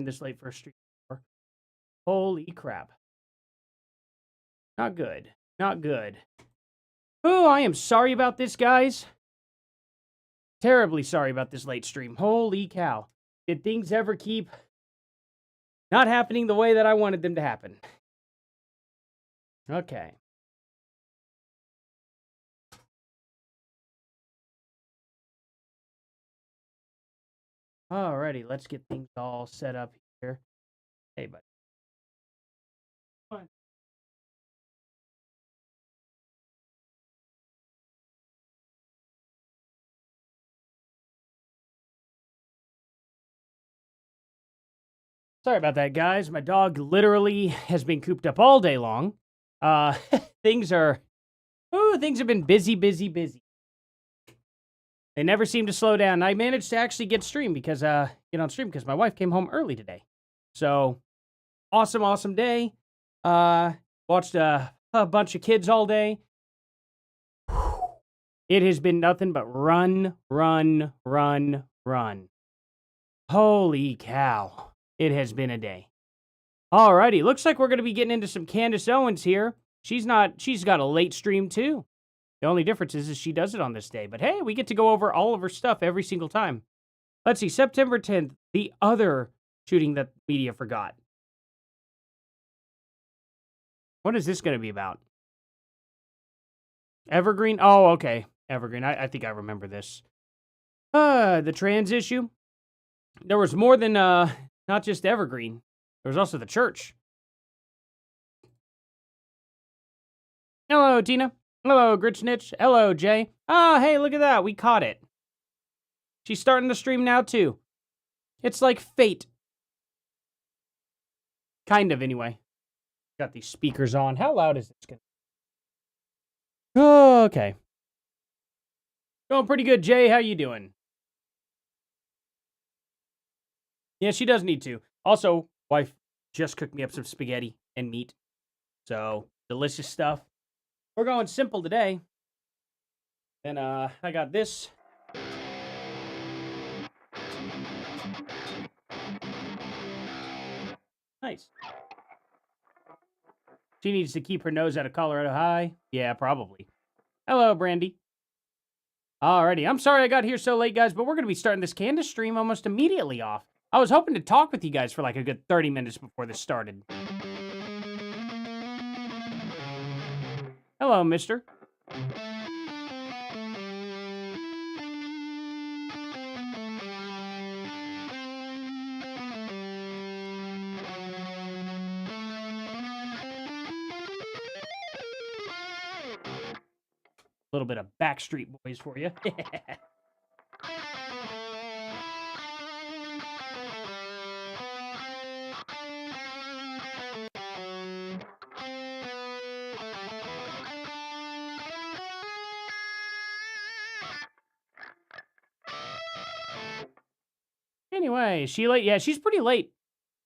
this late for a stream before. Holy crap. Not good. Not good. Oh, I am sorry about this, guys. Terribly sorry about this late stream. Holy cow. Did things ever keep not happening the way that I wanted them to happen? Okay. Alrighty, let's get things all set up here. Hey, buddy. Come on. Sorry about that, guys. My dog literally has been cooped up all day long. Things have been busy. They never seem to slow down. I managed to actually get on stream because my wife came home early today. So, awesome day. Watched a bunch of kids all day. It has been nothing but run. Holy cow. It has been a day. Alrighty, looks like we're going to be getting into some Candace Owens here. She's got a late stream too. The only difference is she does it on this day. But hey, we get to go over all of her stuff every single time. Let's see, September 10th, the other shooting that media forgot. What is this going to be about? Evergreen? Oh, okay. Evergreen. I think I remember this. The trans issue. There was more than, not just Evergreen. There was also the church. Hello, Tina. Hello, Gritchnitch. Hello, Jay. Oh, hey, look at that. We caught it. She's starting the stream now, too. It's like fate. Kind of, anyway. Got these speakers on. How loud is this going to be? Oh, okay. Going pretty good, Jay. How you doing? Yeah, she does need to. Also, wife just cooked me up some spaghetti and meat. So, delicious stuff. We're going simple today. Then, I got this. Nice. She needs to keep her nose out of Colorado High. Yeah, probably. Hello, Brandy. Alrighty, I'm sorry I got here so late, guys, but we're going to be starting this Candace stream almost immediately off. I was hoping to talk with you guys for like a good 30 minutes before this started. Hello, mister. A little bit of Backstreet Boys for you. Anyway, is she late? Yeah, she's pretty late.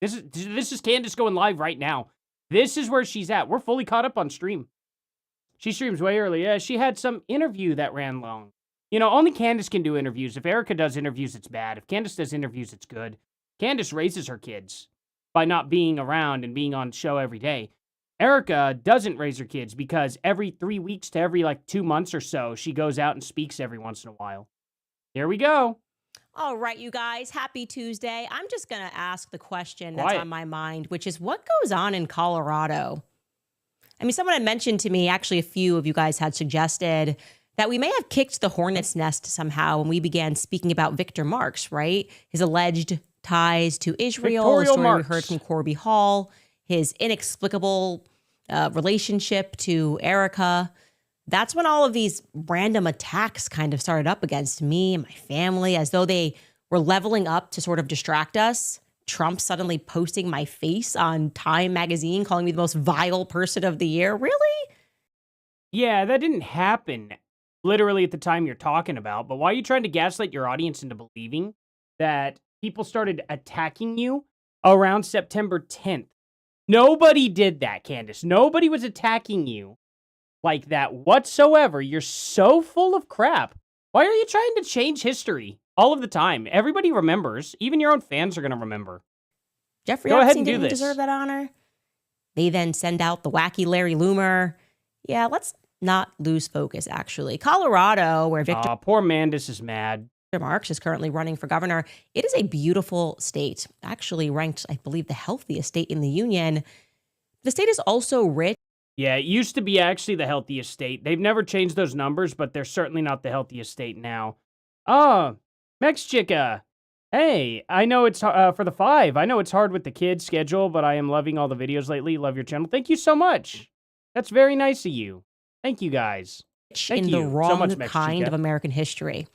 This is Candace going live right now. This is where she's at. We're fully caught up on stream. She streams way early. Yeah, she had some interview that ran long. You know, only Candace can do interviews. If Erika does interviews, it's bad. If Candace does interviews, it's good. Candace raises her kids by not being around and being on show every day. Erika doesn't raise her kids because every 3 weeks to every 2 months or so, she goes out and speaks every once in a while. Here we go. All right, you guys, happy Tuesday. I'm just going to ask the question that's on my mind, which is what goes on in Colorado? I mean, someone had mentioned to me, actually a few of you guys had suggested that we may have kicked the hornet's nest somehow when we began speaking about Victor Marks, right? His alleged ties to Israel, the story we heard from Corby Hall, his inexplicable relationship to Erika. That's when all of these random attacks kind of started up against me and my family, as though they were leveling up to sort of distract us. Trump suddenly posting my face on Time magazine, calling me the most vile person of the year. Really? Yeah, that didn't happen literally at the time you're talking about. But why are you trying to gaslight your audience into believing that people started attacking you around September 10th? Nobody did that, Candace. Nobody was attacking you like that whatsoever. You're so full of crap. Why are you trying to change history all of the time? Everybody remembers. Even your own fans are going to remember. Jeffrey Go ahead Epstein and do didn't this. deserve that honor. They then send out the wacky Larry Loomer. Yeah, let's not lose focus, actually. Colorado, where Victor Poor Mandis is mad. Marks is currently running for governor. It is a beautiful state, actually ranked, I believe, the healthiest state in the union. The state is also rich. Yeah, it used to be actually the healthiest state. They've never changed those numbers, but they're certainly not the healthiest state now. Oh, Mex Chica. Hey, I know it's for the 5. I know it's hard with the kids' schedule, but I am loving all the videos lately. Love your channel. Thank you so much. That's very nice of you. Thank you, guys. Thank in you the wrong so much, Mex kind Chica. of American history.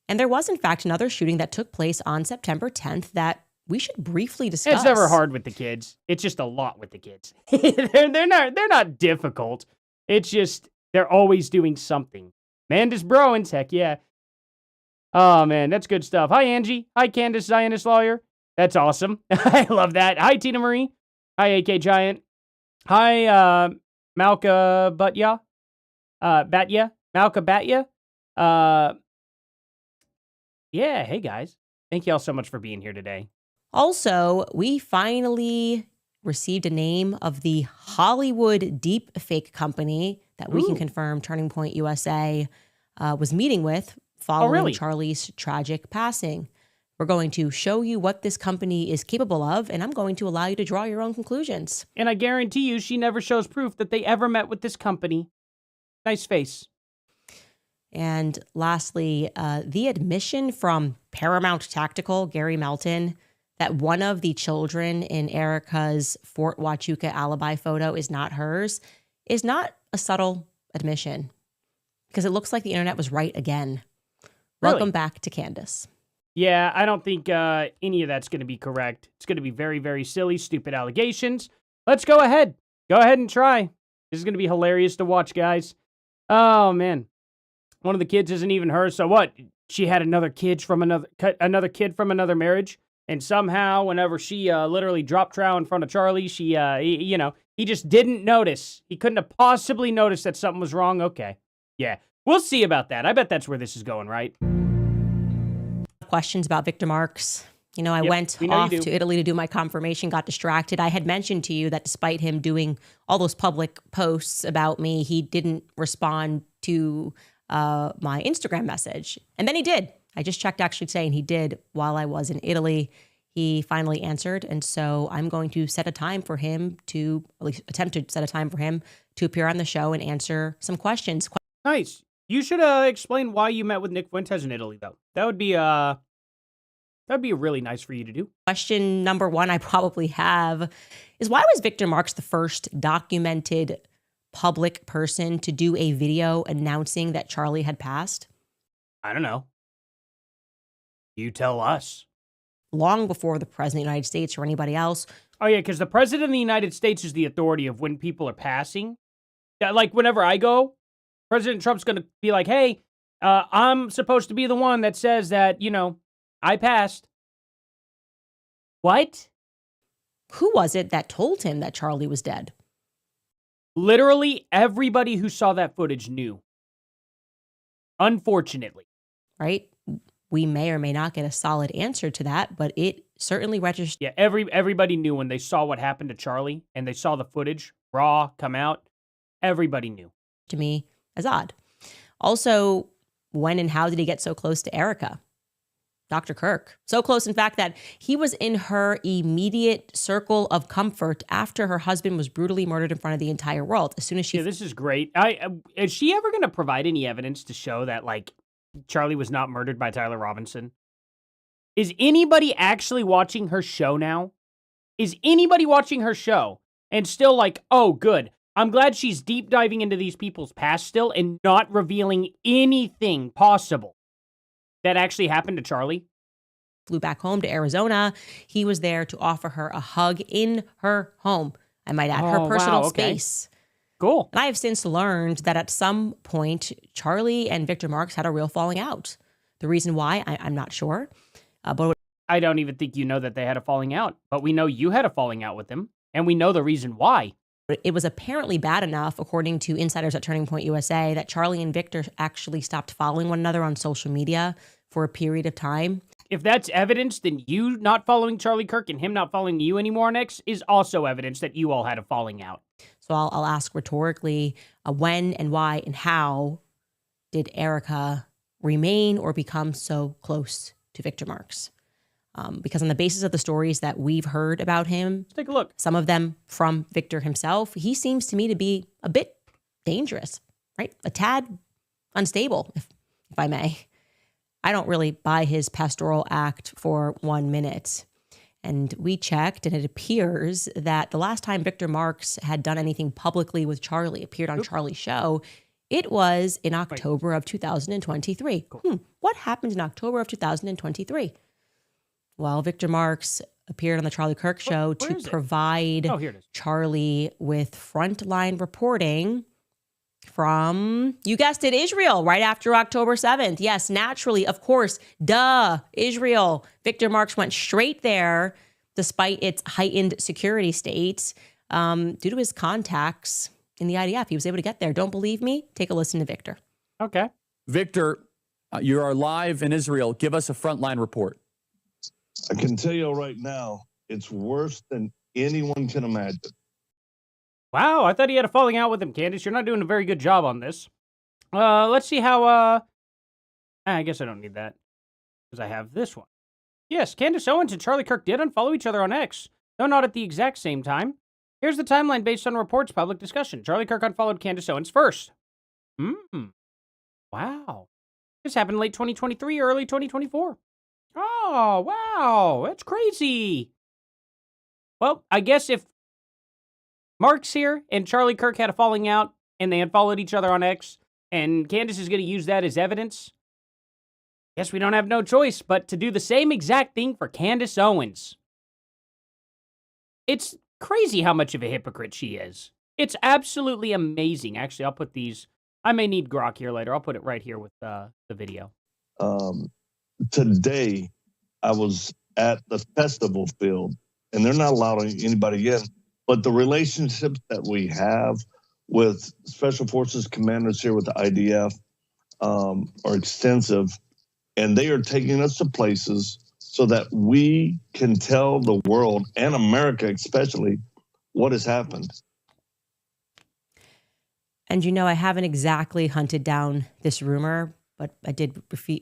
And there was, in fact, another shooting that took place on September 10th that we should briefly discuss. It's never hard with the kids. It's just a lot with the kids. they're not difficult. It's just they're always doing something. Mandis Broens, heck yeah. Oh man, that's good stuff. Hi Angie. Hi Candace Zionist lawyer. That's awesome. I love that. Hi Tina Marie. Hi AK Giant. Hi Malka Batya. Malka Batya. Yeah, hey guys. Thank y'all so much for being here today. Also, we finally received a name of the Hollywood deep fake company that we can confirm Turning Point USA was meeting with following Charlie's tragic passing. We're going to show you what this company is capable of, and I'm going to allow you to draw your own conclusions. And I guarantee you she never shows proof that they ever met with this company. Nice face. And lastly, the admission from Paramount Tactical, Gary Melton, that one of the children in Erika's Fort Huachuca alibi photo is not hers, is not a subtle admission, because it looks like the internet was right again. Really? Welcome back to Candace. Yeah, I don't think any of that's going to be correct. It's going to be very, very silly, stupid allegations. Let's go ahead. Go ahead and try. This is going to be hilarious to watch, guys. Oh, man. One of the kids isn't even hers. So what? She had another kid from another marriage. And somehow, whenever she literally dropped trow in front of Charlie, she, he just didn't notice. He couldn't have possibly noticed that something was wrong. Okay. Yeah. We'll see about that. I bet that's where this is going, right? Questions about Victor Marks. You know, I went off to Italy to do my confirmation, got distracted. I had mentioned to you that despite him doing all those public posts about me, he didn't respond to my Instagram message. And then he did. I just checked actually saying he did while I was in Italy. He finally answered. And so I'm going to set a time for him to, at least attempt to set a time for him to appear on the show and answer some questions. Nice. You should explain why you met with Nick Fuentes in Italy, though. That'd be really nice for you to do. Question number 1 I probably have is, why was Victor Marks the first documented public person to do a video announcing that Charlie had passed? I don't know. You tell us. Long before the president of the United States or anybody else. Oh, yeah, because the president of the United States is the authority of when people are passing. Like, whenever I go, President Trump's going to be like, hey, I'm supposed to be the one that says that, I passed. What? Who was it that told him that Charlie was dead? Literally everybody who saw that footage knew. Unfortunately. Right? We may or may not get a solid answer to that, but it certainly registered. Yeah, everybody knew when they saw what happened to Charlie and they saw the footage raw come out. Everybody knew. To me as odd. Also, when and how did he get so close to Erika? Dr. Kirk. So close, in fact, that he was in her immediate circle of comfort after her husband was brutally murdered in front of the entire world. As soon as she... Yeah, this is great. Is she ever going to provide any evidence to show that, like, Charlie was not murdered by Tyler Robinson? Is anybody actually watching her show now? Is anybody watching her show and still like, oh, good. I'm glad she's deep diving into these people's past still and not revealing anything possible that actually happened to Charlie? Flew back home to Arizona. He was there to offer her a hug in her home. I might add, her personal space. Cool. And I have since learned that at some point, Charlie and Victor Marks had a real falling out. The reason why, I'm not sure. But I don't even think you know that they had a falling out. But we know you had a falling out with him. And we know the reason why. It was apparently bad enough, according to insiders at Turning Point USA, that Charlie and Victor actually stopped following one another on social media for a period of time. if that's evidence, then you not following Charlie Kirk and him not following you anymore on X is also evidence that you all had a falling out. So I'll ask rhetorically, when and why and how did Erika remain or become so close to Victor Marx? Because on the basis of the stories that we've heard about him, let's take a look. Some of them from Victor himself, he seems to me to be a bit dangerous, right? A tad unstable, if I may. I don't really buy his pastoral act for 1 minute. And we checked, and it appears that the last time Victor Marx had done anything publicly with Charlie, appeared on Charlie's show, it was in October of 2023. Cool. What happened in October of 2023? Well, Victor Marx appeared on the Charlie Kirk show to provide Charlie with frontline reporting from, you guessed it, Israel, right after October 7th. Yes, naturally, of course, Israel. Victor Marx went straight there, despite its heightened security state, due to his contacts in the IDF. He was able to get there. Don't believe me? Take a listen to Victor. Okay. Victor, you are live in Israel. Give us a frontline report. I can tell you right now, it's worse than anyone can imagine. Wow, I thought he had a falling out with him, Candace. You're not doing a very good job on this. Let's see how, I guess I don't need that, because I have this one. Yes, Candace Owens and Charlie Kirk did unfollow each other on X, though not at the exact same time. Here's the timeline based on reports, public discussion. Charlie Kirk unfollowed Candace Owens first. Wow. This happened late 2023, early 2024. Oh, wow, that's crazy. Well, I guess if Mark's here and Charlie Kirk had a falling out and they unfollowed each other on X and Candace is going to use that as evidence, guess we don't have no choice but to do the same exact thing for Candace Owens. It's crazy how much of a hypocrite she is. It's absolutely amazing. Actually, I'll put these. I may need grok here later. I'll put it right here with the video. Today, I was at the festival field, and they're not allowing anybody in. But the relationships that we have with Special Forces commanders here with the IDF are extensive, and they are taking us to places so that we can tell the world, and America especially, what has happened. And I haven't exactly hunted down this rumor, but I did receive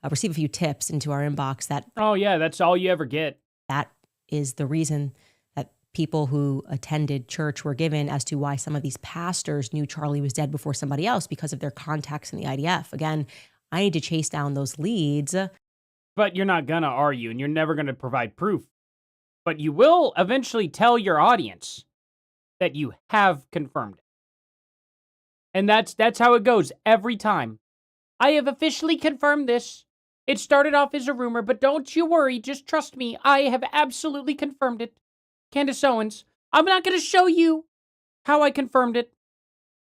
a few tips into our inbox that... Oh, yeah, that's all you ever get. That is the reason that people who attended church were given as to why some of these pastors knew Charlie was dead before somebody else because of their contacts in the IDF. Again, I need to chase down those leads. But you're not gonna, are you? And you're never gonna provide proof. But you will eventually tell your audience that you have confirmed it. And that's how it goes every time. I have officially confirmed this. It started off as a rumor, but don't you worry. Just trust me. I have absolutely confirmed it. Candace Owens, I'm not going to show you how I confirmed it.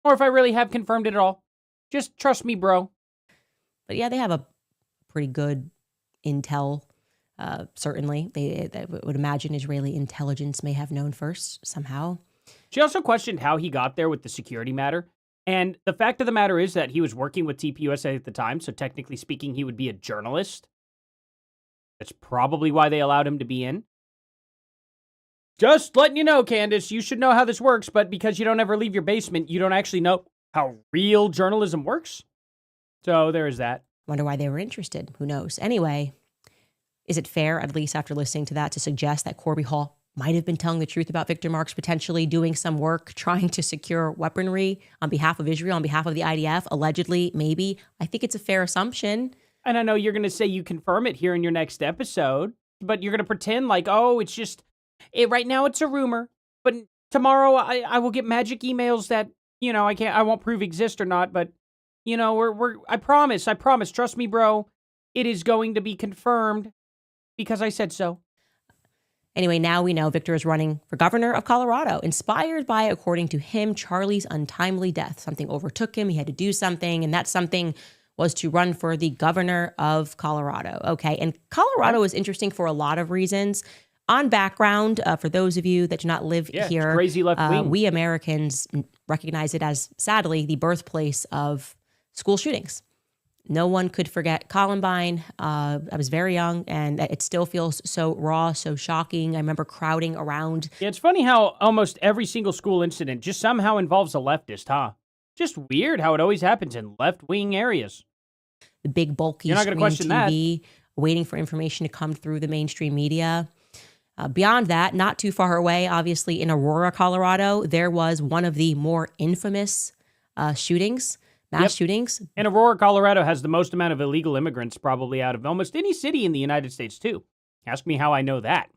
Or if I really have confirmed it at all. Just trust me, bro. But yeah, they have a pretty good intel, certainly. They would imagine Israeli intelligence may have known first, somehow. She also questioned how he got there with the security matter. And the fact of the matter is that he was working with TPUSA at the time, so technically speaking, he would be a journalist. That's probably why they allowed him to be in. Just letting you know, Candace, you should know how this works, but because you don't ever leave your basement, you don't actually know how real journalism works. So there is that. Wonder why they were interested. Who knows? Anyway, is it fair, at least after listening to that, to suggest that Corby Hall might have been telling the truth about Victor Marx potentially doing some work trying to secure weaponry on behalf of Israel, on behalf of the IDF, allegedly, maybe? I think it's a fair assumption. And I know you're going to say you confirm it here in your next episode, but you're going to pretend like, oh, it's just, right now it's a rumor, but tomorrow I will get magic emails that, I won't prove exist or not, but, I promise, trust me, bro, it is going to be confirmed because I said so. Anyway, now we know Victor is running for governor of Colorado, inspired by, according to him, Charlie's untimely death. Something overtook him. He had to do something, and that something was to run for the governor of Colorado. Okay, and Colorado is interesting for a lot of reasons. On background, for those of you that do not live here, crazy left wing. We Americans recognize it as, sadly, the birthplace of school shootings. No one could forget Columbine. I was very young, and it still feels so raw, so shocking. I remember crowding around. Yeah, it's funny how almost every single school incident just somehow involves a leftist, huh? Just weird how it always happens in left-wing areas. The big, bulky You're not gonna screen question TV, waiting for information to come through the mainstream media. Beyond that, not too far away, obviously in Aurora, Colorado, there was one of the more infamous shootings. Mass shootings. And Aurora, Colorado has the most amount of illegal immigrants probably out of almost any city in the United States, too. Ask me how I know that.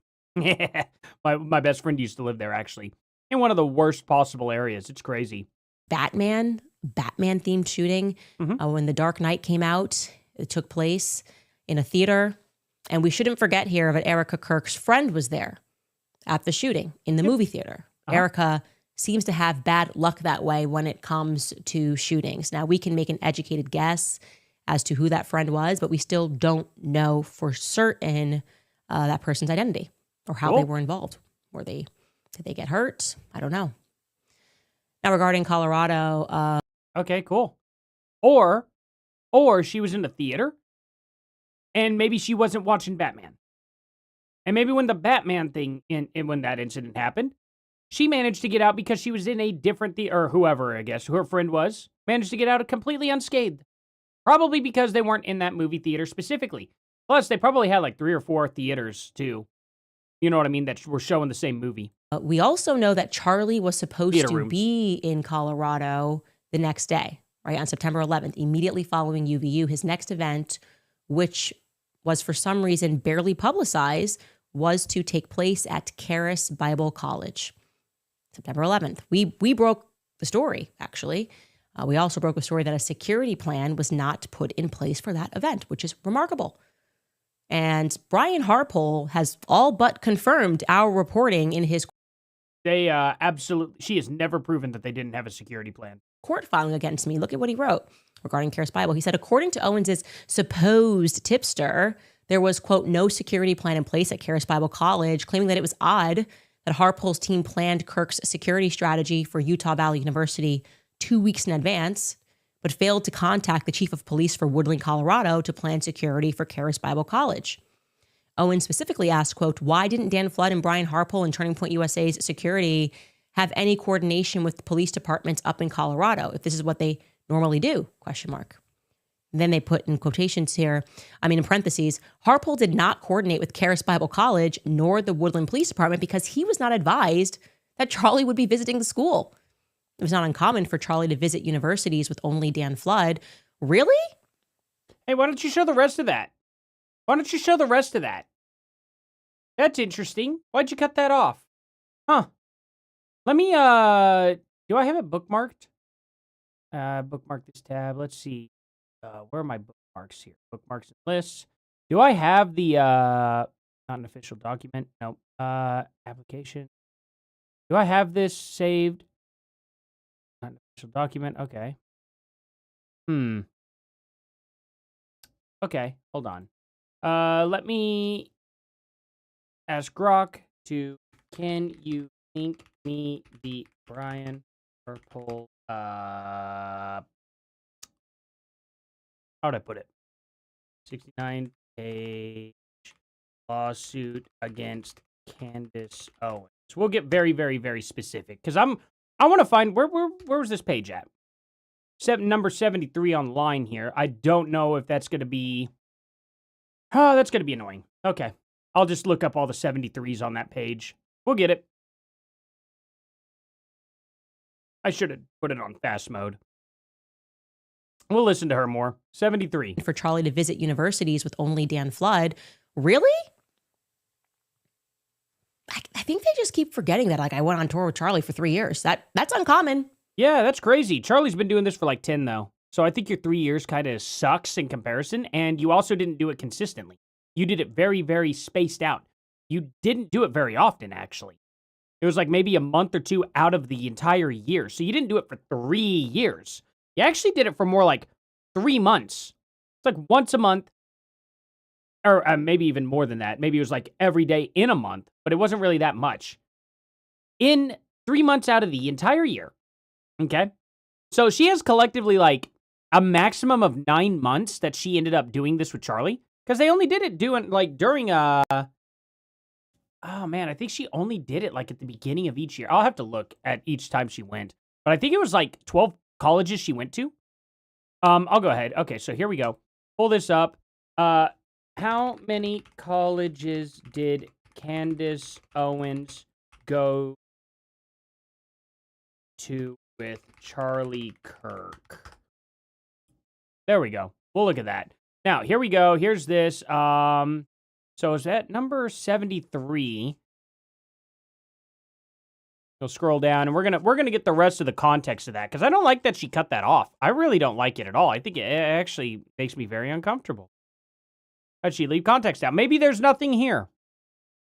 my best friend used to live there, actually, in one of the worst possible areas. It's crazy. Batman-themed shooting. When The Dark Knight came out, it took place in a theater. And we shouldn't forget here that Erika Kirk's friend was there at the shooting in the movie theater. Erika seems to have bad luck that way when it comes to shootings. Now, we can make an educated guess as to who that friend was, but we still don't know for certain that person's identity or how they were involved. Did they get hurt? I don't know. Now, regarding Colorado. Okay, cool. Or she was in the theater, and maybe she wasn't watching Batman. And maybe when the Batman thing, when that incident happened, she managed to get out because she was in a different theater, or whoever, I guess, who her friend was, managed to get out completely unscathed. Probably because they weren't in that movie theater specifically. Plus, they probably had like 3 or 4 theaters, too. You know what I mean? That were showing the same movie. We also know that Charlie was supposed to be in Colorado the next day, right? On September 11th, immediately following UVU. His next event, which was for some reason barely publicized, was to take place at Charis Bible College. September 11th. We broke the story, actually. We also broke a story that a security plan was not put in place for that event, which is remarkable. And Brian Harpole has all but confirmed our reporting in his They absolutely, she has never proven that they didn't have a security plan. Court filing against me. Look at what he wrote regarding Charis Bible. He said, according to Owens' supposed tipster, there was, quote, no security plan in place at Charis Bible College, claiming that it was odd that Harpole's team planned Kirk's security strategy for Utah Valley University 2 weeks in advance, but failed to contact the chief of police for Woodland, Colorado to plan security for Charis Bible College. Owens specifically asked, quote, why didn't Dan Flood and Brian Harpole and Turning Point USA's security have any coordination with the police departments up in Colorado, if this is what they normally do, question mark. And then they put in quotations here, in parentheses, Harpole did not coordinate with Charis Bible College nor the Woodland Police Department because he was not advised that Charlie would be visiting the school. It was not uncommon for Charlie to visit universities with only Dan Flood. Really? Hey, why don't you show the rest of that? That's interesting. Why'd you cut that off? Huh. Let me, do I have it bookmarked? Bookmark this tab. Let's see. Where are my bookmarks here? Bookmarks and lists. Do I have the, not an official document? No. Application. Do I have this saved? Not an official document. Okay. Okay, hold on. Let me ask Grok to, can you link me the Brian Harpole, how'd I put it? 69-page lawsuit against Candace Owens. So we'll get very, very, very specific because I want to find where was this page at? Number 73 online here. I don't know if that's going to be. Oh, that's going to be annoying. Okay, I'll just look up all the 73s on that page. We'll get it. I should have put it on fast mode. We'll listen to her more. 73. For Charlie to visit universities with only Dan Flood. Really? I think they just keep forgetting that. I went on tour with Charlie for 3 years. That's uncommon. Yeah, that's crazy. Charlie's been doing this for 10, though. So I think your 3 years kind of sucks in comparison. And you also didn't do it consistently. You did it very, very spaced out. You didn't do it very often, actually. It was maybe a month or 2 out of the entire year. So you didn't do it for 3 years. You actually did it for more 3 months. It's once a month. Or maybe even more than that. Maybe it was every day in a month. But it wasn't really that much. In 3 months out of the entire year. Okay? So she has collectively a maximum of 9 months that she ended up doing this with Charlie. Because they only did it during, oh man, I think she only did it like at the beginning of each year. I'll have to look at each time she went. But I think it was like 12 colleges she went to. I'll go ahead. Okay, so here we go. Pull this up. How many colleges did Candace Owens go to with Charlie Kirk? There we go. We'll look at that. Now, here we go. Here's this. So is that number 73? We'll scroll down, and we're gonna get the rest of the context of that, because I don't like that she cut that off. I really don't like it at all. I think it actually makes me very uncomfortable. How'd she leave context out? Maybe there's nothing here.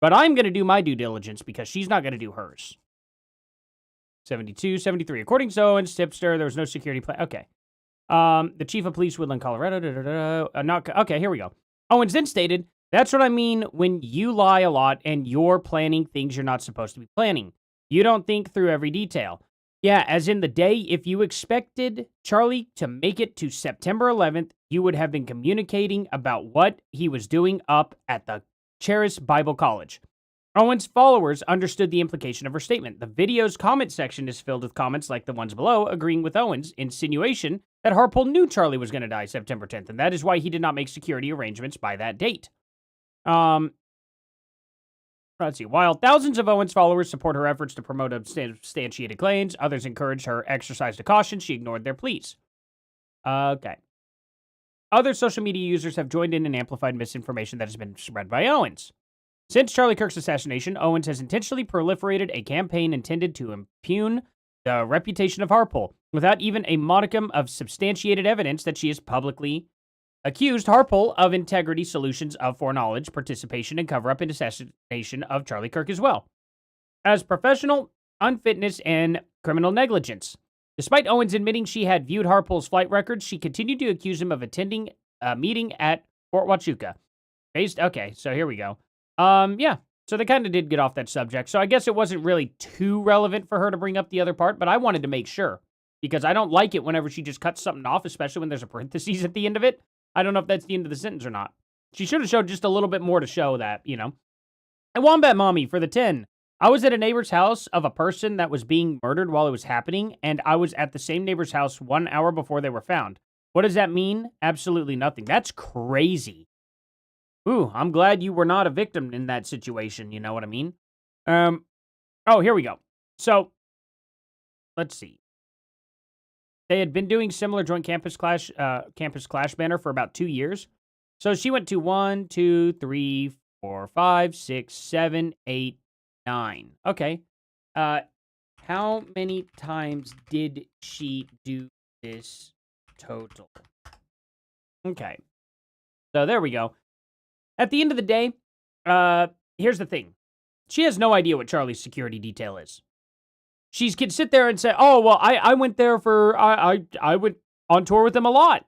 But I'm going to do my due diligence because she's not going to do hers. 72, 73. According to Owens, tipster, there was no security plan. Okay. The chief of police, Woodland, Colorado. Okay, here we go. Owens then stated, that's what I mean when you lie a lot and you're planning things you're not supposed to be planning. You don't think through every detail. Yeah, as in the day, if you expected Charlie to make it to September 11th, you would have been communicating about what he was doing up at the Charis Bible College. Owens' followers understood the implication of her statement. The video's comment section is filled with comments like the ones below, agreeing with Owens' insinuation that Harpole knew Charlie was going to die September 10th, and that is why he did not make security arrangements by that date. Let's see. While thousands of Owens followers support her efforts to promote substantiated claims, others encourage her exercise to caution. She ignored their pleas. Okay. Other social media users have joined in and amplified misinformation that has been spread by Owens. Since Charlie Kirk's assassination, Owens has intentionally proliferated a campaign intended to impugn the reputation of Harpole, without even a modicum of substantiated evidence that she has publicly accused Harpole of integrity solutions of foreknowledge, participation, and cover-up in assassination of Charlie Kirk as well, as professional unfitness and criminal negligence. Despite Owens admitting she had viewed Harpole's flight records, she continued to accuse him of attending a meeting at Fort Huachuca. Okay, so here we go. Yeah, so they kind of did get off that subject, so I guess it wasn't really too relevant for her to bring up the other part, but I wanted to make sure, because I don't like it whenever she just cuts something off, especially when there's a parentheses at the end of it. I don't know if that's the end of the sentence or not. She should have showed just a little bit more to show that, you know. And Wombat Mommy for the 10. I was at a neighbor's house of a person that was being murdered while it was happening, and I was at the same neighbor's house 1 hour before they were found. What does that mean? Absolutely nothing. That's crazy. Ooh, I'm glad you were not a victim in that situation, you know what I mean? Oh, here we go. So, let's see. They had been doing similar joint campus clash banner for about 2 years. So she went to 1, 2, 3, 4, 5, 6, 7, 8, 9. Okay. How many times did she do this total? Okay. So there we go. At the end of the day, here's the thing. She has no idea what Charlie's security detail is. She can sit there and say, oh, well, I went there for, I went on tour with them a lot.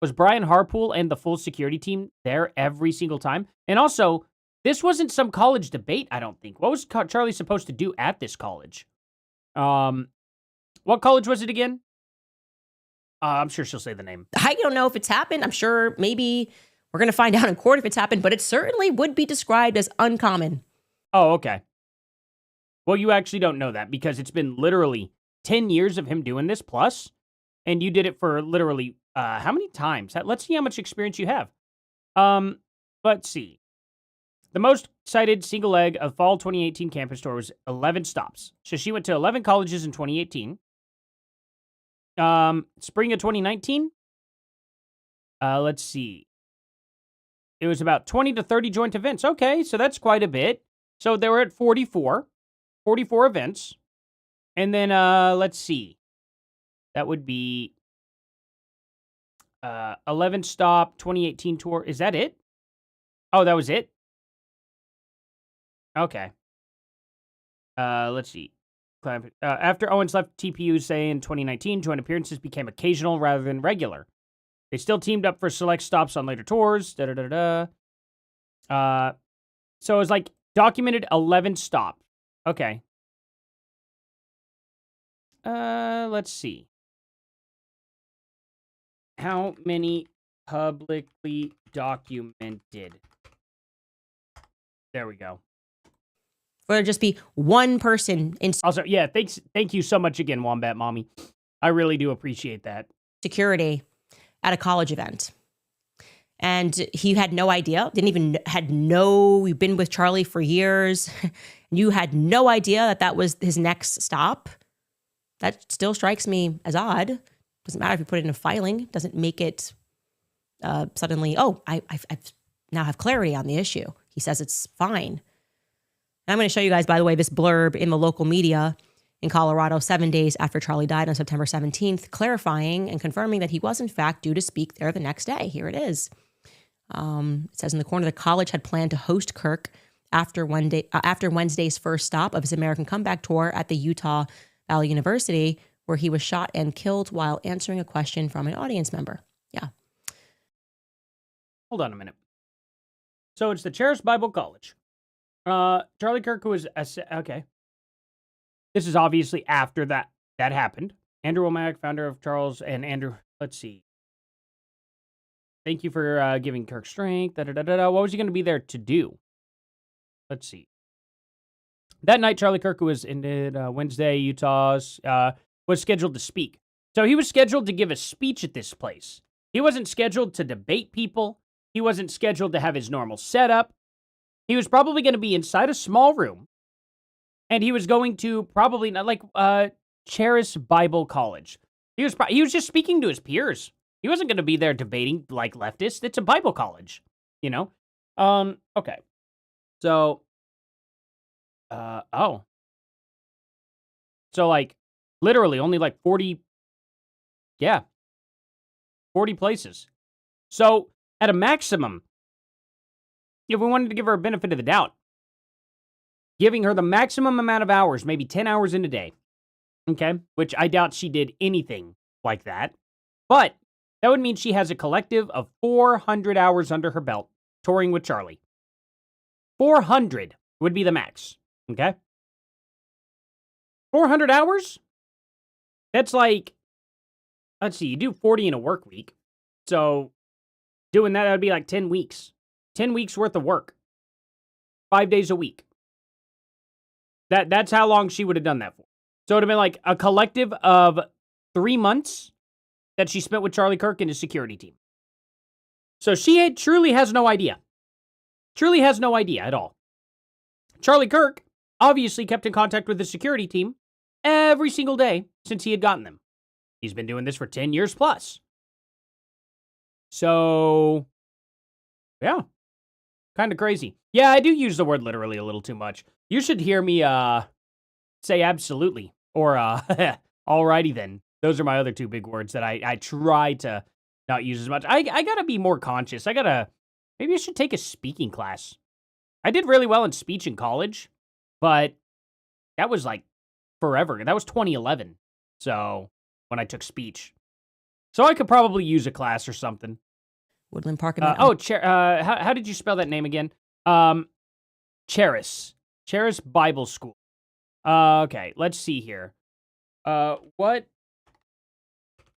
Was Brian Harpole and the full security team there every single time? And also, this wasn't some college debate, I don't think. What was Charlie supposed to do at this college? What college was it again? I'm sure she'll say the name. I don't know if it's happened. I'm sure maybe we're going to find out in court if it's happened, but it certainly would be described as uncommon. Oh, okay. Well, you actually don't know that because it's been literally 10 years of him doing this plus, and you did it for literally, how many times? Let's see how much experience you have. Let's see. The most cited single leg of fall 2018 campus tour was 11 stops. So she went to 11 colleges in 2018. Spring of 2019. Let's see. It was about 20 to 30 joint events. Okay, so that's quite a bit. So they were at 44 events. And then, let's see. That would be 11 stop, 2018 tour. Is that it? Oh, that was it? Okay. Let's see. After Owens left TPU, say in 2019, joint appearances became occasional rather than regular. They still teamed up for select stops on later tours. So it was like documented 11 stops. Okay. Let's see. How many publicly documented? There we go. Or just be one person in Also, yeah, thank you so much again, Wombat Mommy. I really do appreciate that. security at a college event. And he had no idea, you've been with Charlie for years. You had no idea that was his next stop. That still strikes me as odd. Doesn't matter if you put it in a filing. Doesn't make it suddenly, I now have clarity on the issue. He says it's fine. And I'm going to show you guys, by the way, this blurb in the local media in Colorado 7 days after Charlie died on September 17th, clarifying and confirming that he was, in fact, due to speak there the next day. Here it is. It says in the corner, the college had planned to host Kirk after Wednesday's first stop of his American Comeback Tour at the Utah Valley University, where he was shot and killed while answering a question from an audience member. Yeah. Hold on a minute. So it's the Charis Bible College. Charlie Kirk, who was okay. This is obviously after that happened. Andrew Womack, founder of Charles and Andrew. Let's see. Thank you for giving Kirk strength. What was he going to be there to do? Let's see. That night, Charlie Kirk, who was in Wednesday, Utah's, was scheduled to speak. So he was scheduled to give a speech at this place. He wasn't scheduled to debate people. He wasn't scheduled to have his normal setup. He was probably going to be inside a small room. And he was going to probably, Charis Bible College. He was just speaking to his peers. He wasn't going to be there debating like leftists. It's a Bible college, you know? Okay. So, So, literally only 40 places. So, at a maximum, if we wanted to give her a benefit of the doubt, giving her the maximum amount of hours, maybe 10 hours in a day, okay? Which I doubt she did anything like that. But that would mean she has a collective of 400 hours under her belt touring with Charlie. 400 would be the max, okay? 400 hours? That's let's see, you do 40 in a work week. So doing that would be 10 weeks. 10 weeks worth of work. 5 days a week. That's how long she would have done that for. So it would have been a collective of 3 months that she spent with Charlie Kirk and his security team. So she truly has no idea. Truly has no idea at all. Charlie Kirk obviously kept in contact with his security team every single day since he had gotten them. He's been doing this for 10 years plus. So, yeah. Kind of crazy. Yeah, I do use the word literally a little too much. You should hear me say absolutely or alrighty then. Those are my other two big words that I try to not use as much. I gotta be more conscious. Maybe I should take a speaking class. I did really well in speech in college, but that was forever. That was 2011. So when I took speech. So I could probably use a class or something. Woodland Park. How did you spell that name again? Charis Bible School. Okay, let's see here. What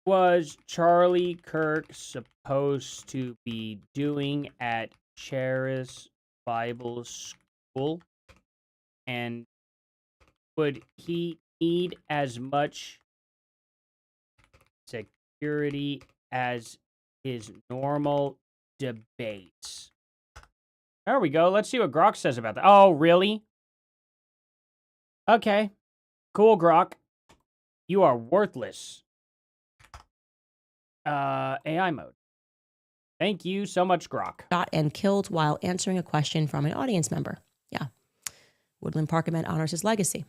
was Charlie Kirk supposed to be doing at Charis Bible School? And would he need as much security as his normal debates? There we go. Let's see what Grok says about that. Oh, really? Okay. Cool, Grok. You are worthless. AI mode. Thank you so much, Grok. Shot and killed while answering a question from an audience member. Yeah. Woodland Park event honors his legacy.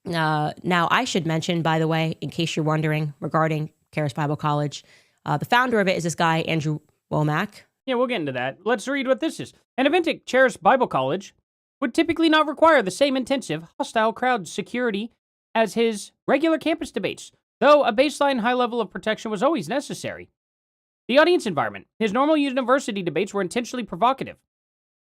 Now, I should mention, by the way, in case you're wondering regarding Charis Bible College, the founder of it is this guy, Andrew Womack. Yeah, we'll get into that. Let's read what this is. An event at Charis Bible College would typically not require the same intensive, hostile crowd security as his regular campus debates, though a baseline high level of protection was always necessary. The audience environment. His normal university debates were intentionally provocative,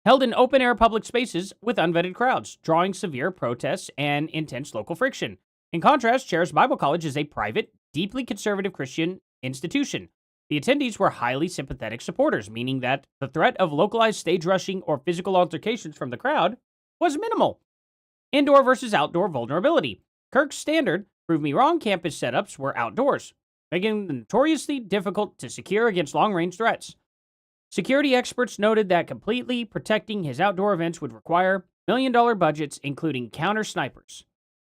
held in open-air public spaces with unvetted crowds, drawing severe protests and intense local friction. In contrast, Charis Bible College is a private, deeply conservative Christian institution, The attendees were highly sympathetic supporters, meaning that the threat of localized stage rushing or physical altercations from the crowd was minimal. Indoor versus outdoor vulnerability. Kirk's standard, prove me wrong, campus setups were outdoors, making them notoriously difficult to secure against long-range threats. Security experts noted that completely protecting his outdoor events would require million-dollar budgets, including counter-snipers.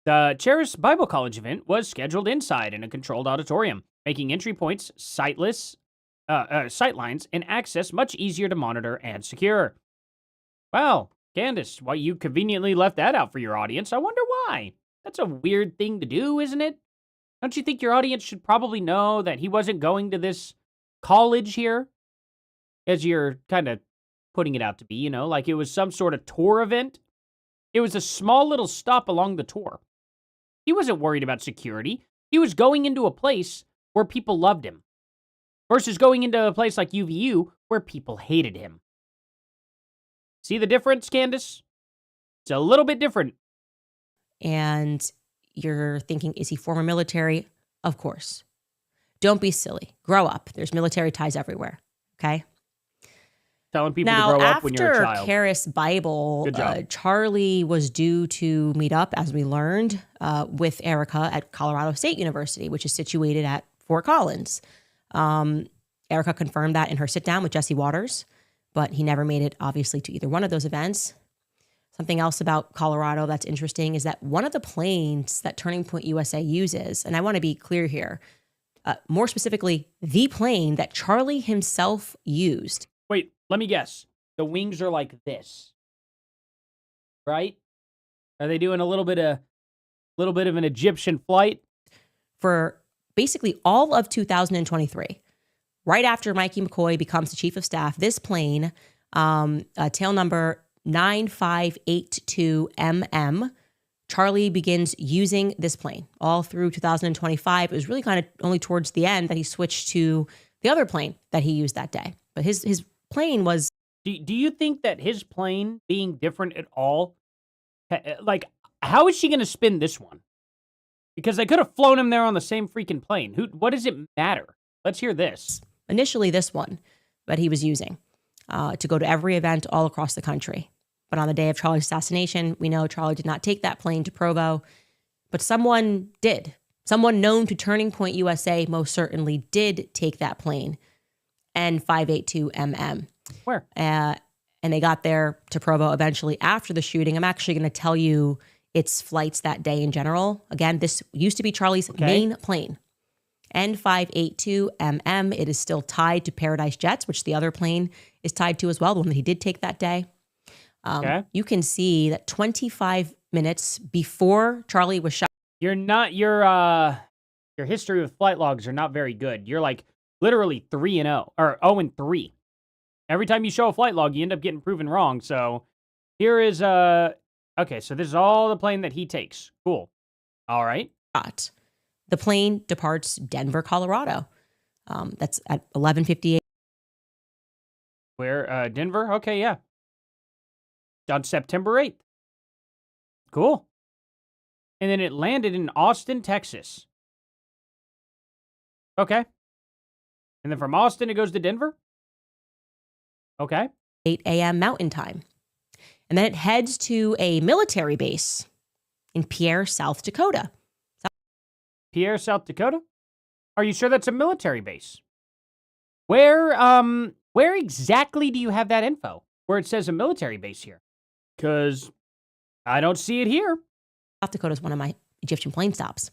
The Charis Bible College event was scheduled inside in a controlled auditorium, making entry points sightlines and access much easier to monitor and secure. Wow, Candace, why you conveniently left that out for your audience. I wonder why. That's a weird thing to do, isn't it? Don't you think your audience should probably know that he wasn't going to this college here? As you're kind of putting it out to be, like it was some sort of tour event. It was a small little stop along the tour. He wasn't worried about security. He was going into a place where people loved him versus going into a place like UVU where people hated him. See the difference, Candace? It's a little bit different. And you're thinking, is he former military? Of course. Don't be silly. Grow up. There's military ties everywhere. Okay? Telling people to grow up when you're a child. Now, after Charis Bible, Charlie was due to meet up, as we learned, with Erika at Colorado State University, which is situated at Fort Collins. Erika confirmed that in her sit-down with Jesse Waters, but he never made it, obviously, to either one of those events. Something else about Colorado that's interesting is that one of the planes that Turning Point USA uses, and I want to be clear here, more specifically, the plane that Charlie himself used. Wait, let me guess. The wings are like this, right? Are they doing a little bit of an Egyptian flight? For basically all of 2023, right after Mikey McCoy becomes the chief of staff, this plane, tail number 9582MM, Charlie begins using this plane all through 2025. It was really kind of only towards the end that he switched to the other plane that he used that day. But his plane was... Do you think that his plane being different at all, like, how is she going to spin this one? Because they could have flown him there on the same freaking plane. What does it matter? Let's hear this. Initially this one that he was using to go to every event all across the country. But on the day of Charlie's assassination, we know Charlie did not take that plane to Provo, but someone did. Someone known to Turning Point USA most certainly did take that plane, N582MM. Where? And they got there to Provo eventually after the shooting. I'm actually going to tell you its flights that day in general. Again, this used to be Charlie's main plane, N582MM. It is still tied to Paradise Jets, which the other plane is tied to as well, the one that he did take that day. You can see that 25 minutes before Charlie was shot. Your history with flight logs are not very good. You're like literally 3-0 or 0-3. Every time you show a flight log, you end up getting proven wrong. So here is okay, so this is all the plane that he takes. Cool. All right. The plane departs Denver, Colorado. That's at 11:58. Where? Denver? Okay, yeah. On September 8th. Cool. And then it landed in Austin, Texas. Okay. And then from Austin, it goes to Denver? Okay. 8 a.m. Mountain Time. And then it heads to a military base in Pierre, South Dakota. Pierre, South Dakota? Are you sure that's a military base? Where exactly do you have that info? Where it says a military base here? Because I don't see it here. South Dakota is one of my Egyptian plane stops.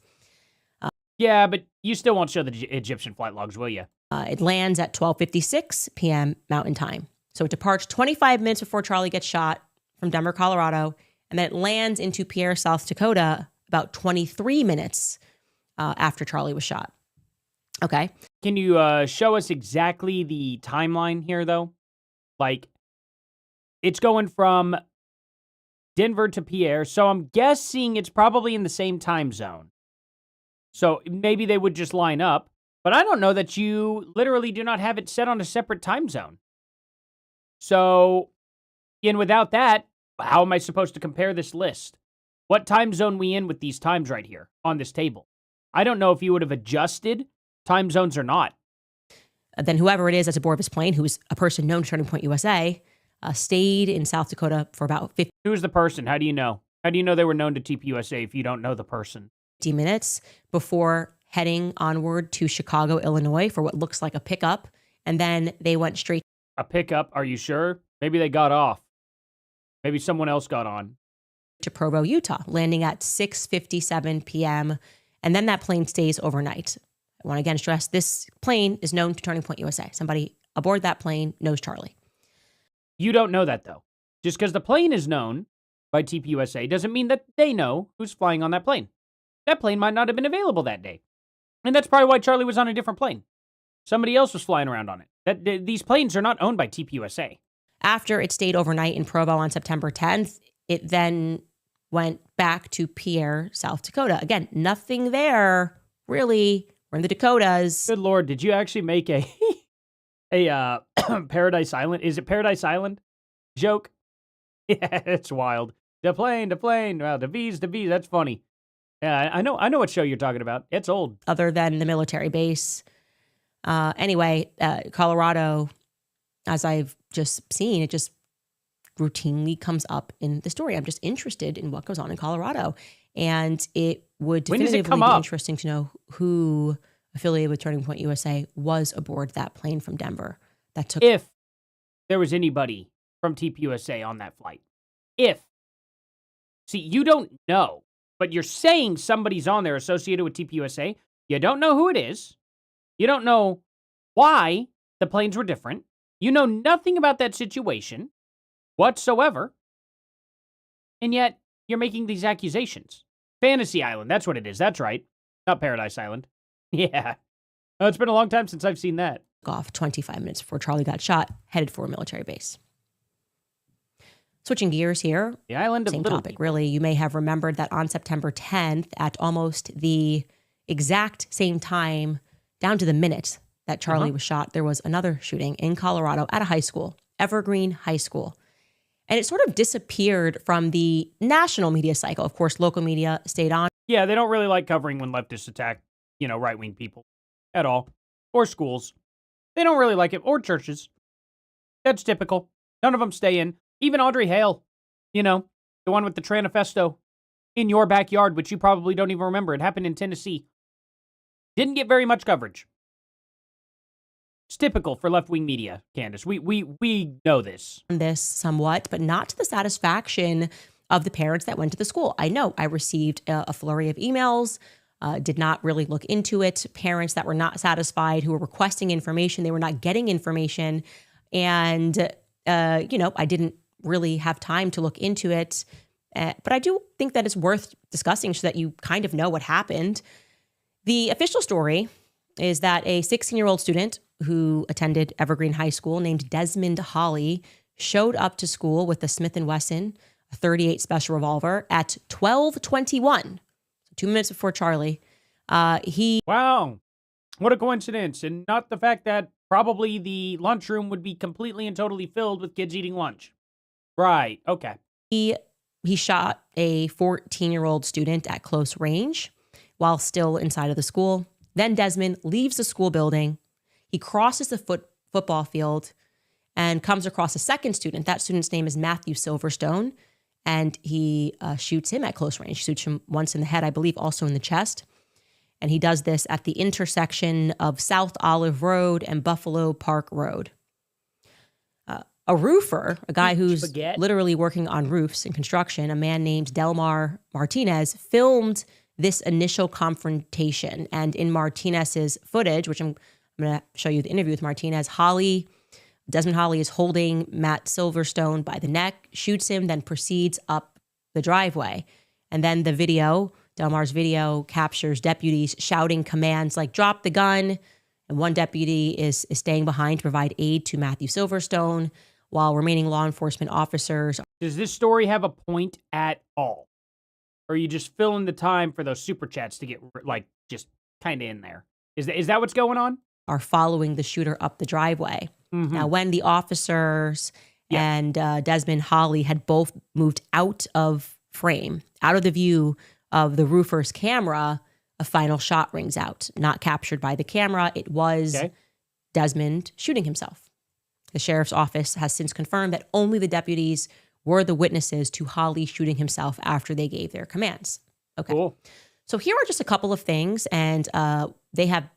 Yeah, but you still won't show the Egyptian flight logs, will you? It lands at 12:56 p.m. Mountain Time. So it departs 25 minutes before Charlie gets shot from Denver, Colorado, and then it lands into Pierre, South Dakota about 23 minutes after Charlie was shot. Okay. Can you show us exactly the timeline here, though? Like, it's going from Denver to Pierre, so I'm guessing it's probably in the same time zone. So maybe they would just line up, but I don't know that you literally do not have it set on a separate time zone. So, and without that, how am I supposed to compare this list? What time zone we in with these times right here on this table? I don't know if you would have adjusted time zones or not. Then whoever it is that's aboard this plane, who's a person known to Turning Point USA, stayed in South Dakota for about 50 Who's the person? How do you know? How do you know they were known to TPUSA if you don't know the person? minutes before heading onward to Chicago, Illinois for what looks like a pickup. And then they went straight. A pickup? Are you sure? Maybe they got off. Maybe someone else got on. To Provo, Utah, landing at 6:57 p.m. And then that plane stays overnight. I want to again stress this plane is known to Turning Point USA. Somebody aboard that plane knows Charlie. You don't know that, though. Just because the plane is known by TPUSA doesn't mean that they know who's flying on that plane. That plane might not have been available that day. And that's probably why Charlie was on a different plane. Somebody else was flying around on it. These planes are not owned by TPUSA. After it stayed overnight in Provo on September 10th, it then went back to Pierre, South Dakota. Again, nothing there, really. We're in the Dakotas. Good Lord, did you actually make a Paradise Island? Is it Paradise Island joke? Yeah, it's wild. The plane. Well, the V's. That's funny. Yeah, I know what show you're talking about. It's old. Other than the military base. Anyway, Colorado, as I've just seen, it just routinely comes up in the story. I'm just interested in what goes on in Colorado. And it would definitively be interesting to know who affiliated with Turning Point USA was aboard that plane from Denver. That took. If there was anybody from TPUSA on that flight. See, you don't know, but you're saying somebody's on there associated with TPUSA. You don't know who it is. You don't know why the planes were different. You know nothing about that situation whatsoever. And yet, you're making these accusations. Fantasy Island, that's what it is. That's right. Not Paradise Island. Yeah. Oh, it's been a long time since I've seen that. Off 25 minutes before Charlie got shot, headed for a military base. Switching gears here. The island of same Little topic, People. really. You may have remembered that on September 10th, at almost the exact same time, down to the minute that Charlie was shot, there was another shooting in Colorado at a high school, Evergreen High School. And it sort of disappeared from the national media cycle. Of course, local media stayed on. Yeah, they don't really like covering when leftists attack, right-wing people at all. Or schools. They don't really like it. Or churches. That's typical. None of them stay in. Even Audrey Hale, the one with the Tranifesto in your backyard, which you probably don't even remember. It happened in Tennessee. Didn't get very much coverage. It's typical for left-wing media, Candace. We know this. This somewhat, but not to the satisfaction of the parents that went to the school. I know I received a flurry of emails, did not really look into it. Parents that were not satisfied, who were requesting information, they were not getting information. And, I didn't really have time to look into it. But I do think that it's worth discussing so that you kind of know what happened. The official story is that a 16-year-old student who attended Evergreen High School named Desmond Hawley showed up to school with a Smith & Wesson, a .38 special revolver at 12:21, 2 minutes before Charlie. Wow. What a coincidence. And not the fact that probably the lunchroom would be completely and totally filled with kids eating lunch. Right. Okay. He shot a 14-year-old student at close range while still inside of the school. Then Desmond leaves the school building. He crosses the football field and comes across a second student. That student's name is Matthew Silverstone, and he shoots him at close range. Shoots him once in the head, I believe, also in the chest. And he does this at the intersection of South Olive Road and Buffalo Park Road. A roofer, a guy who's literally working on roofs and construction, a man named Delmar Martinez, filmed this initial confrontation. And in Martinez's footage, which I'm going to show you the interview with Martinez, Desmond Hawley is holding Matt Silverstone by the neck, shoots him, then proceeds up the driveway. And then the video, Delmar's video, captures deputies shouting commands like, drop the gun. And one deputy is staying behind to provide aid to Matthew Silverstone, while remaining law enforcement officers. Does this story have a point at all? Or are you just filling the time for those super chats to get, just kind of in there? Is that what's going on? Are following the shooter up the driveway. Mm-hmm. Now, when the officers and Desmond Hawley had both moved out of frame, out of the view of the roofer's camera, a final shot rings out. Not captured by the camera. It was Desmond shooting himself. The sheriff's office has since confirmed that only the deputies were the witnesses to Holly shooting himself after they gave their commands. Okay. Cool. So here are just a couple of things, and they have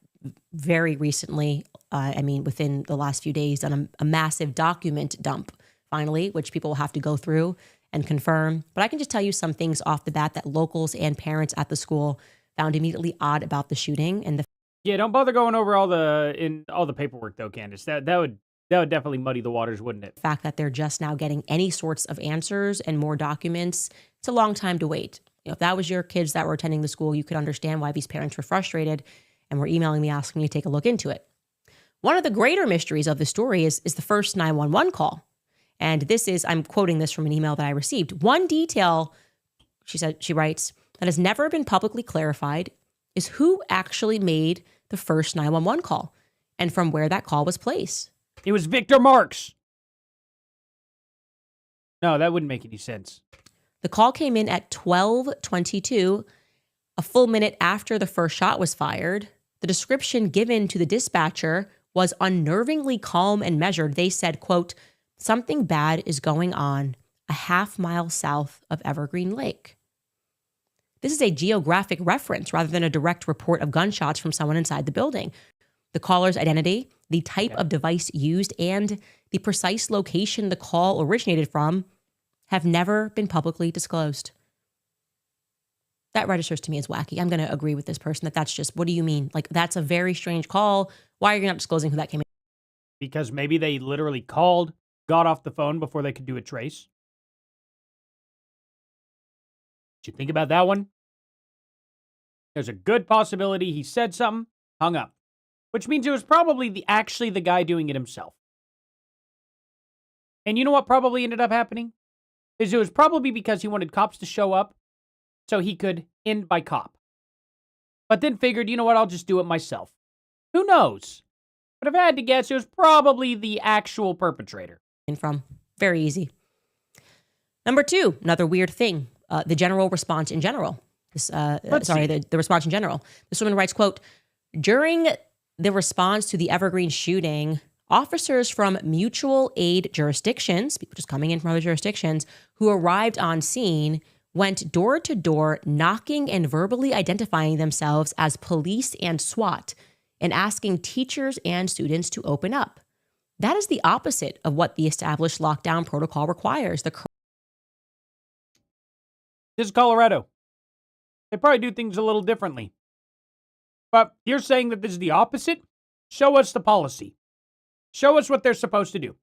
very recently, within the last few days, done a massive document dump, finally, which people will have to go through and confirm. But I can just tell you some things off the bat that locals and parents at the school found immediately odd about the shooting. And yeah, don't bother going over all the paperwork though, Candace. That would definitely muddy the waters, wouldn't it? The fact that they're just now getting any sorts of answers and more documents, it's a long time to wait. If that was your kids that were attending the school, you could understand why these parents were frustrated and were emailing me asking me to take a look into it. One of the greater mysteries of the story is the first 911 call. And this is, I'm quoting this from an email that I received. One detail, she writes, that has never been publicly clarified is who actually made the first 911 call and from where that call was placed. It was Victor Marks. No, that wouldn't make any sense. The call came in at 12:22, a full minute after the first shot was fired. The description given to the dispatcher was unnervingly calm and measured. They said, quote, "Something bad is going on a half-mile south of Evergreen Lake." This is a geographic reference rather than a direct report of gunshots from someone inside the building. The caller's identity, the type of device used, and the precise location the call originated from have never been publicly disclosed. That registers to me as wacky. I'm going to agree with this person that's just, what do you mean? Like, that's a very strange call. Why are you not disclosing who that came in? Because maybe they literally called, got off the phone before they could do a trace. Did you think about that one? There's a good possibility he said something, hung up. Which means it was probably actually the guy doing it himself. And you know what probably ended up happening? Is it was probably because he wanted cops to show up so he could end by cop. But then figured, you know what, I'll just do it myself. Who knows? But if I had to guess, it was probably the actual perpetrator. From. Very easy. Number two, another weird thing, the general response in general. The response in general. This woman writes, quote, "During the response to the Evergreen shooting, officers from mutual aid jurisdictions, people just coming in from other jurisdictions, who arrived on scene, went door to door, knocking and verbally identifying themselves as police and SWAT, and asking teachers and students to open up. That is the opposite of what the established lockdown protocol requires." This is Colorado. They probably do things a little differently. But you're saying that this is the opposite? Show us the policy. Show us what they're supposed to do.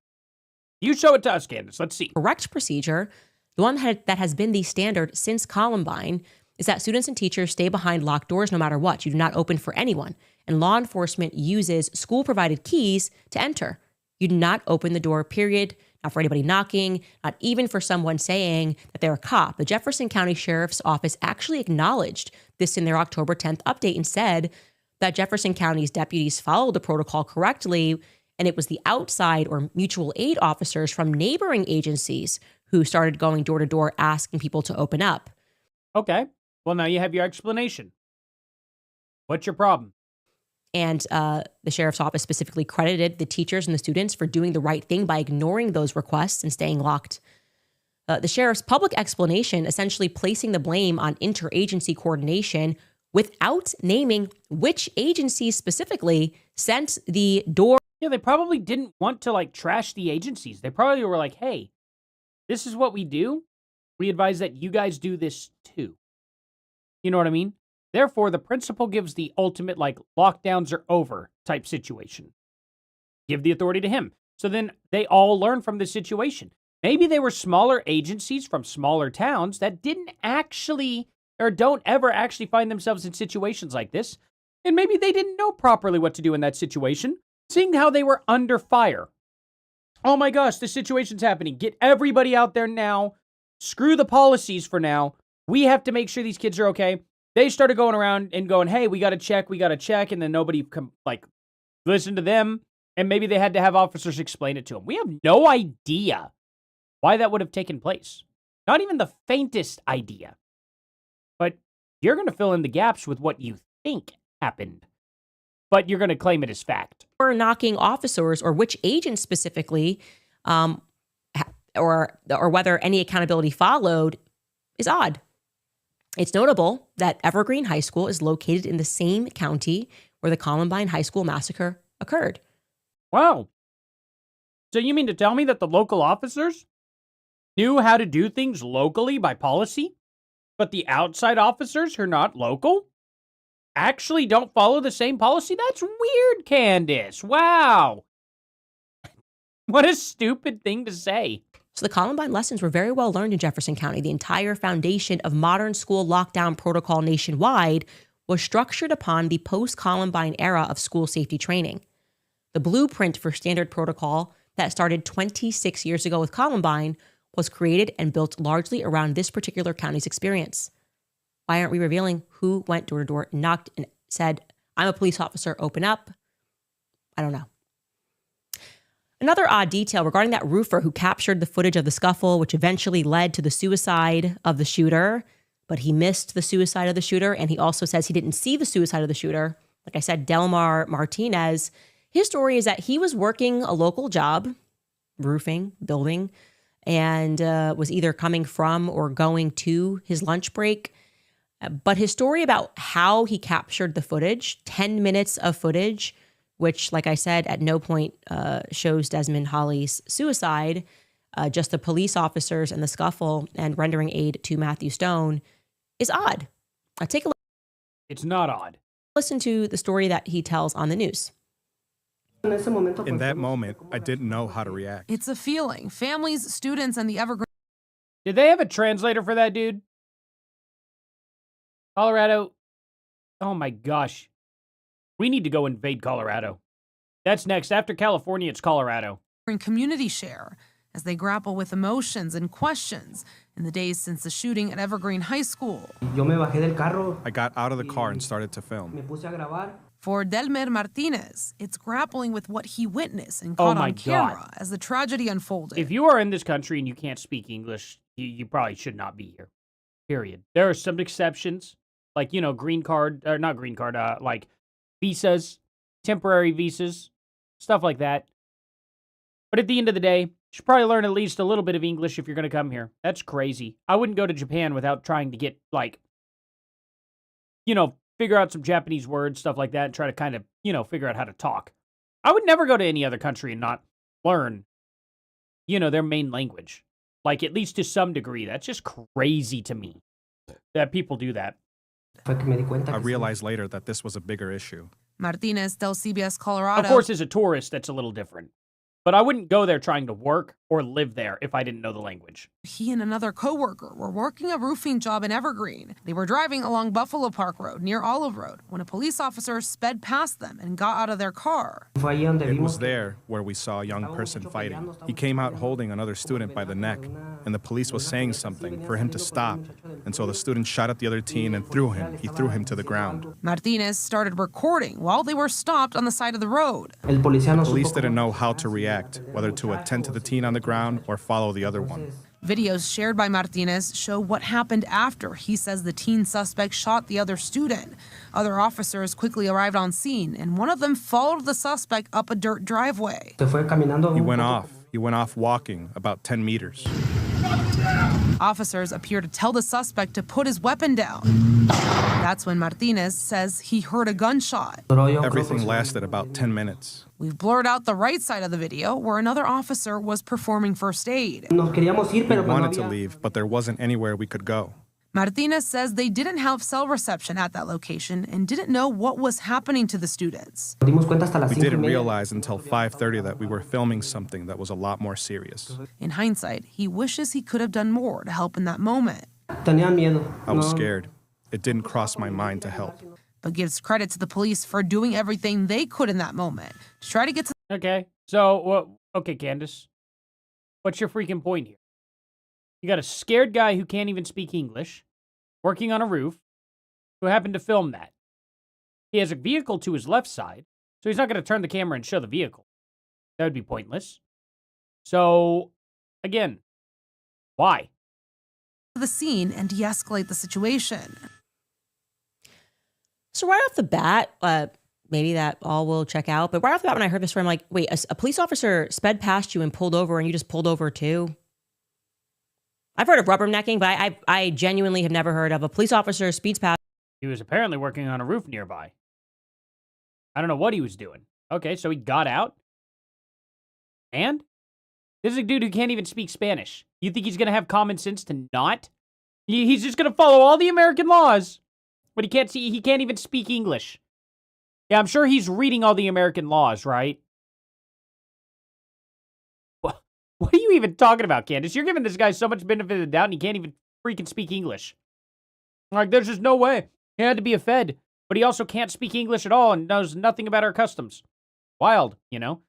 You show it to us, Candace. Let's see. Correct procedure, the one that has been the standard since Columbine, is that students and teachers stay behind locked doors no matter what. You do not open for anyone. And law enforcement uses school-provided keys to enter. You do not open the door, period. Not for anybody knocking, not even for someone saying that they're a cop. The Jefferson County Sheriff's Office actually acknowledged this in their October 10th update and said that Jefferson County's deputies followed the protocol correctly, and it was the outside or mutual aid officers from neighboring agencies who started going door to door asking people to open up. Okay. Well, now you have your explanation. What's your problem? And the sheriff's office specifically credited the teachers and the students for doing the right thing by ignoring those requests and staying locked. The sheriff's public explanation essentially placing the blame on interagency coordination without naming which agencies specifically sent the door. Yeah, they probably didn't want to trash the agencies. They probably were like, hey, this is what we do. We advise that you guys do this too. You know what I mean? Therefore, the principal gives the ultimate, lockdowns are over type situation. Give the authority to him. So then they all learn from this situation. Maybe they were smaller agencies from smaller towns that didn't actually, or don't ever actually find themselves in situations like this. And maybe they didn't know properly what to do in that situation, seeing how they were under fire. Oh my gosh, this situation's happening. Get everybody out there now. Screw the policies for now. We have to make sure these kids are okay. They started going around and going, hey, we got to check. And then nobody listened to them. And maybe they had to have officers explain it to them. We have no idea why that would have taken place. Not even the faintest idea. But you're going to fill in the gaps with what you think happened. but you're going to claim it as fact. Or knocking officers, or which agent specifically, or whether any accountability followed, is odd. It's notable that Evergreen High School is located in the same county where the Columbine High School massacre occurred. Wow. So you mean to tell me that the local officers knew how to do things locally by policy, but the outside officers who are not local actually don't follow the same policy? That's weird, Candace. Wow. What a stupid thing to say. So the Columbine lessons were very well learned in Jefferson County. The entire foundation of modern school lockdown protocol nationwide was structured upon the post-Columbine era of school safety training. The blueprint for standard protocol that started 26 years ago with Columbine was created and built largely around this particular county's experience. Why aren't we revealing who went door to door, knocked, and said, "I'm a police officer, open up"? I don't know. Another odd detail regarding that roofer who captured the footage of the scuffle, which eventually led to the suicide of the shooter, but he missed the suicide of the shooter, and he also says he didn't see the suicide of the shooter. Like I said, Delmar Martinez, his story is that he was working a local job, roofing, building, and was either coming from or going to his lunch break. But his story about how he captured the footage, 10 minutes of footage, which, like I said, at no point shows Desmond Holly's suicide, just the police officers and the scuffle and rendering aid to Matthew Stone, is odd. Take a look. It's not odd. Listen to the story that he tells on the news. In that moment, I didn't know how to react. It's a feeling. Families, students, and the Evergreen. Did they have a translator for that dude? Colorado. Oh my gosh. We need to go invade Colorado. That's next. After California, it's Colorado. Community share as they grapple with emotions and questions in the days since the shooting at Evergreen High School. I got out of the car and started to film. For Delmer Martinez, it's grappling with what he witnessed and caught on camera as the tragedy unfolded. If you are in this country and you can't speak English, you probably should not be here. Period. There are some exceptions, like, you know, green card, or not green card, like visas, temporary visas, stuff like that. But at the end of the day, you should probably learn at least a little bit of English if you're going to come here. That's crazy. I wouldn't go to Japan without trying to get, like, you know, figure out some Japanese words, stuff like that, and try to kind of, you know, figure out how to talk. I would never go to any other country and not learn, you know, their main language. Like, at least to some degree. That's just crazy to me that people do that. I realized later that this was a bigger issue. Martinez tells CBS Colorado. Of course, as a tourist, that's a little different. But I wouldn't go there trying to work or live there if I didn't know the language. He and another coworker were working a roofing job in Evergreen. They were driving along Buffalo Park Road near Olive Road when a police officer sped past them and got out of their car. It was there where we saw a young person fighting. He came out holding another student by the neck, and the police was saying something for him to stop. And so the student shot at the other teen and threw him. He threw him to the ground. Martinez started recording while they were stopped on the side of the road. The police didn't know how to react, whether to attend to the teen on the ground or follow the other one. Videos shared by Martinez show what happened after he says the teen suspect shot the other student. Other officers quickly arrived on scene, and one of them followed the suspect up a dirt driveway. He went off. He went off walking about 10 meters. Officers appear to tell the suspect to put his weapon down. That's when Martinez says he heard a gunshot. Everything lasted about 10 minutes. We've blurred out the right side of the video where another officer was performing first aid. We wanted to leave, but there wasn't anywhere we could go. Martinez says they didn't have cell reception at that location and didn't know what was happening to the students. We didn't realize until 5:30 that we were filming something that was a lot more serious. In hindsight, he wishes he could have done more to help in that moment. I was scared. It didn't cross my mind to help. But gives credit to the police for doing everything they could in that moment to try to get to... Okay, so, okay, Candace. What's your freaking point here? You got a scared guy who can't even speak English, working on a roof, who happened to film that. He has a vehicle to his left side, so he's not going to turn the camera and show the vehicle. That would be pointless. So, again, why? The scene and de-escalate the situation. So right off the bat, maybe that all will check out. But right off the bat, when I heard this story, I'm like, wait, a police officer sped past you and pulled over and you just pulled over too? I've heard of rubbernecking, but I genuinely have never heard of a police officer speeds past. He was apparently working on a roof nearby. I don't know what he was doing. Okay, so he got out. And? This is a dude who can't even speak Spanish. You think he's going to have common sense to not? He's just going to follow all the American laws. But he can't even speak English. Yeah, I'm sure he's reading all the American laws, right? What are you even talking about, Candace? You're giving this guy so much benefit of the doubt and he can't even freaking speak English. Like, there's just no way. He had to be a Fed, but he also can't speak English at all and knows nothing about our customs. Wild, you know?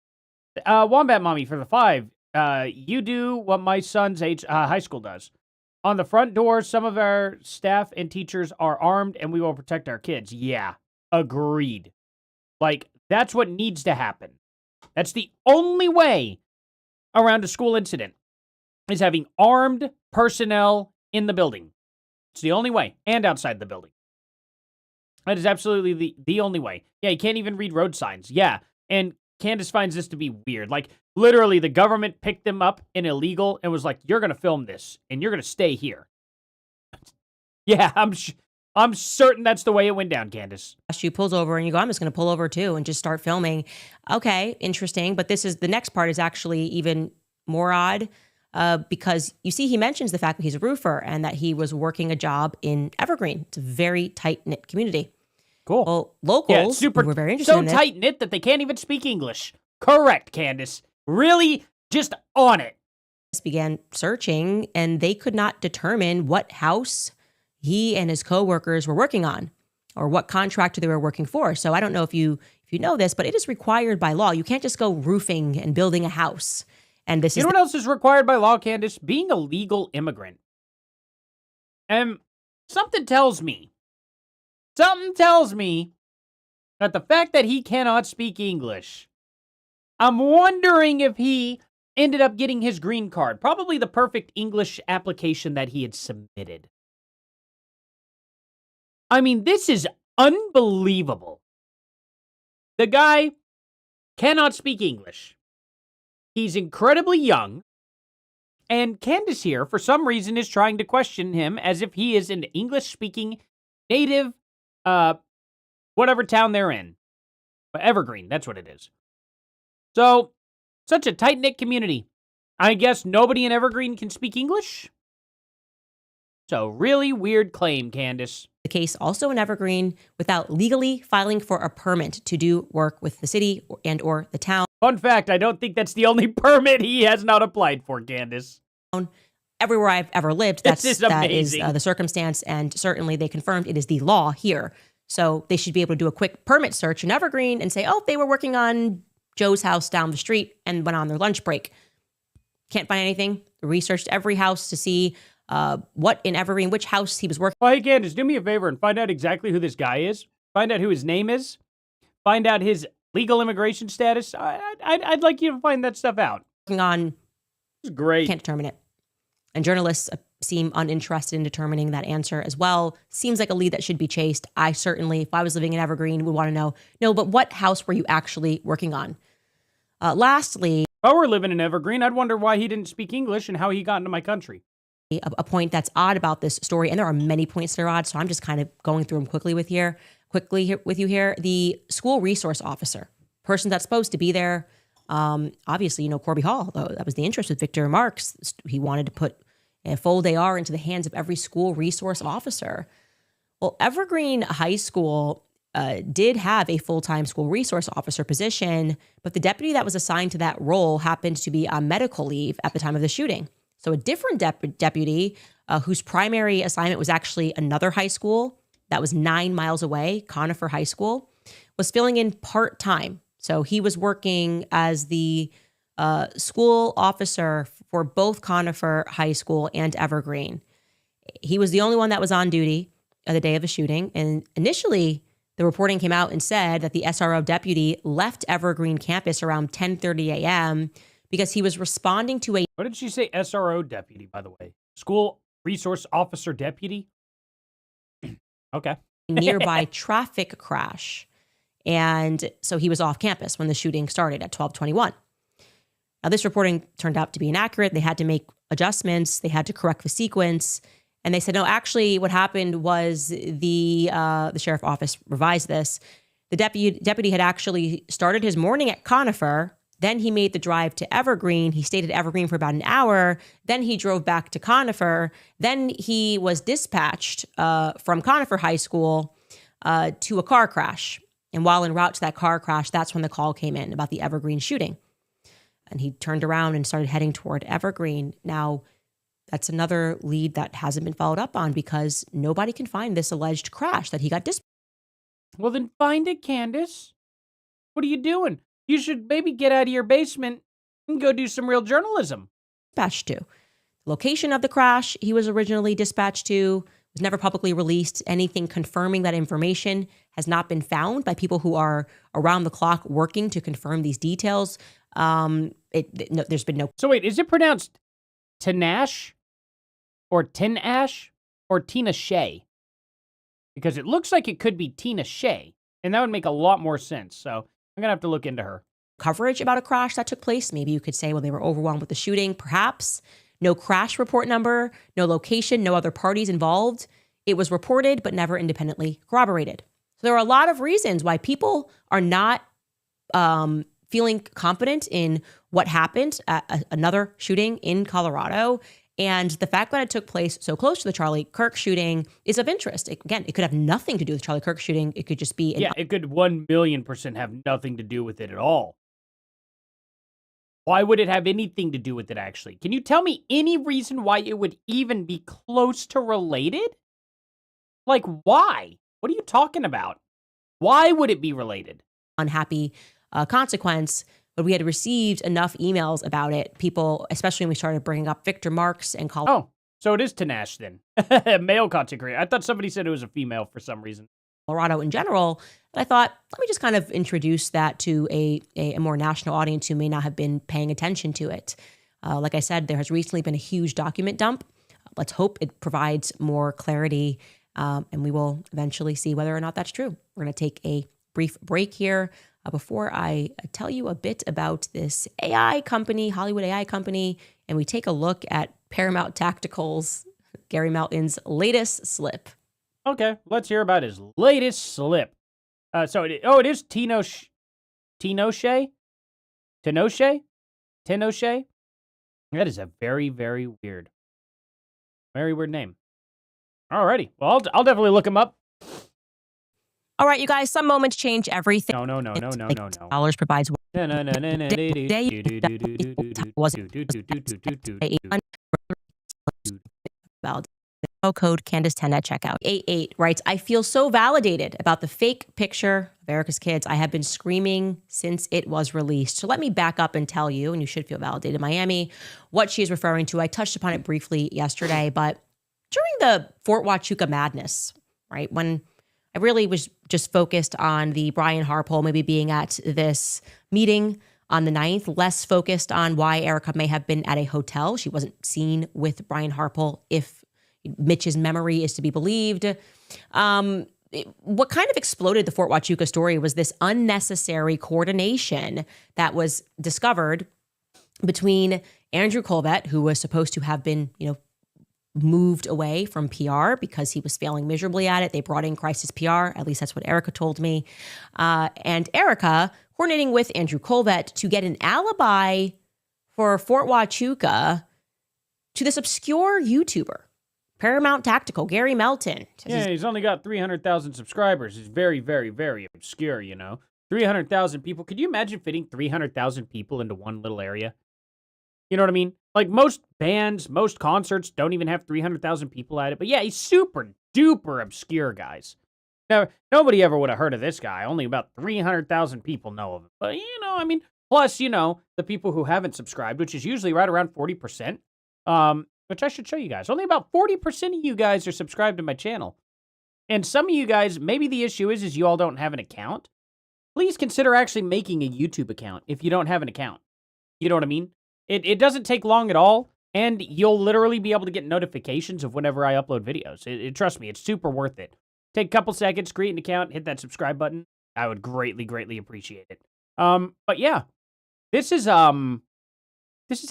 Wombat Mommy for the 5. You do what my son's high school does. On the front door, some of our staff and teachers are armed and we will protect our kids. Yeah, agreed. Like, that's what needs to happen. That's the only way around a school incident, is having armed personnel in the building. It's the only way, and outside the building. That is absolutely the only way. Yeah, you can't even read road signs. Yeah, and Candace finds this to be weird. Like, literally, the government picked them up in illegal and was like, you're going to film this, and you're going to stay here. Yeah, I'm certain that's the way it went down, Candace. You pulls over and you go, I'm just going to pull over too and just start filming. Okay, interesting. But the next part is actually even more odd because you see, he mentions the fact that he's a roofer and that he was working a job in Evergreen. It's a very tight-knit community. Cool. Well, locals were very interested in it. So tight-knit that they can't even speak English. Correct, Candace. Really just on it. Began searching and they could not determine what house he and his coworkers were working on or what contractor they were working for. So I don't know if you know this, but it is required by law. You can't just go roofing and building a house. And this You know what else is required by law, Candace? Being a legal immigrant. And something tells me that the fact that he cannot speak English, I'm wondering if he ended up getting his green card. Probably the perfect English application that he had submitted. I mean, this is unbelievable. The guy cannot speak English. He's incredibly young. And Candace here, for some reason, is trying to question him as if he is an English-speaking native, whatever town they're in. Evergreen, that's what it is. So, such a tight-knit community. I guess nobody in Evergreen can speak English? So, really weird claim, Candace. The case also in Evergreen without legally filing for a permit to do work with the city and or the town. Fun fact, I don't think that's the only permit he has not applied for, Candace. Everywhere I've ever lived, that is amazing. The circumstance, and certainly they confirmed it is the law here. So they should be able to do a quick permit search in Evergreen and say, oh, they were working on Joe's house down the street and went on their lunch break. Can't find anything. Researched every house to see what in Evergreen, which house he was working. Well, hey, Candace, do me a favor and find out exactly who this guy is. Find out who his name is. Find out his legal immigration status. I'd like you to find that stuff out. Working on. This is great. Can't determine it. And journalists seem uninterested in determining that answer as well. Seems like a lead that should be chased. I certainly, if I was living in Evergreen, would want to know, no, but what house were you actually working on? Lastly. If I were living in Evergreen, I'd wonder why he didn't speak English and how he got into my country. A point that's odd about this story, and there are many points that are odd, so I'm just kind of going through them quickly with you here. The school resource officer, person that's supposed to be there, obviously, Corby Hall, though that was the interest with Victor Marks. He wanted to put a full AR into the hands of every school resource officer. Well, Evergreen High School did have a full-time school resource officer position, but the deputy that was assigned to that role happened to be on medical leave at the time of the shooting. So a different deputy whose primary assignment was actually another high school that was 9 miles away, Conifer High School, was filling in part-time. So he was working as the school officer for both Conifer High School and Evergreen. He was the only one that was on duty the day of the shooting. And initially, the reporting came out and said that the SRO deputy left Evergreen campus around 10:30 a.m., because he was responding to a... What did she say? SRO deputy, by the way. School resource officer deputy? Okay. nearby traffic crash. And so he was off campus when the shooting started at 12:21. Now, this reporting turned out to be inaccurate. They had to make adjustments. They had to correct the sequence. And they said, no, actually what happened was the sheriff office revised this. The deputy had actually started his morning at Conifer. Then he made the drive to Evergreen. He stayed at Evergreen for about an hour. Then he drove back to Conifer. Then he was dispatched from Conifer High School to a car crash. And while en route to that car crash, that's when the call came in about the Evergreen shooting. And he turned around and started heading toward Evergreen. Now, that's another lead that hasn't been followed up on because nobody can find this alleged crash that he got dispatched. Well, then find it, Candace. What are you doing? You should maybe get out of your basement and go do some real journalism. Dispatched to. The location of the crash he was originally dispatched to was never publicly released. Anything confirming that information has not been found by people who are around the clock working to confirm these details. There's been no. So wait, is it pronounced Tanash or Tinash or Tina Shay? Because it looks like it could be Tina Shay, and that would make a lot more sense. So I'm going to have to look into her. Coverage about a crash that took place. Maybe you could say, well, they were overwhelmed with the shooting. Perhaps. No crash report number, no location, no other parties involved. It was reported, but never independently corroborated. So there are a lot of reasons why people are not feeling confident in what happened at another shooting in Colorado. And the fact that it took place so close to the Charlie Kirk shooting is of interest. It could have nothing to do with Charlie Kirk shooting. It could just be... it could 1,000,000% have nothing to do with it at all. Why would it have anything to do with it, actually? Can you tell me any reason why it would even be close to related? Like, why? What are you talking about? Why would it be related? Unhappy consequence, but we had received enough emails about it. People, especially when we started bringing up Victor Marks and Oh, so it is Tanash then. Male consecrated. I thought somebody said it was a female for some reason. Colorado in general. And I thought, let me just kind of introduce that to a more national audience who may not have been paying attention to it. Like I said, there has recently been a huge document dump. Let's hope it provides more clarity, and we will eventually see whether or not that's true. We're going to take a brief break here before I tell you a bit about this AI company, Hollywood AI company, and we take a look at Paramount Tactical's Gary Melton's latest slip. Okay, let's hear about his latest slip. It is Tinoche? That is a very, very weird name. Alrighty, well, I'll definitely look him up. All right, you guys, some moments change everything. No. Dollars provides. Code Candace10 at checkout. 88 writes, I feel so validated about the fake picture of Erika's kids. I have been screaming since it was released. So let me back up and tell you, and you should feel validated, Miami, what she is referring to. I touched upon it briefly yesterday, but during the Fort Huachuca madness, right, when I really was just focused on the Brian Harpole maybe being at this meeting on the 9th, less focused on why Erika may have been at a hotel. She wasn't seen with Brian Harpole, if Mitch's memory is to be believed. What kind of exploded the Fort Huachuca story was this unnecessary coordination that was discovered between Andrew Colbert, who was supposed to have been, moved away from PR because he was failing miserably at it. They brought in crisis PR. At least that's what Erika told me. And Erika coordinating with Andrew Colbert to get an alibi for Fort Huachuca to this obscure YouTuber. Paramount Tactical, Gary Melton. Yeah, he's only got 300,000 subscribers. He's very, very, very obscure, 300,000 people. Could you imagine fitting 300,000 people into one little area? You know what I mean? Like most bands, most concerts don't even have 300,000 people at it. But yeah, he's super duper obscure, guys. Now, nobody ever would have heard of this guy. Only about 300,000 people know of him. But, plus, the people who haven't subscribed, which is usually right around 40%. Which I should show you guys. Only about 40% of you guys are subscribed to my channel. And some of you guys, maybe the issue is you all don't have an account. Please consider actually making a YouTube account if you don't have an account. You know what I mean? It doesn't take long at all, and you'll literally be able to get notifications of whenever I upload videos. Trust me, it's super worth it. Take a couple seconds, create an account, hit that subscribe button. I would greatly, greatly appreciate it. But yeah, this is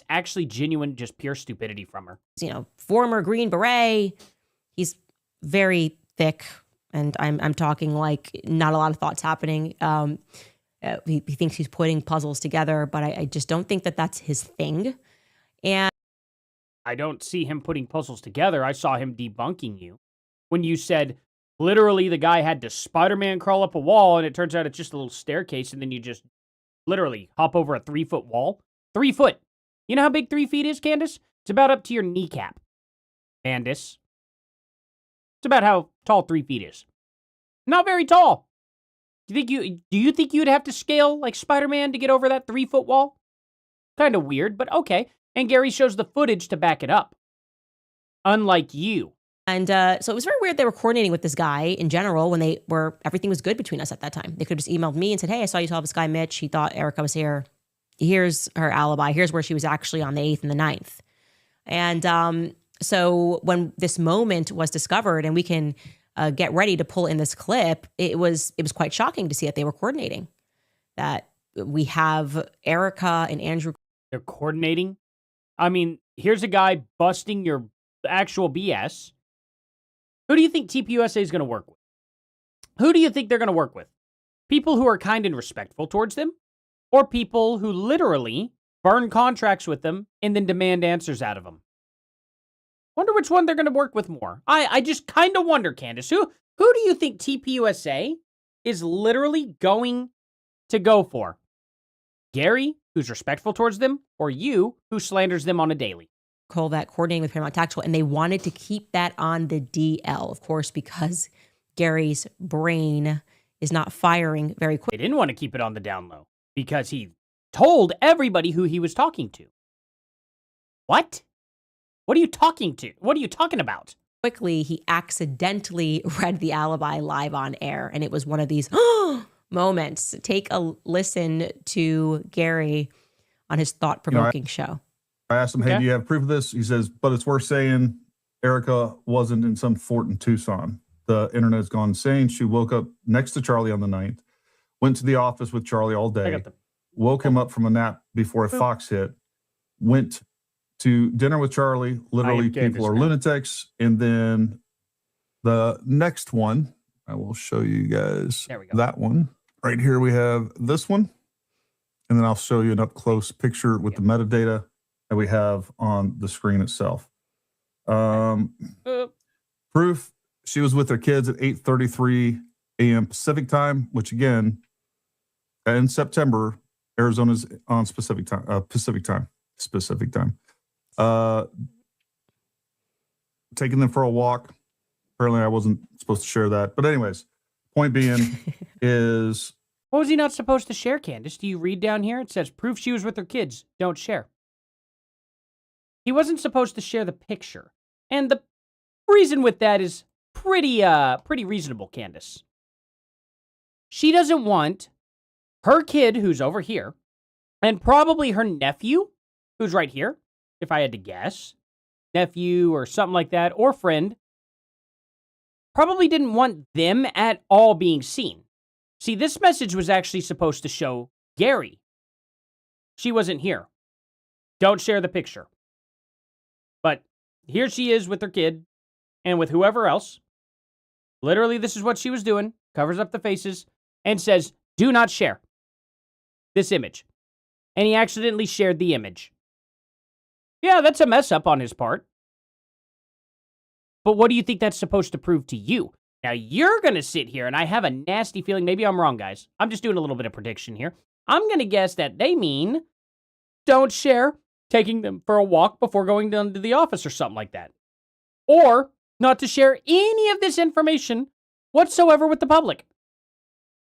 actually genuine, just pure stupidity from her. Former Green Beret. He's very thick, and I'm talking like not a lot of thoughts happening. He thinks he's putting puzzles together, but I just don't think that that's his thing. And I don't see him putting puzzles together. I saw him debunking you when you said literally the guy had to Spider-Man crawl up a wall, and it turns out it's just a little staircase, and then you just literally hop over a 3-foot wall. 3 foot. You know how big 3 feet is, Candace? It's about up to your kneecap. Candace. It's about how tall 3 feet is. Not very tall. Do you think you'd have to scale like Spider-Man to get over that 3-foot wall? Kind of weird, but okay. And Gary shows the footage to back it up. Unlike you. And so it was very weird they were coordinating with this guy in general when everything was good between us at that time. They could have just emailed me and said, hey, I saw you saw this guy, Mitch. He thought Erika was here. Here's her alibi. Here's where she was actually on the 8th and the 9th. And so when this moment was discovered, and we can get ready to pull in this clip, it was quite shocking to see that they were coordinating. That we have Erika and Andrew. They're coordinating? I mean, here's a guy busting your actual BS. Who do you think TPUSA is going to work with? Who do you think they're going to work with? People who are kind and respectful towards them? Or people who literally burn contracts with them and then demand answers out of them? Wonder which one they're going to work with more. I just kind of wonder, Candace. Who do you think TPUSA is literally going to go for? Gary, who's respectful towards them, or you, who slanders them on a daily? Call that coordinating with Paramount Tactical, and they wanted to keep that on the DL, of course, because Gary's brain is not firing very quick. They didn't want to keep it on the down low because he told everybody who he was talking to. What? What are you talking to? What are you talking about? Quickly, he accidentally read the alibi live on air, and it was one of these moments. Take a listen to Gary on his thought-provoking show. I asked him, hey, do you have proof of this? He says, but it's worth saying Erika wasn't in some fort in Tucson. The internet's gone insane. She woke up next to Charlie on the 9th, went to the office with Charlie all day, woke him up from a nap before a fox hit, went to dinner with Charlie. Literally, people are lunatics. And then the next one, I will show you guys that one. Right here we have this one. And then I'll show you an up-close picture with the metadata that we have on the screen itself. Proof, she was with her kids at 8:33 a.m. Pacific time, which again, in September, Arizona's on Pacific time. Taking them for a walk. Apparently I wasn't supposed to share that. But anyways, point being is... What was he not supposed to share, Candace? Do you read down here? It says, proof she was with her kids. Don't share. He wasn't supposed to share the picture. And the reason with that is pretty reasonable, Candace. She doesn't want her kid, who's over here, and probably her nephew, who's right here, if I had to guess, nephew or something like that, or friend, probably didn't want them at all being seen. See, this message was actually supposed to show Gary. She wasn't here. Don't share the picture. But here she is with her kid and with whoever else. Literally, this is what she was doing. Covers up the faces and says, do not share this image. And he accidentally shared the image. Yeah, that's a mess up on his part. But what do you think that's supposed to prove to you? Now, you're going to sit here, and I have a nasty feeling. Maybe I'm wrong, guys. I'm just doing a little bit of prediction here. I'm going to guess that they mean don't share taking them for a walk before going down to the office or something like that. Or not to share any of this information whatsoever with the public.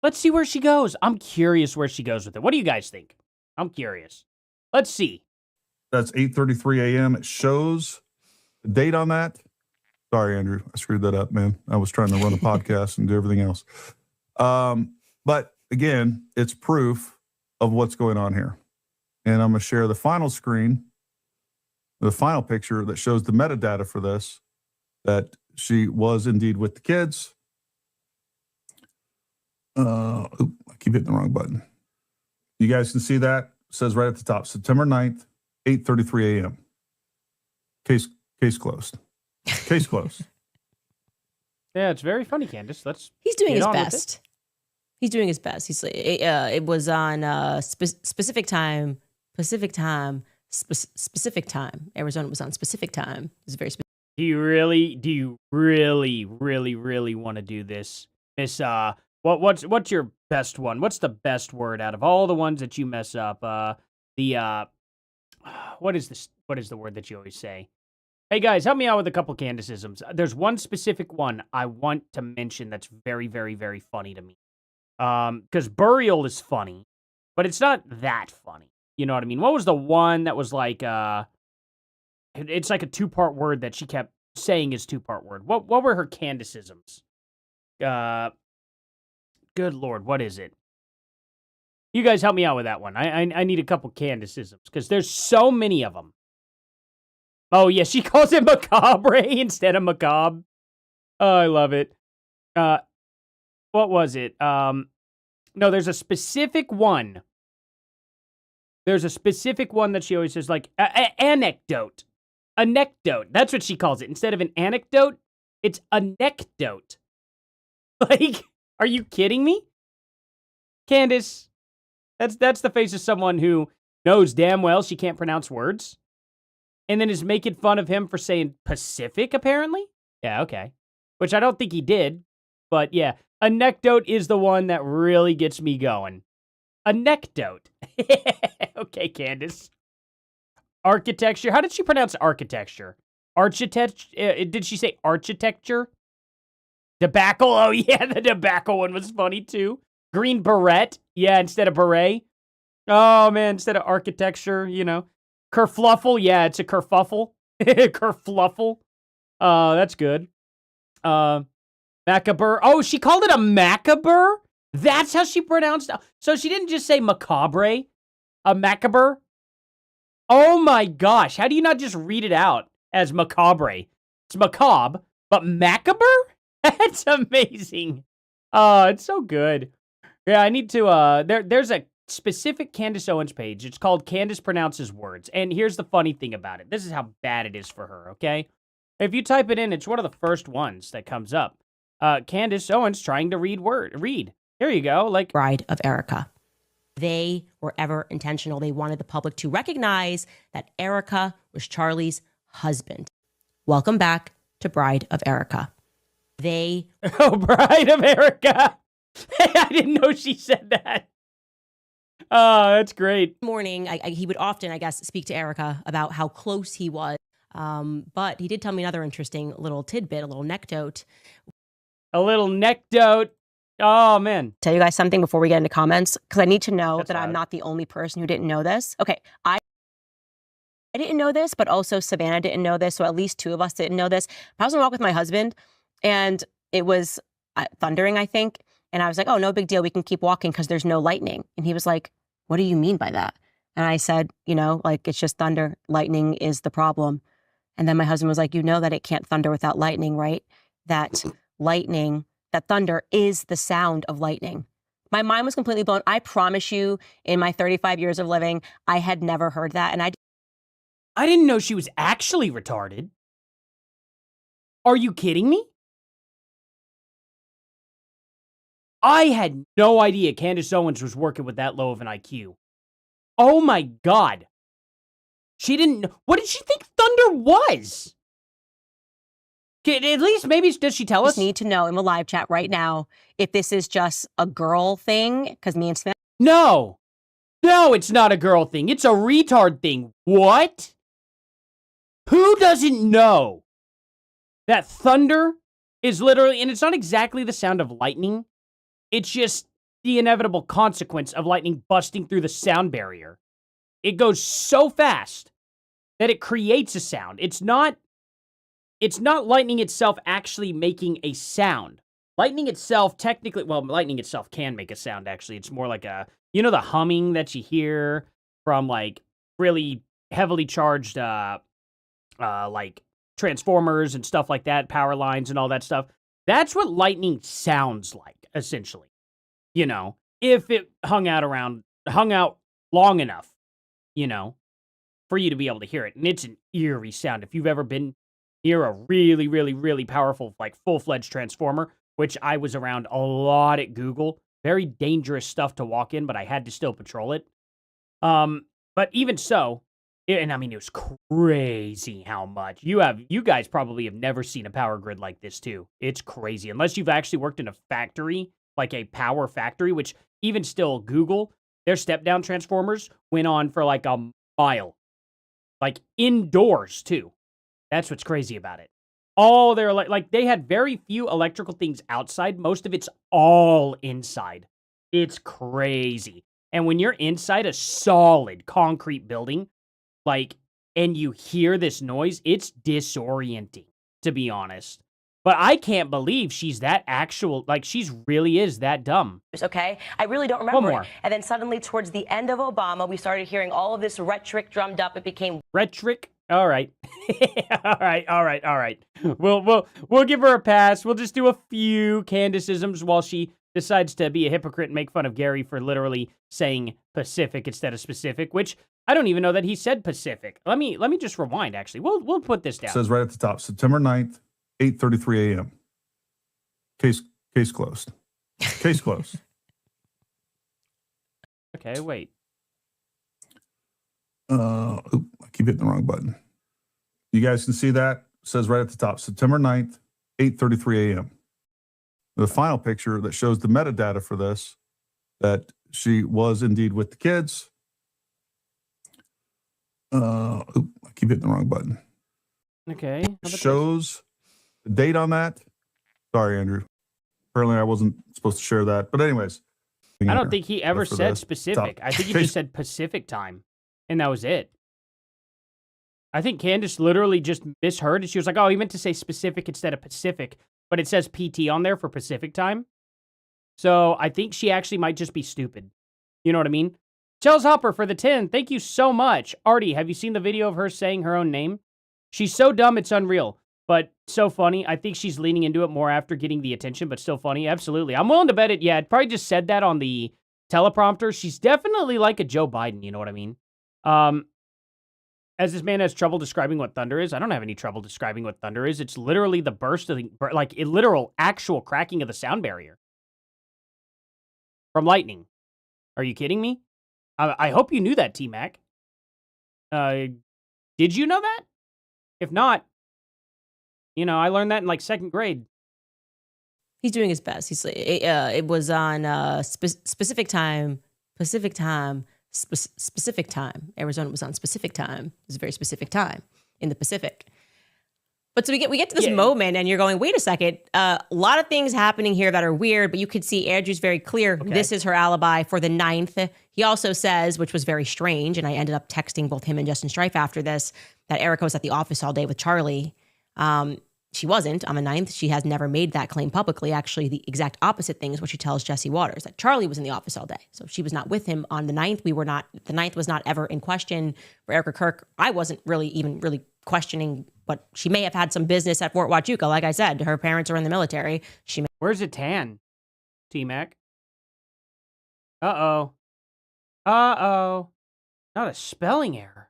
Let's see where she goes. I'm curious where she goes with it. What do you guys think? I'm curious. Let's see. That's 8:33 a.m. It shows the date on that. Sorry, Andrew. I screwed that up, man. I was trying to run a podcast and do everything else. But again, it's proof of what's going on here. And I'm going to share the final screen, the final picture that shows the metadata for this, that she was indeed with the kids. I keep hitting the wrong button. You guys can see that. It says right at the top, September 9th, 8:33 a.m. Case closed. Case closed. Yeah, it's very funny, Candace. He's doing get his on with best. He's doing his best. It was on specific time. Arizona was on specific time. It's very specific. Do you really want to do this, Miss? What's your best one? What's the best word out of all the ones that you mess up? What is this? What is the word that you always say? Hey guys, help me out with a couple Candaceisms. There's one specific one I want to mention that's very, very, very funny to me. Because burial is funny, but it's not that funny. You know what I mean? What was the one that was like, it's like a two-part word that she kept saying is two-part word. What were her Candaceisms? Good Lord, what is it? You guys help me out with that one. I need a couple Candaceisms, because there's so many of them. Oh, yeah, she calls it macabre instead of macabre. Oh, I love it. What was it? No, there's a specific one. There's a specific one that she always says, like, anecdote. Anecdote. That's what she calls it. Instead of an anecdote, it's anecdote. Like, are you kidding me? Candace, that's the face of someone who knows damn well she can't pronounce words. And then is making fun of him for saying Pacific, apparently? Yeah, okay. Which I don't think he did. But yeah, anecdote is the one that really gets me going. Anecdote. Okay, Candace. Architecture. How did she pronounce architecture? Architecture? Did she say architecture? Debacle. Oh, yeah, the debacle one was funny, too. Green beret. Yeah, instead of beret. Oh, man, instead of architecture, you know. Kerfluffle. Yeah, it's a kerfuffle. Kerfluffle. That's good. Macabre. Oh, she called it a macabre? That's how she pronounced it. So she didn't just say macabre, a macabre. Oh my gosh. How do you not just read it out as macabre? It's macabre, but macabre? That's amazing. Oh, it's so good. Yeah, I need to, there's a specific Candace Owens page. It's called Candace Pronounces Words. And here's the funny thing about it. This is how bad it is for her, okay? If you type it in, it's one of the first ones that comes up. Candace Owens trying to read. Here you go. Like, Bride of Erika. They were ever intentional. They wanted the public to recognize that Erika was Charlie's husband. Welcome back to Bride of Erika. Oh, Bride of Erika. I didn't know she said that. Oh, that's great. Morning, he would often, I guess, speak to Erika about how close he was. But he did tell me another interesting little tidbit, a little anecdote. A little anecdote. Oh, man. Tell you guys something before we get into comments, because I need to know that I'm not the only person who didn't know this. Okay, I didn't know this, but also Savannah didn't know this, so at least two of us didn't know this. I was on a walk with my husband, and it was thundering, I think, and I was like, oh, no big deal, we can keep walking because there's no lightning. And he was like, what do you mean by that? And I said, you know, like, it's just thunder. Lightning is the problem. And then my husband was like, you know that it can't thunder without lightning, right? That lightning... that thunder is the sound of lightning. My mind was completely blown. I promise you, in my 35 years of living, I had never heard that. And I didn't know she was actually retarded. Are you kidding me? I had no idea Candace Owens was working with that low of an IQ. Oh my God. She didn't know. What did she think thunder was? At least, maybe, does she tell us? Just need to know in the live chat right now if this is just a girl thing, because me and Smith. No, it's not a girl thing. It's a retard thing. What? Who doesn't know that thunder is literally, and it's not exactly the sound of lightning. It's just the inevitable consequence of lightning busting through the sound barrier. It goes so fast that it creates a sound. It's not lightning itself actually making a sound. Lightning itself technically, well, lightning itself can make a sound, actually. It's more like a, you know, the humming that you hear from, like, really heavily charged, like, transformers and stuff like that, power lines and all that stuff. That's what lightning sounds like, essentially. you know, if it hung out long enough, you know, for you to be able to hear it. And it's an eerie sound. If you've ever been near a really, really, really powerful, like full-fledged transformer, which I was around a lot at Google, very dangerous stuff to walk in, but I had to still patrol it. But even so, and I mean, it was crazy how much. You guys probably have never seen a power grid like this too. It's crazy. Unless you've actually worked in a factory, like a power factory, which even still Google, their step-down transformers went on for like a mile. Like indoors too. That's what's crazy about it. All their like they had very few electrical things outside. Most of it's all inside. It's crazy. And when you're inside a solid concrete building, like, and you hear this noise, it's disorienting, to be honest. But I can't believe she's that she's really is that dumb. Okay, I really don't remember. One more. And then suddenly towards the end of Obama, we started hearing all of this rhetoric drummed up. It became rhetoric. All right. all right. We'll give her a pass. We'll just do a few Candaceisms while she decides to be a hypocrite and make fun of Gary for literally saying Pacific instead of specific, which I don't even know that he said Pacific. Let me just rewind, actually. We'll put this down. It says right at the top, September 9th, 8:33 a.m. Case closed. Case closed. Okay, wait. I keep hitting the wrong button. You guys can see that. It says right at the top, September 9th, 8:33 a.m. The final picture that shows the metadata for this, that she was indeed with the kids. I keep hitting the wrong button. Okay. Shows the date on that. Sorry, Andrew. Apparently I wasn't supposed to share that. But anyways. I don't think he ever said specific. I think he just said Pacific time. And that was it. I think Candace literally just misheard and she was like, oh, he meant to say specific instead of Pacific. But it says PT on there for Pacific time. So I think she actually might just be stupid. You know what I mean? Chels Hopper for the 10. Thank you so much. Artie, have you seen the video of her saying her own name? She's so dumb, it's unreal. But so funny. I think she's leaning into it more after getting the attention, but still funny. Absolutely. I'm willing to bet it. Yeah, it probably just said that on the teleprompter. She's definitely like a Joe Biden. You know what I mean? As this man has trouble describing what thunder is, I don't have any trouble describing what thunder is. It's literally the burst of like a literal actual cracking of the sound barrier from lightning. Are you kidding me? I hope you knew that, T-Mac. Did you know that? If not, you know, I learned that in like 2nd grade. He's doing his best. He's it was on specific time, Pacific time. Specific time. Arizona was on specific time. It was a very specific time in the Pacific. But so we get to this moment and you're going, wait a second. A lot of things happening here that are weird, but you could see Andrew's very clear. Okay. This is her alibi for the 9th. He also says, which was very strange, and I ended up texting both him and Justin Strife after this, that Erika was at the office all day with Charlie. She wasn't on the 9th. She has never made that claim publicly. Actually, the exact opposite thing is what she tells Jesse Waters, that Charlie was in the office all day. So she was not with him on the 9th. The 9th was not ever in question for Erika Kirk. I wasn't really questioning, but she may have had some business at Fort Huachuca. Like I said, her parents are in the military. Where's it tan? T-Mac. Uh-oh. Not a spelling error.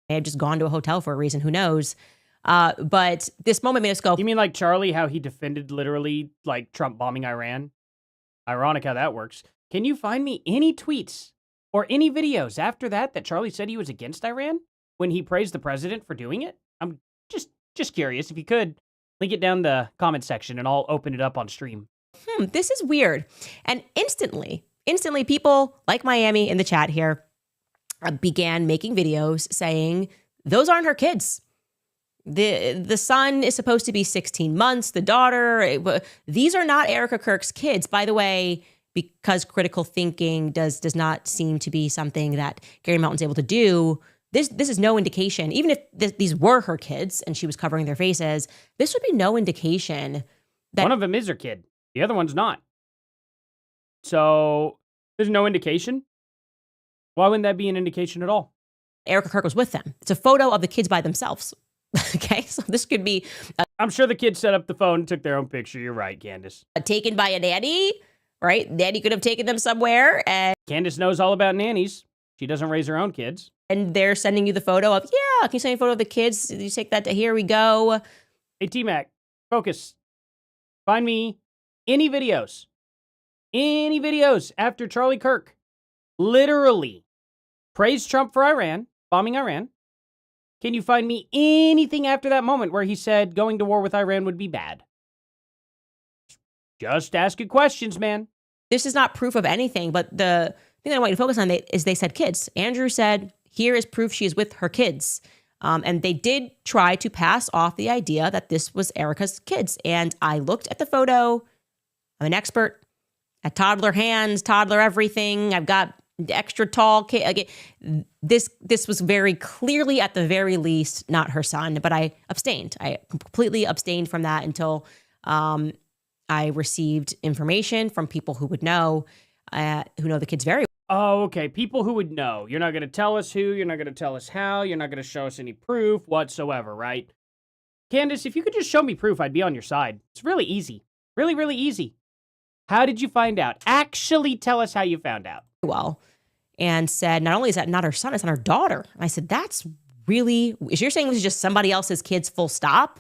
May have just gone to a hotel for a reason. Who knows? But this moment made us go. You mean like Charlie, how he defended literally like Trump bombing Iran? Ironic how that works. Can you find me any tweets or any videos after that Charlie said he was against Iran when he praised the president for doing it? I'm just curious. If you could, link it down the comment section and I'll open it up on stream. This is weird. And instantly, people like Miami in the chat here began making videos saying those aren't her kids. The son is supposed to be 16 months. The daughter, these are not Erika Kirk's kids. By the way, because critical thinking does not seem to be something that Gary Melton's able to do, this is no indication. Even if these were her kids and she was covering their faces, this would be no indication that one of them is her kid. The other one's not. So there's no indication. Why wouldn't that be an indication at all? Erika Kirk was with them. It's a photo of the kids by themselves. Okay, so this could be... I'm sure the kids set up the phone and took their own picture. You're right, Candace. Taken by a nanny. right? Then he could have taken them somewhere, and Candace knows all about nannies. She doesn't raise her own kids. they're sending you the photo of, yeah, can you send me a photo of the kids? You take that to, here we go. Hey, T-Mac, focus. Find me any videos after Charlie Kirk literally praised Trump for Iran, bombing Iran. Can you find me anything after that moment where he said going to war with Iran would be bad? Just asking questions, man. This is not proof of anything, but the thing that I want you to focus on is they said kids. Andrew said, here is proof she is with her kids. And they did try to pass off the idea that this was Erika's kids. And I looked at the photo. I'm an expert at toddler hands, toddler everything. I've got extra tall kid. Like this was very clearly, at the very least, not her son. But I abstained. I completely abstained from that until I received information from people who would know, who know the kids very well. Oh, okay. People who would know. You're not going to tell us who. You're not going to tell us how. You're not going to show us any proof whatsoever, right? Candace, if you could just show me proof, I'd be on your side. It's really easy. Really, really easy. How did you find out? Actually tell us how you found out. Well, and said, not only is that not her son, it's not her daughter. And I said, that's really, is you're saying this is just somebody else's kids, full stop?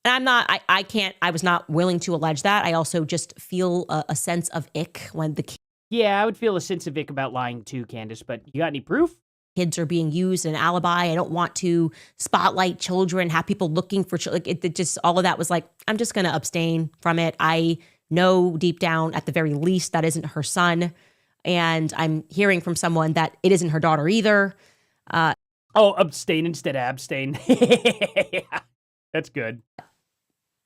And I'm not, I was not willing to allege that. I also just feel a sense of ick when the Yeah, I would feel a sense of ick about lying too, Candace, but you got any proof? kids are being used as an alibi. I don't want to spotlight children, have people looking for children. Like it just, all of that was like, I'm just going to abstain from it. I know deep down, at the very least, that isn't her son. And I'm hearing from someone that it isn't her daughter either. Abstain instead of abstain. Yeah, that's good.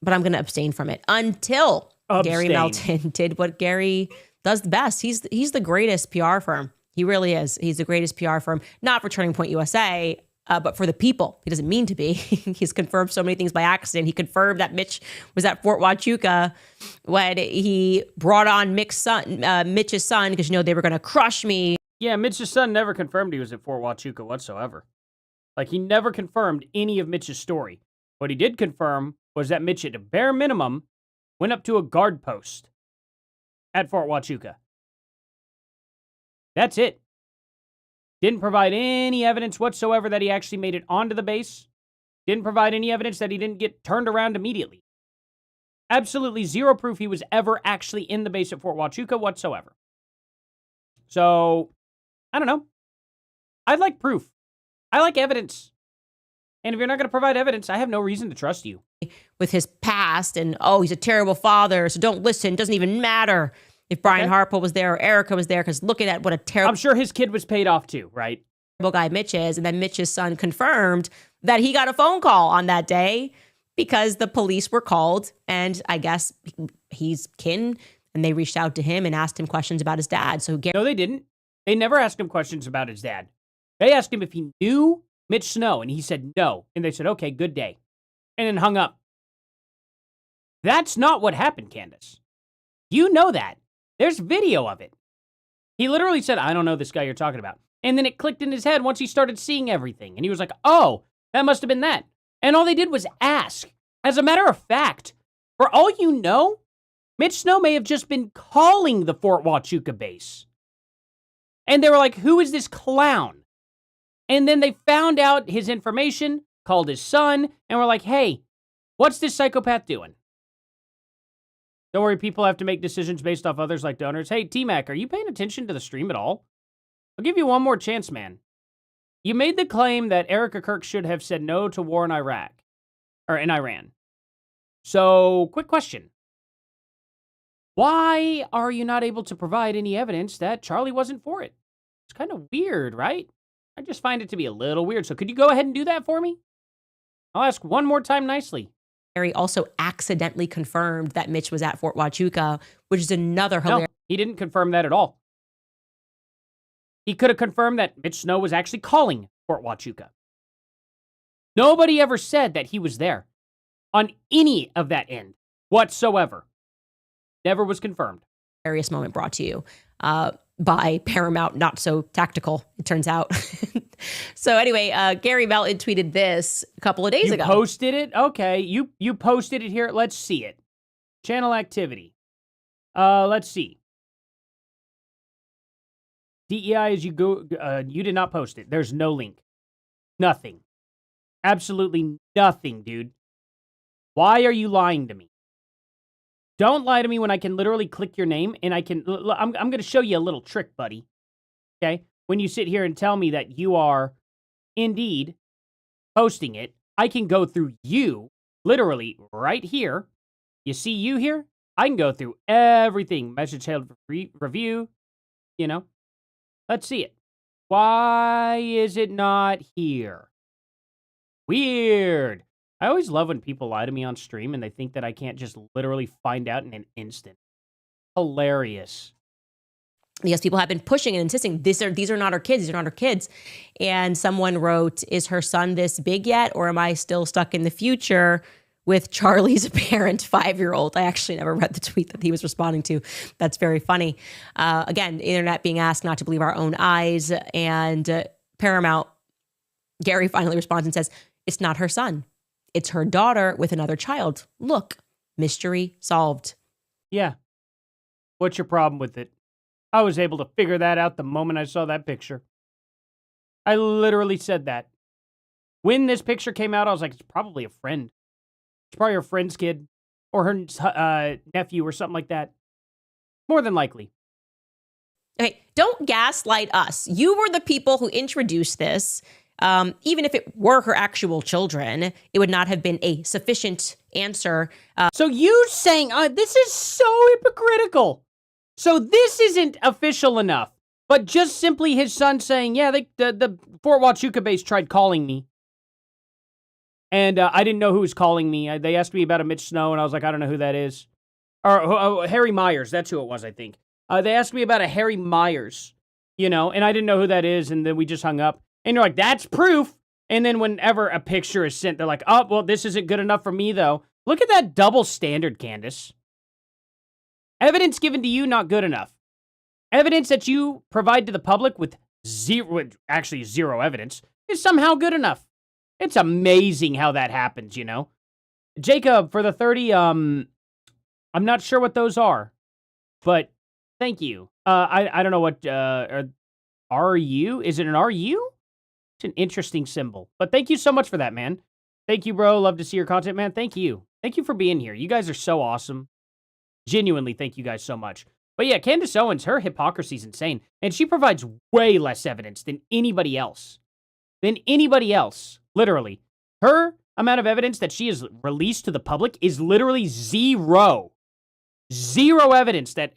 But I'm going to abstain from it until Gary Abstain. Melton did what Gary does the best. He's the greatest PR firm. He really is. He's the greatest PR firm, not for Turning Point USA, but for the people. He doesn't mean to be. He's confirmed so many things by accident. He confirmed that Mitch was at Fort Huachuca when he brought on Mitch's son, because, they were going to crush me. Yeah, Mitch's son never confirmed he was at Fort Huachuca whatsoever. Like, he never confirmed any of Mitch's story. What he did confirm was that Mitch, at a bare minimum, went up to a guard post at Fort Huachuca. That's it. Didn't provide any evidence whatsoever that he actually made it onto the base. Didn't provide any evidence that he didn't get turned around immediately. Absolutely zero proof he was ever actually in the base at Fort Huachuca whatsoever. So, I don't know. I'd like proof. I like evidence. And if you're not going to provide evidence, I have no reason to trust you. With his past and, he's a terrible father, so don't listen. Doesn't even matter if Brian Harper was there or Erika was there, because looking at what a terrible... I'm sure his kid was paid off too, right? Guy Mitch is. And then Mitch's son confirmed that he got a phone call on that day because the police were called, and I guess he's kin, and they reached out to him and asked him questions about his dad. So No, they didn't. They never asked him questions about his dad. They asked him if he knew Mitch Snow, and he said no. And they said, okay, good day. And then hung up. That's not what happened, Candace. You know that. There's video of it. He literally said, I don't know this guy you're talking about. And then it clicked in his head once he started seeing everything. And he was like, oh, that must have been that. And all they did was ask. As a matter of fact, for all you know, Mitch Snow may have just been calling the Fort Huachuca base. And they were like, who is this clown? And then they found out his information, called his son, and were like, hey, what's this psychopath doing? Don't worry, people have to make decisions based off others like donors. Hey, T-Mac, are you paying attention to the stream at all? I'll give you one more chance, man. You made the claim that Erika Kirk should have said no to war in Iraq, or in Iran. So, quick question. Why are you not able to provide any evidence that Charlie wasn't for it? It's kind of weird, right? I just find it to be a little weird. So could you go ahead and do that for me? I'll ask one more time nicely. Gary also accidentally confirmed that Mitch was at Fort Huachuca, which is another hilarious. No, he didn't confirm that at all. He could have confirmed that Mitch Snow was actually calling Fort Huachuca. Nobody ever said that he was there on any of that end whatsoever. Never was confirmed. Hilarious moment brought to you by Paramount, not so tactical, it turns out. So anyway, Gary Melton tweeted this a couple of days ago. You posted it? Okay, you posted it here. Let's see it. Channel activity. Let's see. DEI as you go, you did not post it. There's no link. Nothing. Absolutely nothing, dude. Why are you lying to me? Don't lie to me when I can literally click your name and I can, I'm going to show you a little trick, buddy. Okay? When you sit here and tell me that you are indeed posting it, I can go through you, literally right here. You see you here? I can go through everything. Message held review, you know. Let's see it. Why is it not here? Weird. I always love when people lie to me on stream and they think that I can't just literally find out in an instant. Hilarious. Because people have been pushing and insisting, these are not our kids, these are not our kids. And someone wrote, is her son this big yet? Or am I still stuck in the future with Charlie's apparent 5-year-old? I actually never read the tweet that he was responding to. That's very funny. Again, the internet being asked not to believe our own eyes. And Paramount, Gary finally responds and says, it's not her son. It's her daughter with another child. Look, mystery solved. Yeah. What's your problem with it? I was able to figure that out the moment I saw that picture. I literally said that. When this picture came out, I was like, it's probably a friend. It's probably her friend's kid or her nephew or something like that. More than likely. Okay, don't gaslight us. You were the people who introduced this. Even if it were her actual children, it would not have been a sufficient answer. So you saying, this is so hypocritical. So this isn't official enough, but just simply his son saying, yeah, the Fort Huachuca base tried calling me. And I didn't know who was calling me. They asked me about a Mitch Snow, and I was like, I don't know who that is. Or Harry Myers, that's who it was, I think. They asked me about a Harry Myers, and I didn't know who that is, and then we just hung up. And you're like, that's proof. And then whenever a picture is sent, they're like, oh, well, this isn't good enough for me, though. Look at that double standard, Candace. Evidence given to you, not good enough. Evidence that you provide to the public with zero evidence is somehow good enough. It's amazing how that happens, Jacob, for the 30, I'm not sure what those are, but thank you. I don't know what, RU? Is it an RU? It's an interesting symbol, but thank you so much for that, man. Thank you, bro. Love to see your content, man. Thank you. Thank you for being here. You guys are so awesome. Genuinely, thank you guys so much. But yeah, Candace Owens, her hypocrisy is insane, and she provides way less evidence than anybody else. Literally. Her amount of evidence that she has released to the public is literally zero. Zero evidence that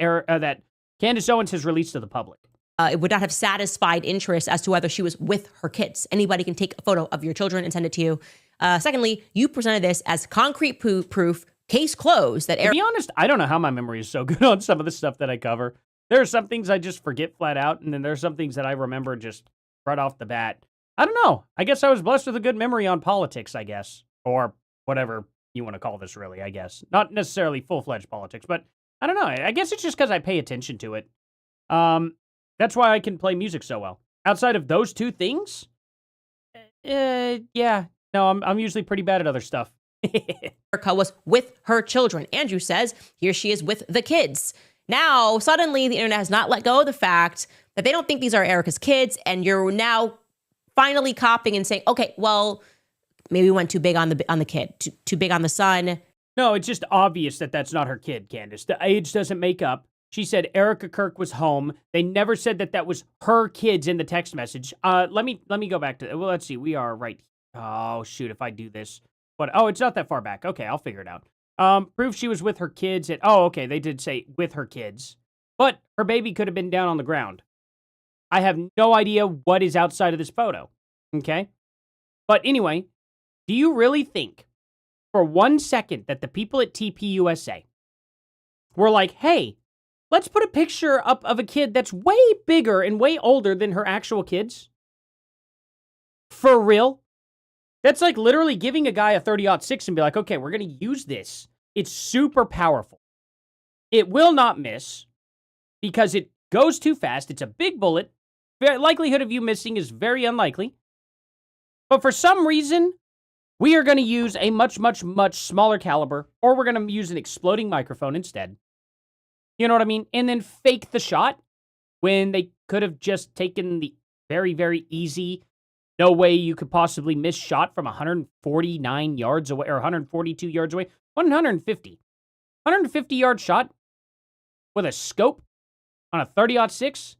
Candace Owens has released to the public. It would not have satisfied interest as to whether she was with her kids. Anybody can take a photo of your children and send it to you. Secondly, you presented this as concrete proof, case closed. To be honest, I don't know how my memory is so good on some of the stuff that I cover. There are some things I just forget flat out, and then there are some things that I remember just right off the bat. I don't know. I guess I was blessed with a good memory on politics, I guess. Or whatever you want to call this, really, I guess. Not necessarily full-fledged politics, but I don't know. I guess it's just because I pay attention to it. That's why I can play music so well. Outside of those two things, yeah. No, I'm usually pretty bad at other stuff. Erika was with her children. Andrew says, here she is with the kids. Now, suddenly, the internet has not let go of the fact that they don't think these are Erika's kids, and you're now finally copying and saying, okay, well, maybe we went too big on the kid, too big on the son. No, it's just obvious that that's not her kid, Candace. The age doesn't make up. She said Erika Kirk was home. They never said that that was her kids in the text message. Let me go back to, well, let's see. We are right. Oh, shoot, if I do this. What? Oh, it's not that far back. Okay, I'll figure it out. Proof she was with her kids. Okay, they did say with her kids. But her baby could have been down on the ground. I have no idea what is outside of this photo. Okay? But anyway, do you really think for 1 second that the people at TPUSA were like, hey, let's put a picture up of a kid that's way bigger and way older than her actual kids? For real? That's like literally giving a guy a 30-06 and be like, okay, we're going to use this. It's super powerful. It will not miss because it goes too fast. It's a big bullet. The likelihood of you missing is very unlikely. But for some reason, we are going to use a much, much, much smaller caliber, or we're going to use an exploding microphone instead. You know what I mean? And then fake the shot when they could have just taken the very, very easy, no way you could possibly miss shot from 149 yards away or 142 yards away. 150-yard shot with a scope on a 30-06.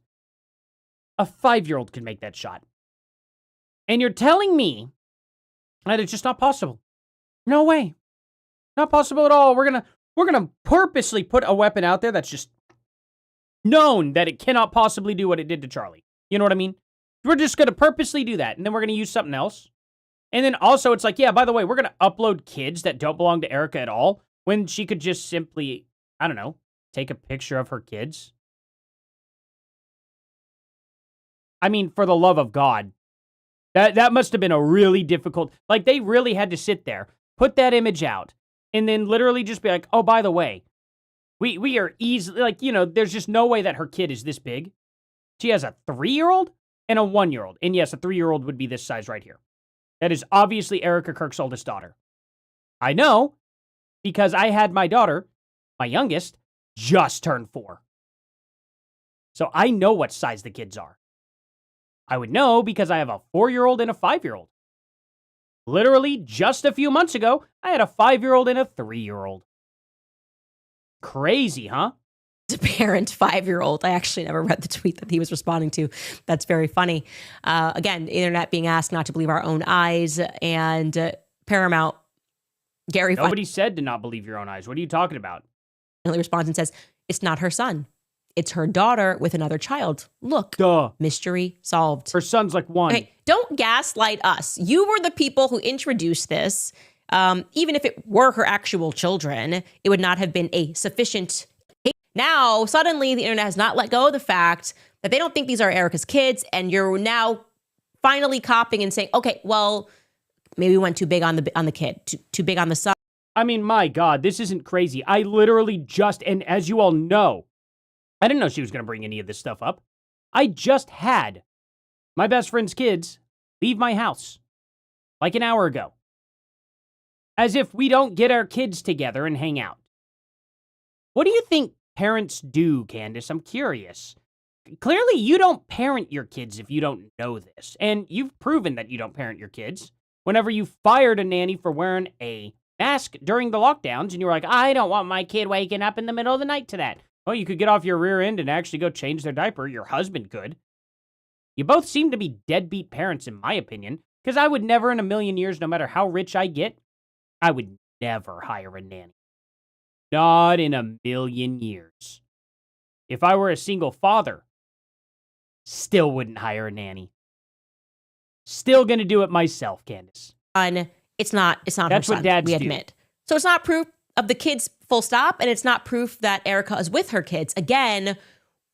A 5-year-old could make that shot. And you're telling me that it's just not possible. No way. Not possible at all. We're gonna purposely put a weapon out there that's just known that it cannot possibly do what it did to Charlie. You know what I mean? We're just gonna purposely do that, and then we're gonna use something else. And then also it's like, yeah, by the way, we're gonna upload kids that don't belong to Erika at all when she could just simply, I don't know, take a picture of her kids. I mean, for the love of God. That must have been a really difficult, like they really had to sit there, put that image out, and then literally just be like, oh, by the way, we are easily, like, you know, there's just no way that her kid is this big. She has a 3-year-old and a 1-year-old. And yes, a 3-year-old would be this size right here. That is obviously Erika Kirk's oldest daughter. I know, because I had my daughter, my youngest, just turned 4. So I know what size the kids are. I would know because I have a 4-year-old and a 5-year-old. Literally, just a few months ago, I had a 5-year-old and a 3-year-old. Crazy, huh? A parent 5-year-old. I actually never read the tweet that he was responding to. That's very funny. Again, the internet being asked not to believe our own eyes, and Paramount, Gary Nobody said to not believe your own eyes. What are you talking about? finally responds and says, it's not her son. It's her daughter with another child. Look, Duh. mystery solved. Her son's like 1. Okay, don't gaslight us. You were the people who introduced this. Even if it were her actual children, it would not have been a sufficient. Now, suddenly, the internet has not let go of the fact that they don't think these are Erika's kids, and you're now finally copying and saying, okay, well, maybe we went too big on the kid, too big on the son. I mean, my God, this isn't crazy. I literally just, and as you all know, I didn't know she was going to bring any of this stuff up. I just had my best friend's kids leave my house like an hour ago. As if we don't get our kids together and hang out. What do you think parents do, Candace? I'm curious. Clearly, you don't parent your kids if you don't know this. And you've proven that you don't parent your kids. Whenever you fired a nanny for wearing a mask during the lockdowns, and you were like, I don't want my kid waking up in the middle of the night to that. Well, you could get off your rear end and actually go change their diaper. Your husband could. You both seem to be deadbeat parents, in my opinion, because I would never in a million years, no matter how rich I get, I would never hire a nanny. Not in a million years. If I were a single father, still wouldn't hire a nanny. Still gonna do it myself, Candace. It's not That's her what son, dads we do. admit. So it's not proof of the kids, full stop, and it's not proof that Erika is with her kids. Again,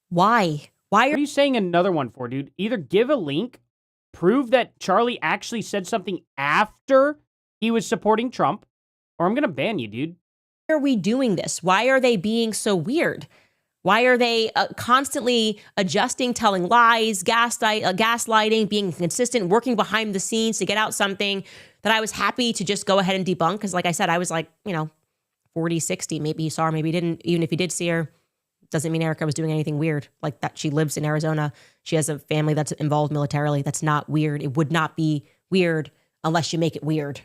why? Why What are you saying another one for, dude? Either give a link, prove that Charlie actually said something after he was supporting Trump, or I'm gonna ban you, dude. are we doing this? Why are they being so weird? Why are they constantly adjusting, telling lies, gaslighting, being consistent, working behind the scenes to get out something that I was happy to just go ahead and debunk? Because like I said, I was like, 40, 60. Maybe he saw her, maybe he didn't. Even if he did see her, doesn't mean Erika was doing anything weird. Like that she lives in Arizona. She has a family that's involved militarily. That's not weird. It would not be weird unless you make it weird.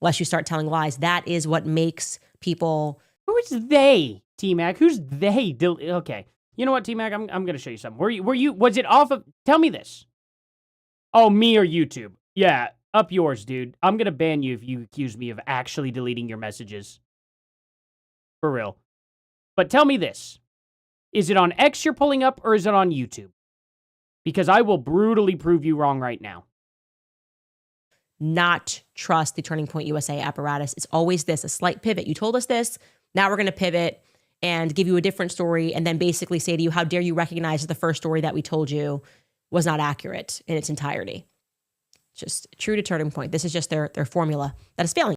Unless you start telling lies. That is what makes people... Who is they, T-Mac? Who's they? Okay. You know what, T-Mac? I'm going to show you something. Was it off of... Tell me this. Oh, me or YouTube? Yeah, up yours, dude. I'm going to ban you if you accuse me of actually deleting your messages. For real. But tell me this. Is it on X you're pulling up, or is it on YouTube? Because I will brutally prove you wrong right now. Not trust the Turning Point USA apparatus. It's always this, a slight pivot. You told us this. Now we're going to pivot and give you a different story and then basically say to you, how dare you recognize that the first story that we told you was not accurate in its entirety. Just true to Turning Point. This is just their formula that is failing.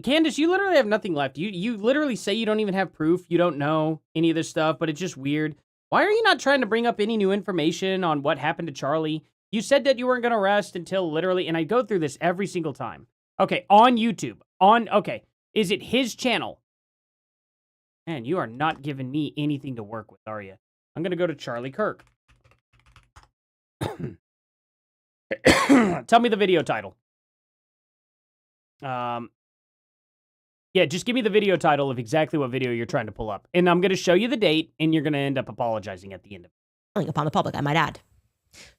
Candace, you literally have nothing left. You literally say you don't even have proof. You don't know any of this stuff, but it's just weird. Why are you not trying to bring up any new information on what happened to Charlie? You said that you weren't going to rest until literally, and I go through this every single time. Okay, on YouTube. Okay, is it his channel? Man, you are not giving me anything to work with, are you? I'm going to go to Charlie Kirk. Tell me the video title. Yeah, just give me the video title of exactly what video you're trying to pull up. And I'm going to show you the date, and you're going to end up apologizing at the end of it. Upon the public, I might add.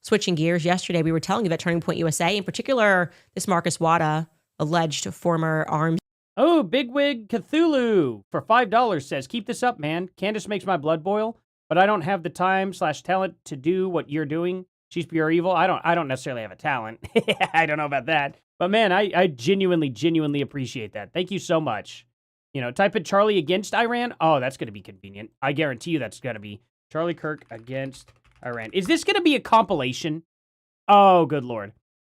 Switching gears, yesterday we were telling you about Turning Point USA, in particular, this Marcus Wada, alleged former arms. Oh, Bigwig Cthulhu for $5 says, keep this up, man. Candace makes my blood boil, but I don't have the time/talent to do what you're doing. She's pure evil. I don't necessarily have a talent. I don't know about that. But man, I genuinely appreciate that. Thank you so much. You know, type in Charlie against Iran. Oh, that's going to be convenient. I guarantee you that's going to be Charlie Kirk against Iran. Is this going to be a compilation? Oh, good Lord.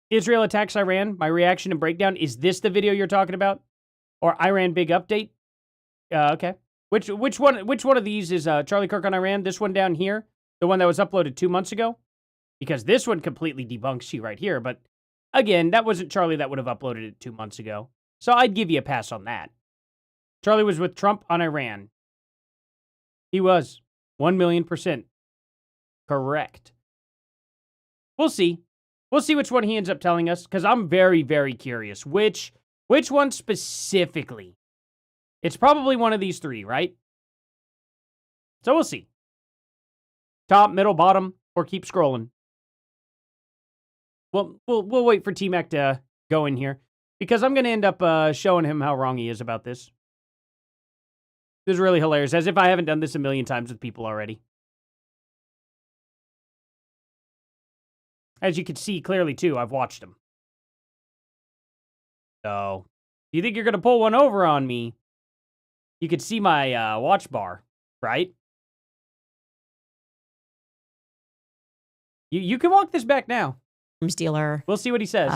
Israel attacks Iran. My reaction and breakdown. Is this the video you're talking about? Or Iran big update? Okay. Which one of these is Charlie Kirk on Iran? This one down here? The one that was uploaded 2 months ago? Because this one completely debunks you right here. But again, that wasn't Charlie that would have uploaded it 2 months ago. So I'd give you a pass on that. Charlie was with Trump on Iran. He was 1,000,000% correct. We'll see. We'll see which one he ends up telling us, because I'm very, very curious. Which one specifically? It's probably one of these three, right? So we'll see. Top, middle, bottom, or keep scrolling. Well, we'll wait for T-Mac to go in here, because I'm going to end up showing him how wrong he is about this. This is really hilarious, as if I haven't done this a million times with people already. As you can see clearly, too, I've watched them. So, if you think you're going to pull one over on me, you could see my watch bar, right? You can walk this back now. Dealer. We'll see what he says.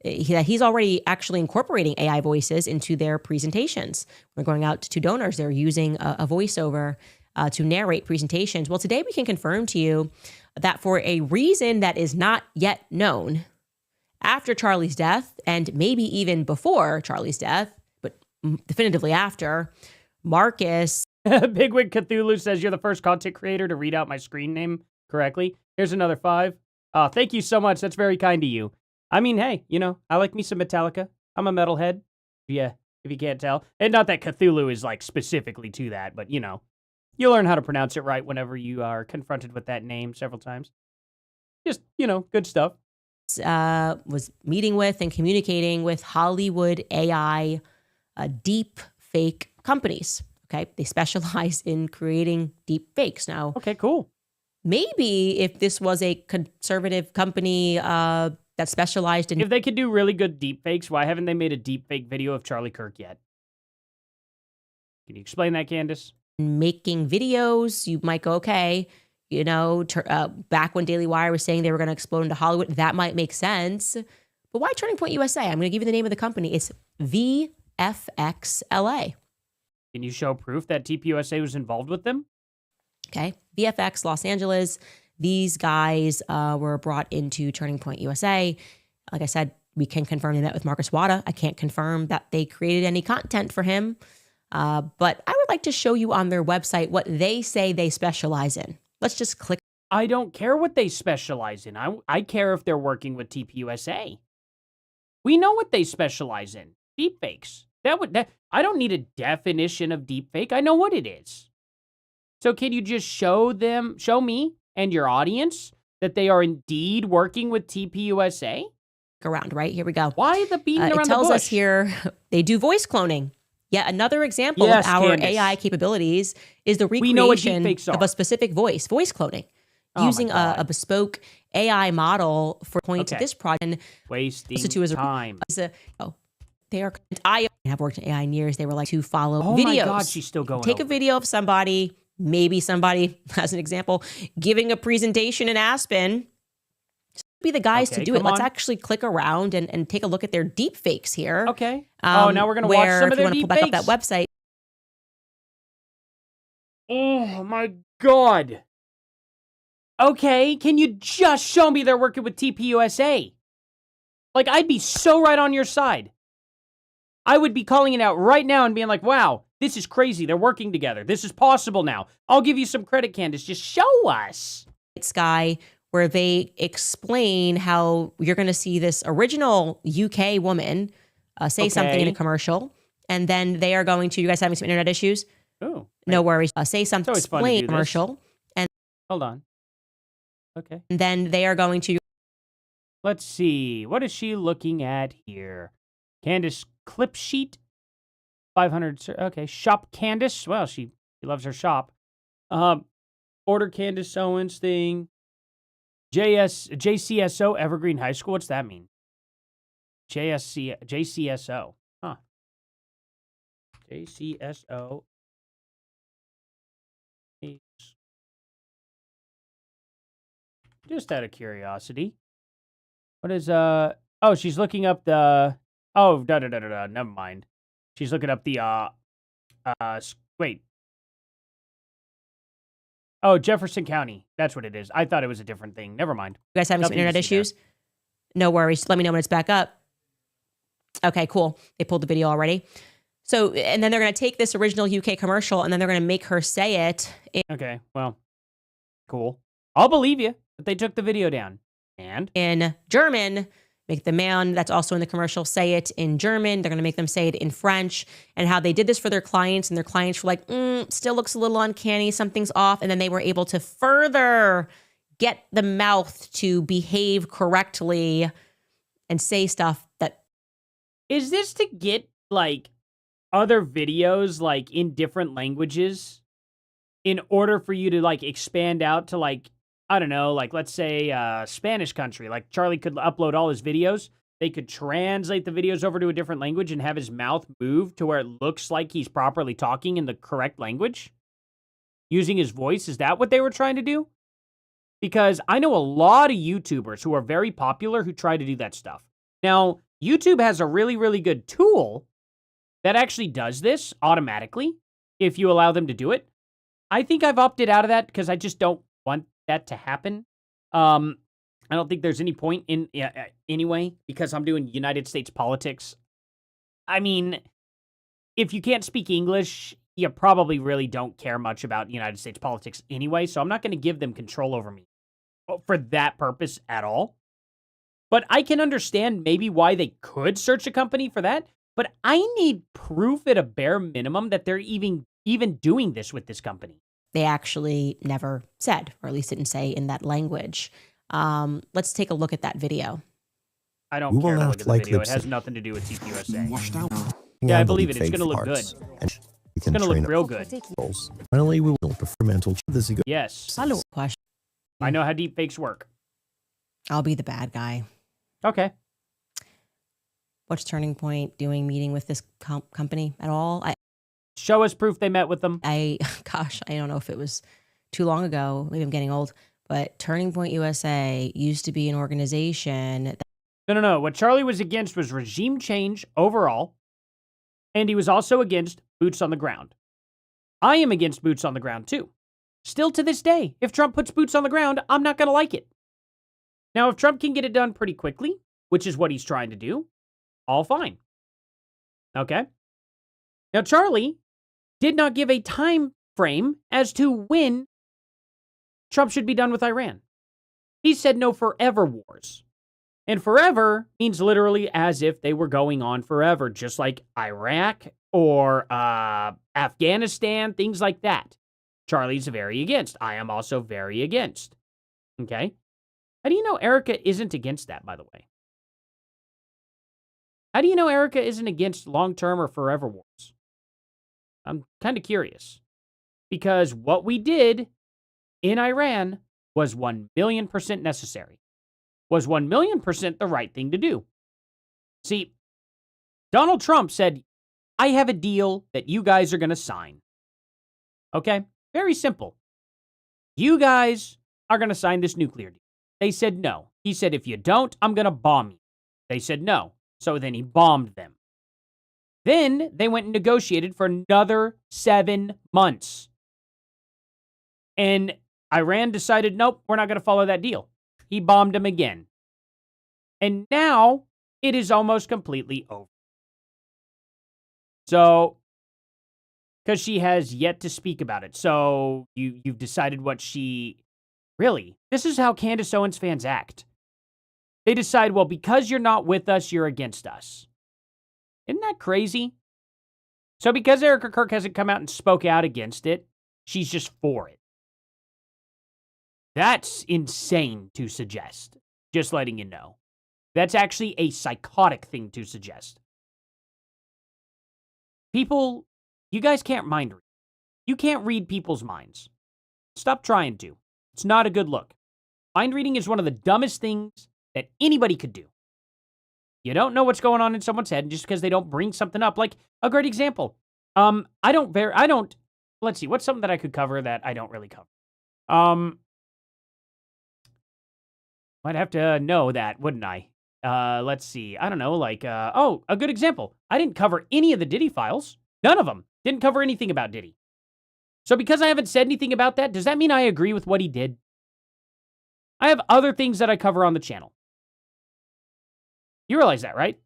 He's already actually incorporating AI voices into their presentations. We're going out to donors. They're using a voiceover to narrate presentations. Well, today we can confirm to you that for a reason that is not yet known, after Charlie's death, and maybe even before Charlie's death, but definitively after, Marcus... Bigwig Cthulhu says, you're the first content creator to read out my screen name correctly. Here's another 5. Thank you so much. That's very kind of you. I mean, hey, you know, I like me some Metallica. I'm a metalhead. Yeah, if you can't tell. And not that Cthulhu is, like, specifically to that, but, you know, you learn how to pronounce it right whenever you are confronted with that name several times. Just, you know, good stuff. Was meeting with and communicating with Hollywood AI deep fake companies. Okay, they specialize in creating deep fakes. Now, okay, cool. Maybe if this was a conservative company that specialized in... If they could do really good deep fakes, why haven't they made a deep fake video of Charlie Kirk yet? Can you explain that, Candace? Making videos, you might go, okay, you know, back when Daily Wire was saying they were going to explode into Hollywood, that might make sense. But why Turning Point USA? I'm going to give you the name of the company. It's VFX-LA. Can you show proof that TPUSA was involved with them? Okay. VFX Los Angeles. These guys were brought into Turning Point USA. Like I said, we can confirm they met with Marcus Wada. I can't confirm that they created any content for him. But I would like to show you on their website what they say they specialize in. Let's just click. I don't care what they specialize in. I care if they're working with TPUSA. We know what they specialize in. Deepfakes. I don't need a definition of deepfake. I know what it is. So can you just show me and your audience that they are indeed working with TPUSA? Around, right? Here we go. Why the beating around the bush? It tells us here they do voice cloning. Yet another example of our Candace. AI capabilities is the recreation of a specific voice cloning, using a bespoke AI model for point to this project. Wasting time. I have worked in AI in years. They were like to follow videos. Oh my God, she's still going. Take a video of somebody, maybe somebody, as an example, giving a presentation in Aspen. Be the guys to do it. Let's actually click around and take a look at their deep fakes here. Okay. Now we're going to watch some of their deep fakes. Pull back up that website. Oh my God. Okay, can you just show me they're working with TPUSA? Like, I'd be so right on your side. I would be calling it out right now and being like, wow, This is crazy. They're working together. This is possible now. I'll give you some credit, Candace. Just show us. Sky, where they explain how you're going to see this original UK woman say something in a commercial, and then they are going to, you guys having some internet issues? Oh. No worries. Say something, explain commercial, and hold on. Okay. And then they are going to. Let's see. What is she looking at here? Candace clip sheet. 500. Okay. Shop Candace. Well, she loves her shop. Order Candace Owens thing. JCSO Evergreen High School. What's that mean? JCSO. Huh. JCSO. Just out of curiosity. What is, oh, she's looking up the, oh, never mind. She's looking up the, wait. Oh, Jefferson County. That's what it is. I thought it was a different thing. Never mind. You guys having some internet issues? No worries. Let me know when it's back up. Okay, cool. They pulled the video already. So, and then they're going to take this original UK commercial and then they're going to make her say it. Okay, well, cool. I'll believe you, but they took the video down. And? In German, make the man that's also in the commercial say it in German. They're going to make them say it in French. And how they did this for their clients, and their clients were like, still looks a little uncanny, something's off. And then they were able to further get the mouth to behave correctly and say stuff that. Is this to get, like, other videos, like, in different languages in order for you to, like, expand out to, like, I don't know, like, let's say Spanish country. Like, Charlie could upload all his videos. They could translate the videos over to a different language and have his mouth move to where it looks like he's properly talking in the correct language using his voice. Is that what they were trying to do? Because I know a lot of YouTubers who are very popular who try to do that stuff. Now, YouTube has a really, really good tool that actually does this automatically if you allow them to do it. I think I've opted out of that because I just don't want that to happen. I don't think there's any point in anyway, because I'm doing United States politics. I mean, if you can't speak English, you probably really don't care much about United States politics anyway, so I'm not going to give them control over me for that purpose at all. But I can understand maybe why they could search a company for that, but I need proof at a bare minimum that they're even doing this with this company. They actually never said, or at least didn't say in that language. Let's take a look at that video. I don't care to look at the video. It has nothing to do with TPUSA. Yeah, I believe it. It's going to look good. It's going to look real good. Finally, we will prefer mental. This is good. Yes. Question. I know how deep fakes work. I'll be the bad guy. Okay. What's Turning Point doing meeting with this company at all? Show us proof they met with them. Gosh, I don't know if it was too long ago. Maybe I'm getting old. But Turning Point USA used to be an organization. No. What Charlie was against was regime change overall. And he was also against boots on the ground. I am against boots on the ground too. Still to this day, if Trump puts boots on the ground, I'm not going to like it. Now, if Trump can get it done pretty quickly, which is what he's trying to do, all fine. Okay? Now, Charlie did not give a time frame as to when Trump should be done with Iran. He said no forever wars. And forever means literally as if they were going on forever, just like Iraq or Afghanistan, things like that. Charlie's very against. I am also very against. Okay? How do you know Erika isn't against that, by the way? How do you know Erika isn't against long-term or forever wars? I'm kind of curious. Because what we did in Iran was 1,000,000% necessary. Was 1,000,000% the right thing to do. See, Donald Trump said, I have a deal that you guys are going to sign. Okay? Very simple. You guys are going to sign this nuclear deal. They said no. He said, if you don't, I'm going to bomb you. They said no. So then he bombed them. Then they went and negotiated for another 7 months. And Iran decided, nope, we're not going to follow that deal. He bombed them again. And now it is almost completely over. So because she has yet to speak about it. So you've decided what she... Really? This is how Candace Owens fans act. They decide, well, because you're not with us, you're against us. Isn't that crazy? So because Erika Kirk hasn't come out and spoke out against it, she's just for it. That's insane to suggest. Just letting you know. That's actually a psychotic thing to suggest. People, you guys can't mind read. You can't read people's minds. Stop trying to. It's not a good look. Mind reading is one of the dumbest things that anybody could do. You don't know what's going on in someone's head just because they don't bring something up. Like, a great example. Let's see, what's something that I could cover that I don't really cover? Might have to know that, wouldn't I? Let's see. I don't know, like, a good example. I didn't cover any of the Diddy files. None of them. Didn't cover anything about Diddy. So because I haven't said anything about that, does that mean I agree with what he did? I have other things that I cover on the channel. You realize that, right?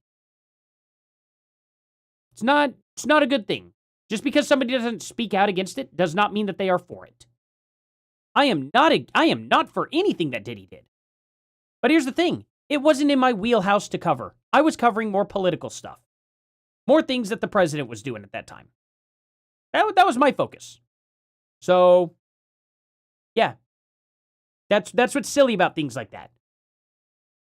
It's not a good thing. Just because somebody doesn't speak out against it does not mean that they are for it. I am not for anything that Diddy did. But here's the thing. It wasn't in my wheelhouse to cover. I was covering more political stuff. More things that the president was doing at that time. That was my focus. So, yeah. That's what's silly about things like that.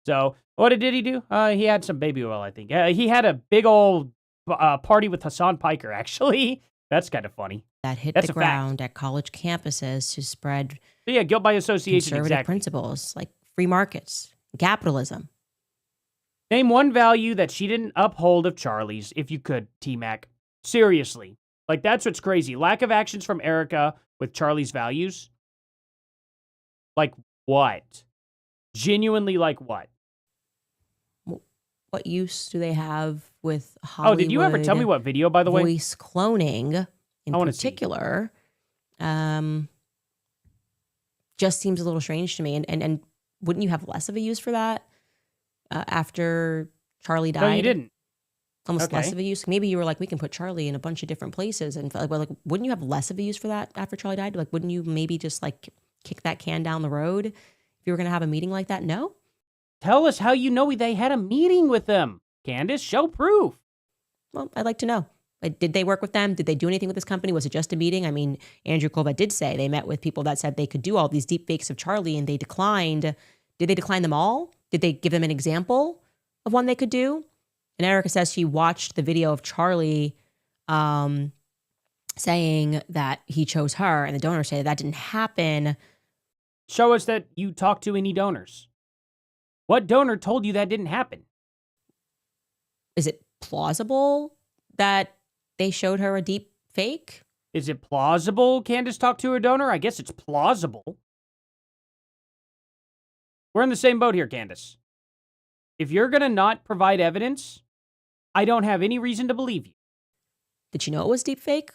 So, what did he do? He had some baby oil, I think. He had a big old party with Hassan Piker, actually. That's kind of funny. That hit the ground at college campuses to spread guilt by association, conservative principles like free markets, capitalism. Name one value that she didn't uphold of Charlie's, if you could, T-Mac. Seriously. Like, that's what's crazy. Lack of actions from Erika with Charlie's values. Like, what? Genuinely, like, what? What use do they have with Hollywood? Oh, did you ever tell me what video, by the way? Voice cloning, in particular, just seems a little strange to me. And wouldn't you have less of a use for that after Charlie died? No, you didn't. Almost less of a use. Maybe you were like, we can put Charlie in a bunch of different places, and like, wouldn't you have less of a use for that after Charlie died? Like, wouldn't you maybe just like kick that can down the road if you were going to have a meeting like that? No. Tell us how you know they had a meeting with them, Candace. Show proof. Well, I'd like to know. Like, did they work with them? Did they do anything with this company? Was it just a meeting? I mean, Andrew Colbert did say they met with people that said they could do all these deep fakes of Charlie, and they declined. Did they decline them all? Did they give them an example of one they could do? And Erika says she watched the video of Charlie saying that he chose her, and the donors say that didn't happen. Show us that you talked to any donors. What donor told you that didn't happen? Is it plausible that they showed her a deep fake? Is it plausible Candace talked to her donor? I guess it's plausible. We're in the same boat here, Candace. If you're going to not provide evidence, I don't have any reason to believe you. Did you know it was deep fake?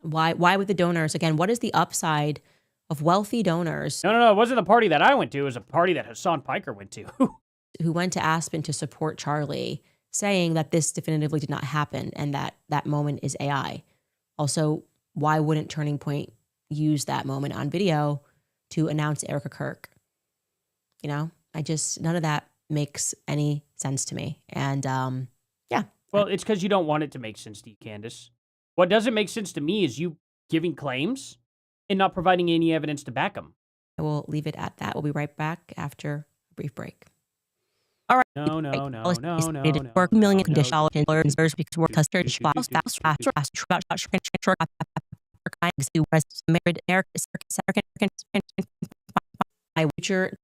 Why would the donors, again, what is the upside of wealthy donors? No. It wasn't the party that I went to. It was a party that Hassan Piker went to. Who went to Aspen to support Charlie, saying that this definitively did not happen and that that moment is AI. Also, why wouldn't Turning Point use that moment on video to announce Erika Kirk? You know, none of that makes any sense to me. And yeah. Well, it's because you don't want it to make sense to you, Candace. What doesn't make sense to me is you giving claims and not providing any evidence to back them. I will leave it at that. We'll be right back after a brief break. All right. No. $4 million conditional employers because we're custody my future.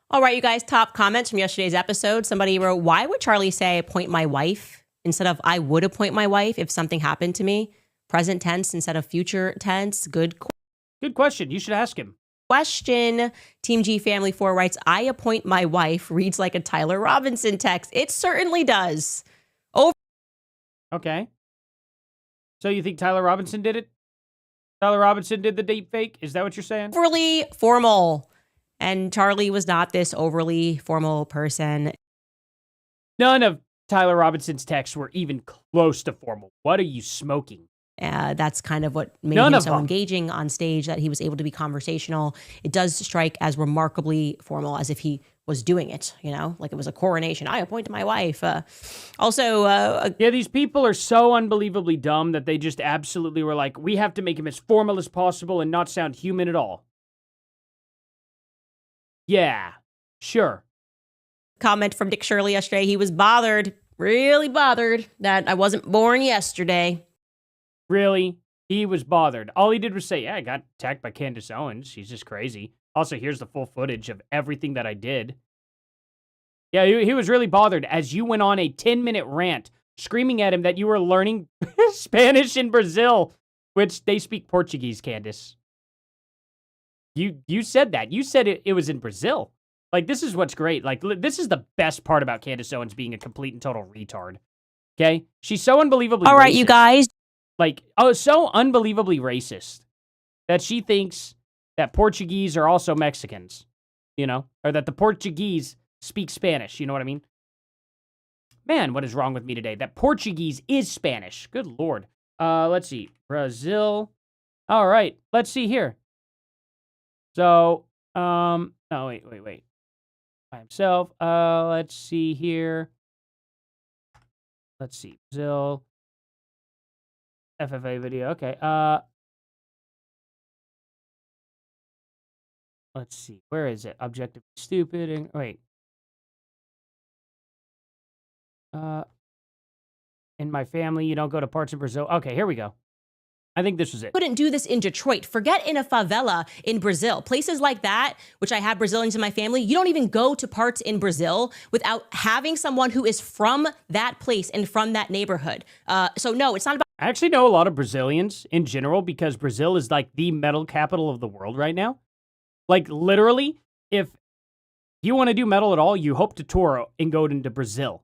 All right, you guys, top comments from yesterday's episode. Somebody wrote, why would Charlie say appoint my wife instead of I would appoint my wife if something happened to me? Present tense instead of future tense. Good question. You should ask him. Question. Team G Family 4 writes, I appoint my wife reads like a Tyler Robinson text. It certainly does. Okay. So you think Tyler Robinson did it? Tyler Robinson did the deep fake? Is that what you're saying? Overly formal. And Charlie was not this overly formal person. None of Tyler Robinson's texts were even close to formal. What are you smoking? That's kind of what made None him of so them. engaging on stage, that he was able to be conversational. It does strike as remarkably formal, as if he was doing it, like it was a coronation. I appoint my wife. Yeah, these people are so unbelievably dumb that they just absolutely were like, we have to make him as formal as possible and not sound human at all. Yeah, sure. Comment from Dick Shirley yesterday. He was bothered, really bothered, that I wasn't born yesterday. Really? He was bothered. All he did was say, yeah, I got attacked by Candace Owens. She's just crazy. Also, here's the full footage of everything that I did. Yeah, he was really bothered as you went on a 10-minute rant screaming at him that you were learning Spanish in Brazil, which they speak Portuguese, Candace. You said that. You said it was in Brazil. Like, this is what's great. Like, this is the best part about Candace Owens being a complete and total retard. Okay? She's so unbelievably All right, racist. you guys. Like, so unbelievably racist that she thinks that Portuguese are also Mexicans, or that the Portuguese speak Spanish. You know what I mean? Man, what is wrong with me today? That Portuguese is Spanish. Good Lord. Let's see. Brazil. All right. Let's see here. So, oh, wait. By himself. Let's see here. Let's see. Brazil. FFA video. Okay. Let's see. Where is it? Objective stupid. And wait. In my family, you don't go to parts of Brazil. Okay, here we go. I think this was it. Couldn't do this in Detroit. Forget in a favela in Brazil. Places like that, which I have Brazilians in my family, you don't even go to parts in Brazil without having someone who is from that place and from that neighborhood. So no, it's not about... I actually know a lot of Brazilians in general because Brazil is like the metal capital of the world right now. Like literally, if you want to do metal at all, you hope to tour and go into Brazil.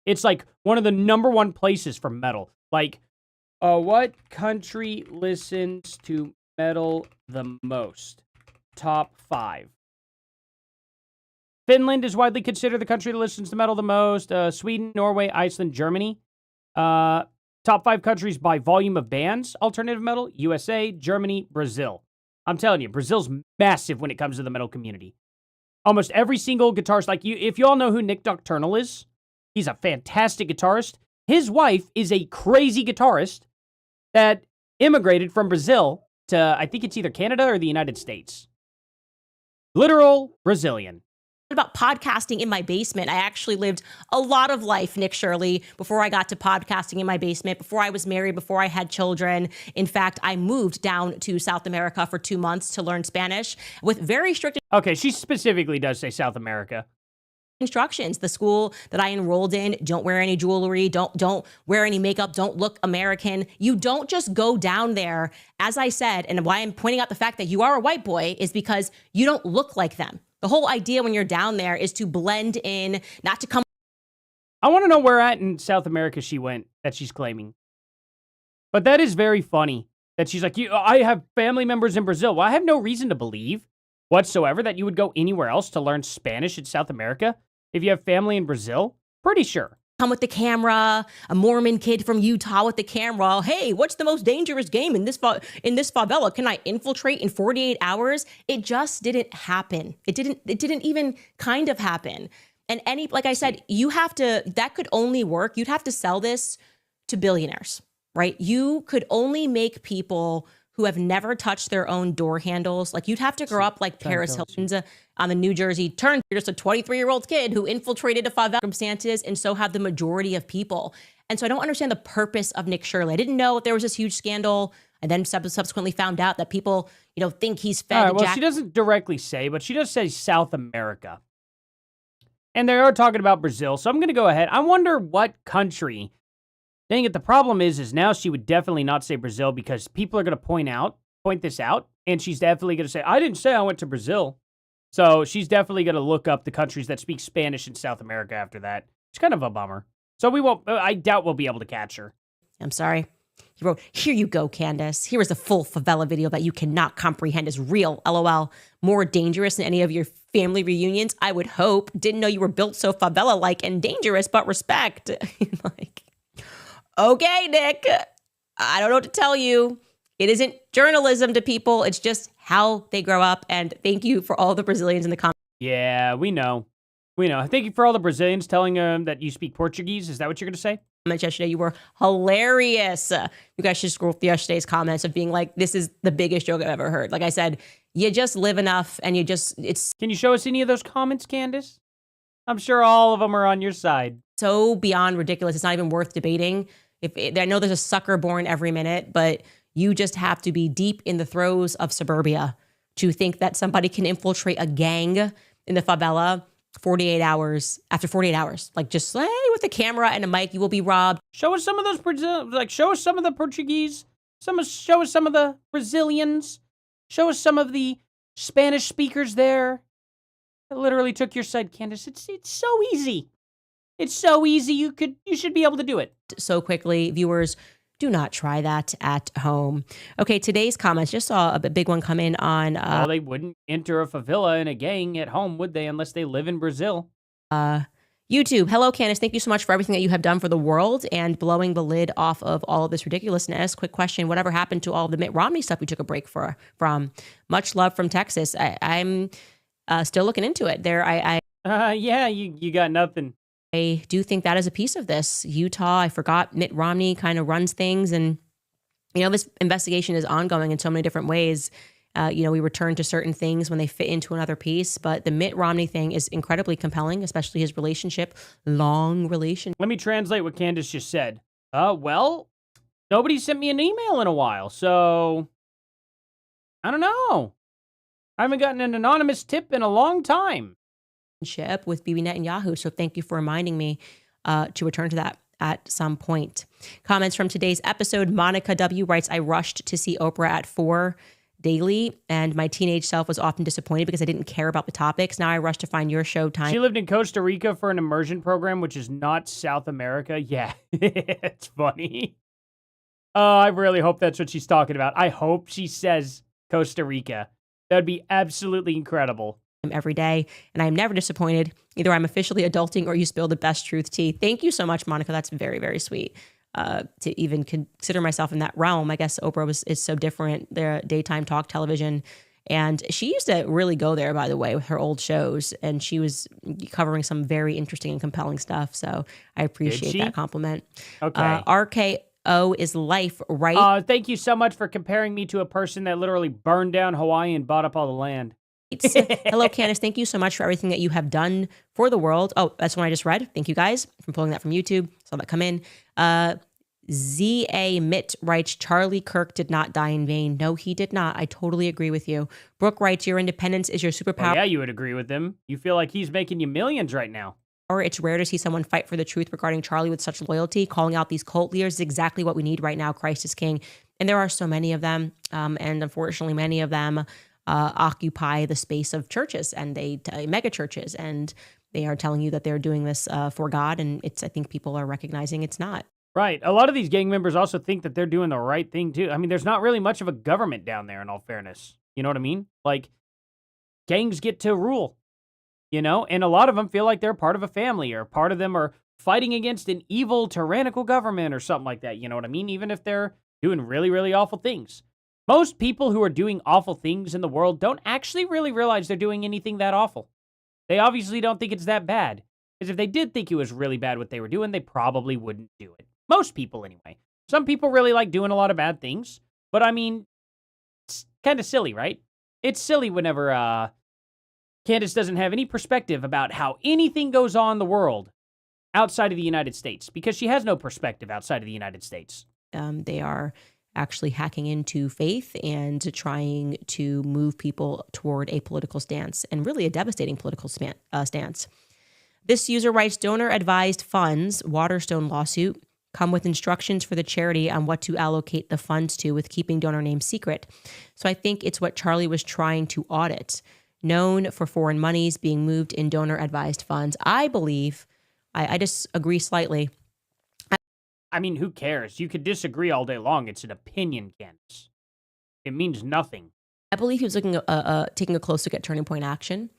It's like one of the #1 places for metal. Like, what country listens to metal the most? Top 5. Finland is widely considered the country that listens to metal the most. Sweden, Norway, Iceland, Germany. Top 5 countries by volume of bands, alternative metal: USA, Germany, Brazil. I'm telling you, Brazil's massive when it comes to the metal community. Almost every single guitarist, like you, if you all know who Nick Nocturnal is, he's a fantastic guitarist. His wife is a crazy guitarist that immigrated from Brazil to, I think it's either Canada or the United States. Literal Brazilian. About podcasting in my basement. I actually lived a lot of life, Nick Shirley, before I got to podcasting in my basement, before I was married, before I had children. In fact, I moved down to South America for 2 months to learn Spanish with very strict... Okay, she specifically does say South America. Instructions. The school that I enrolled in, don't wear any jewelry, don't wear any makeup, don't look American. You don't just go down there, as I said, and why I'm pointing out the fact that you are a white boy is because you don't look like them. The whole idea when you're down there is to blend in, not to come... I want to know where at in South America she went that she's claiming. But that is very funny that she's like, I have family members in Brazil. Well, I have no reason to believe whatsoever that you would go anywhere else to learn Spanish in South America if you have family in Brazil. Pretty sure. Come with the camera, a Mormon kid from Utah with the camera. Hey, what's the most dangerous game in this favela? Can I infiltrate in 48 hours? It just didn't happen. It didn't even kind of happen. And like I said, that could only work. You'd have to sell this to billionaires, right? You could only make people who have never touched their own door handles. Like, you'd have to grow up like Paris Hilton's on the New Jersey Turnpike. You're just a 23-year-old kid who infiltrated a favela circumstances, and so have the majority of people. And so I don't understand the purpose of Nick Shirley. I didn't know there was this huge scandal, and then subsequently found out that people, think he's fed. All right, well, she doesn't directly say, but she does say South America. And they are talking about Brazil, so I'm going to go ahead. I wonder what country. Dang it, the problem is now she would definitely not say Brazil because people are going to point this out, and she's definitely going to say, I didn't say I went to Brazil. So she's definitely going to look up the countries that speak Spanish in South America after that. It's kind of a bummer. So I doubt we'll be able to catch her. I'm sorry. He wrote, "Here you go, Candace. Here is a full favela video that you cannot comprehend is real. LOL. More dangerous than any of your family reunions, I would hope. Didn't know you were built so favela-like and dangerous, but respect." Like, okay, Nick. I don't know what to tell you. It isn't journalism to people. It's just how they grow up. And thank you for all the Brazilians in the comments. Yeah, we know. We know. Thank you for all the Brazilians telling that you speak Portuguese. Is that what you're going to say? Yesterday, you were hilarious. You guys should scroll through yesterday's comments of being like, this is the biggest joke I've ever heard. Like I said, you just live enough and it's. Can you show us any of those comments, Candace? I'm sure all of them are on your side. So beyond ridiculous. It's not even worth debating. I know there's a sucker born every minute, but you just have to be deep in the throes of suburbia to think that somebody can infiltrate a gang in the favela 48 hours, after 48 hours. Like, just hey, with a camera and a mic, you will be robbed. Show us some of those, show us some of the Portuguese, show us some of the Brazilians, show us some of the Spanish speakers there. I literally took your side, Candace. It's so easy. It's so easy. You should be able to do it. So quickly, viewers, do not try that at home. Okay, today's comments. Just saw a big one come in on... well, they wouldn't enter a favela in a gang at home, would they, unless they live in Brazil? YouTube. Hello, Candace. Thank you so much for everything that you have done for the world and blowing the lid off of all of this ridiculousness. Quick question. Whatever happened to all the Mitt Romney stuff we took a break from? Much love from Texas. I'm still looking into it. Yeah, you got nothing. I do think that is a piece of this. Utah, I forgot Mitt Romney kind of runs things. And, this investigation is ongoing in so many different ways. We return to certain things when they fit into another piece. But the Mitt Romney thing is incredibly compelling, especially his long relationship. Let me translate what Candace just said. Well, nobody sent me an email in a while. So, I don't know. I haven't gotten an anonymous tip in a long time. With Bibi Netanyahu. So thank you for reminding me to return to that at some point. Comments from today's episode. Monica W. writes, "I rushed to see Oprah at 4 daily, and my teenage self was often disappointed because I didn't care about the topics. Now I rush to find your show time." She lived in Costa Rica for an immersion program, which is not South America. Yeah, it's funny. I really hope that's what she's talking about. I hope she says Costa Rica. That'd be absolutely incredible. Every day, and I'm never disappointed. Either I'm officially adulting or you spill the best truth tea. Thank you so much, Monica. That's very, very sweet. To even consider myself in that realm. I guess Oprah is so different. Their daytime talk television. And she used to really go there, by the way, with her old shows. And she was covering some very interesting and compelling stuff. So I appreciate that compliment. Okay. RKO is life, right? Thank you so much for comparing me to a person that literally burned down Hawaii and bought up all the land. Hello, Candace. Thank you so much for everything that you have done for the world. Oh, that's one I just read. Thank you guys for pulling that from YouTube. Saw that come in. Z.A. Mitt writes, "Charlie Kirk did not die in vain." No, he did not. I totally agree with you. Brooke writes, "Your independence is your superpower." Well, yeah, you would agree with him. You feel like he's making you millions right now. It's rare to see someone fight for the truth regarding Charlie with such loyalty. Calling out these cult leaders is exactly what we need right now. Christ is king. And there are so many of them. And unfortunately, many of them occupy the space of churches and mega churches, and they are telling you that they're doing this for God, and I think people are recognizing it's not. Right. A lot of these gang members also think that they're doing the right thing too. I mean, there's not really much of a government down there, in all fairness. You know what I mean? Like, gangs get to rule, and a lot of them feel like they're part of a family, or part of them are fighting against an evil, tyrannical government or something like that. You know what I mean? Even if they're doing really, really awful things. Most people who are doing awful things in the world don't actually really realize they're doing anything that awful. They obviously don't think it's that bad. Because if they did think it was really bad what they were doing, they probably wouldn't do it. Most people, anyway. Some people really like doing a lot of bad things. But, I mean, it's kind of silly, right? It's silly whenever Candace doesn't have any perspective about how anything goes on in the world outside of the United States. Because she has no perspective outside of the United States. They are actually hacking into faith and trying to move people toward a political stance, and really a devastating political stance. This user writes, "Donor-advised funds, Waterstone lawsuit, come with instructions for the charity on what to allocate the funds to, with keeping donor names secret. So I think it's what Charlie was trying to audit. Known for foreign monies being moved in donor-advised funds." I believe, I disagree slightly. I mean, who cares? You could disagree all day long. It's an opinion, Candace. It means nothing. I believe he was looking taking a close look at Turning Point Action.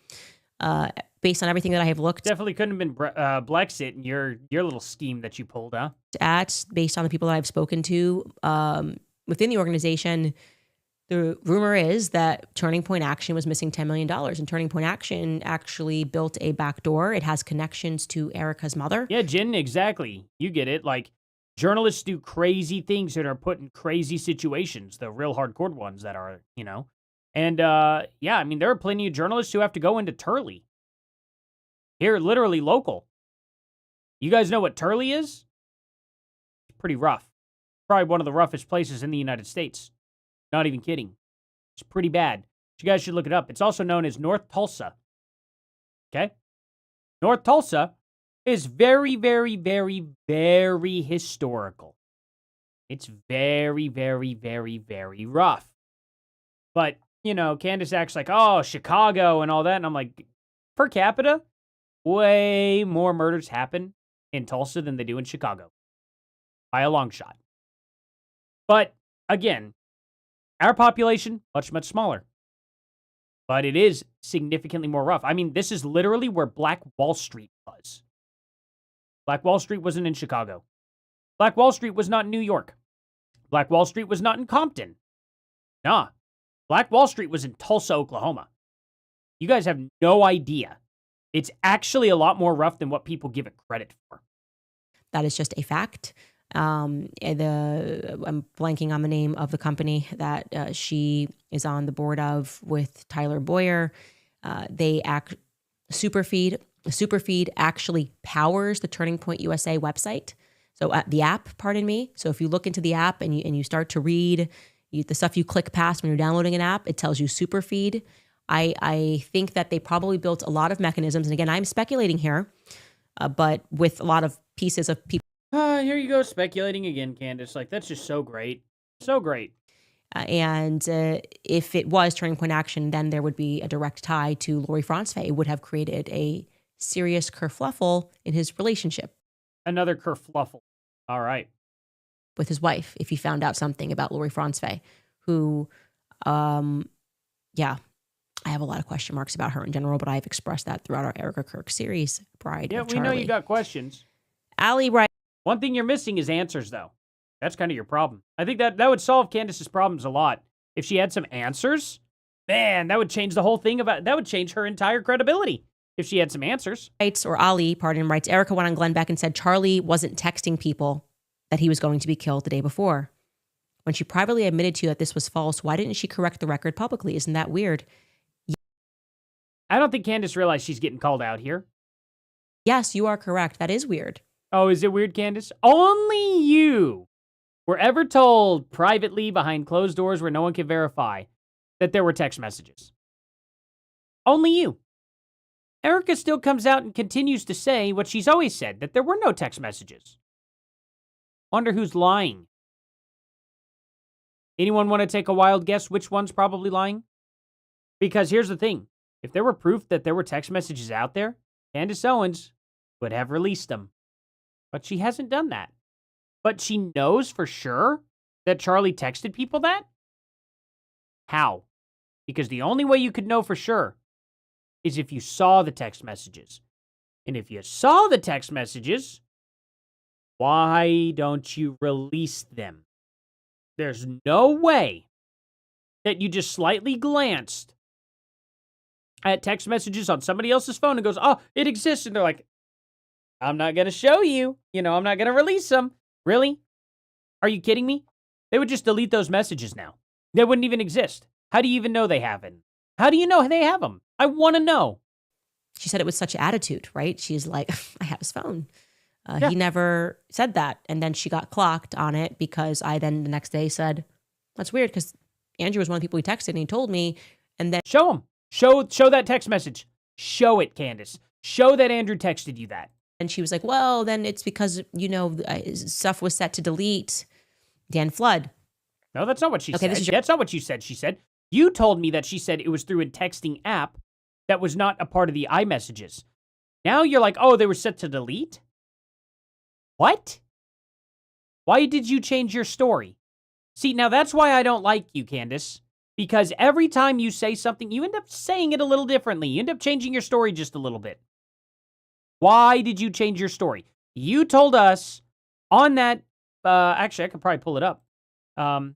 Based on everything that I have looked Definitely couldn't have been Blexit and your little scheme that you pulled, huh? at, based on the people that I've spoken to within the organization, the rumor is that Turning Point Action was missing $10 million. And Turning Point Action actually built a backdoor. It has connections to Erika's mother. Yeah, Jen, exactly. You get it. Like, journalists do crazy things that are put in crazy situations, the real hardcore ones that are, you know. And, yeah, I mean, there are plenty of journalists who have to go into Turley. Here, literally local. You guys know what Turley is? It's pretty rough. Probably one of the roughest places in the United States. Not even kidding. It's pretty bad. You guys should look it up. It's also known as North Tulsa. Okay? North Tulsa is very, very, very, very historical. It's very, very, very, very rough. But, you know, Candace acts like, oh, Chicago and all that. And I'm like, per capita, way more murders happen in Tulsa than they do in Chicago. By a long shot. But, again, our population, much, much smaller. But it is significantly more rough. I mean, this is literally where Black Wall Street was. Black Wall Street wasn't in Chicago. Black Wall Street was not in New York. Black Wall Street was not in Compton. Nah. Black Wall Street was in Tulsa, Oklahoma. You guys have no idea. It's actually a lot more rough than what people give it credit for. That is just a fact. I'm blanking on the name of the company that she is on the board of with Tyler Boyer. Superfeed. Superfeed actually powers the Turning Point USA website. So the app, pardon me. So if you look into the app and you start to read the stuff you click past when you're downloading an app, it tells you Superfeed. I think that they probably built a lot of mechanisms. And again, I'm speculating here, but with a lot of pieces of people. Here you go, speculating again, Candace. Like, that's just so great. So great. And if it was Turning Point Action, then there would be a direct tie to Lori Franzfey. It would have created a serious kerfluffle in his relationship. Another kerfluffle. All right. With his wife, if he found out something about Lori Franzfey, who, yeah, I have a lot of question marks about her in general, but I've expressed that throughout our Erika Kirk series, Bride Yeah, of we Charlie. know you got questions. Allie, right. One thing you're missing is answers, though. That's kind of your problem. I think that would solve Candace's problems a lot. If she had some answers, man, that would change the whole thing that would change her entire credibility if she had some answers. Or Ali, writes, Erika went on Glenn Beck and said Charlie wasn't texting people that he was going to be killed the day before. When she privately admitted to you that this was false, why didn't she correct the record publicly? Isn't that weird? I don't think Candace realized she's getting called out here. Yes, you are correct. That is weird. Oh, is it weird, Candace? Only you were ever told privately behind closed doors where no one can verify that there were text messages. Only you. Erika still comes out and continues to say what she's always said, that there were no text messages. Wonder who's lying. Anyone want to take a wild guess which one's probably lying? Because here's the thing. If there were proof that there were text messages out there, Candace Owens would have released them. But she hasn't done that. But she knows for sure that Charlie texted people that? How? Because the only way you could know for sure is if you saw the text messages. And if you saw the text messages, why don't you release them? There's no way that you just slightly glanced at text messages on somebody else's phone and goes, oh, it exists. And they're like, I'm not going to show you. I'm not going to release them. Really? Are you kidding me? They would just delete those messages now. They wouldn't even exist. How do you even know they have them? How do you know they have them? I want to know. She said it with such attitude, right? She's like, I have his phone. Yeah. He never said that. And then she got clocked on it because I then the next day said, that's weird because Andrew was one of the people he texted and he told me. And then show him. Show that text message. Show it, Candace. Show that Andrew texted you that. And she was like, well, then it's because, stuff was set to delete Dan Flood. No, that's not what she said. That's not what you said. She said, you told me that she said it was through a texting app that was not a part of the iMessages. Now you're like, oh, they were set to delete? What? Why did you change your story? See, now that's why I don't like you, Candace. Because every time you say something, you end up saying it a little differently. You end up changing your story just a little bit. Why did you change your story? You told us on that, actually, I could probably pull it up. I'll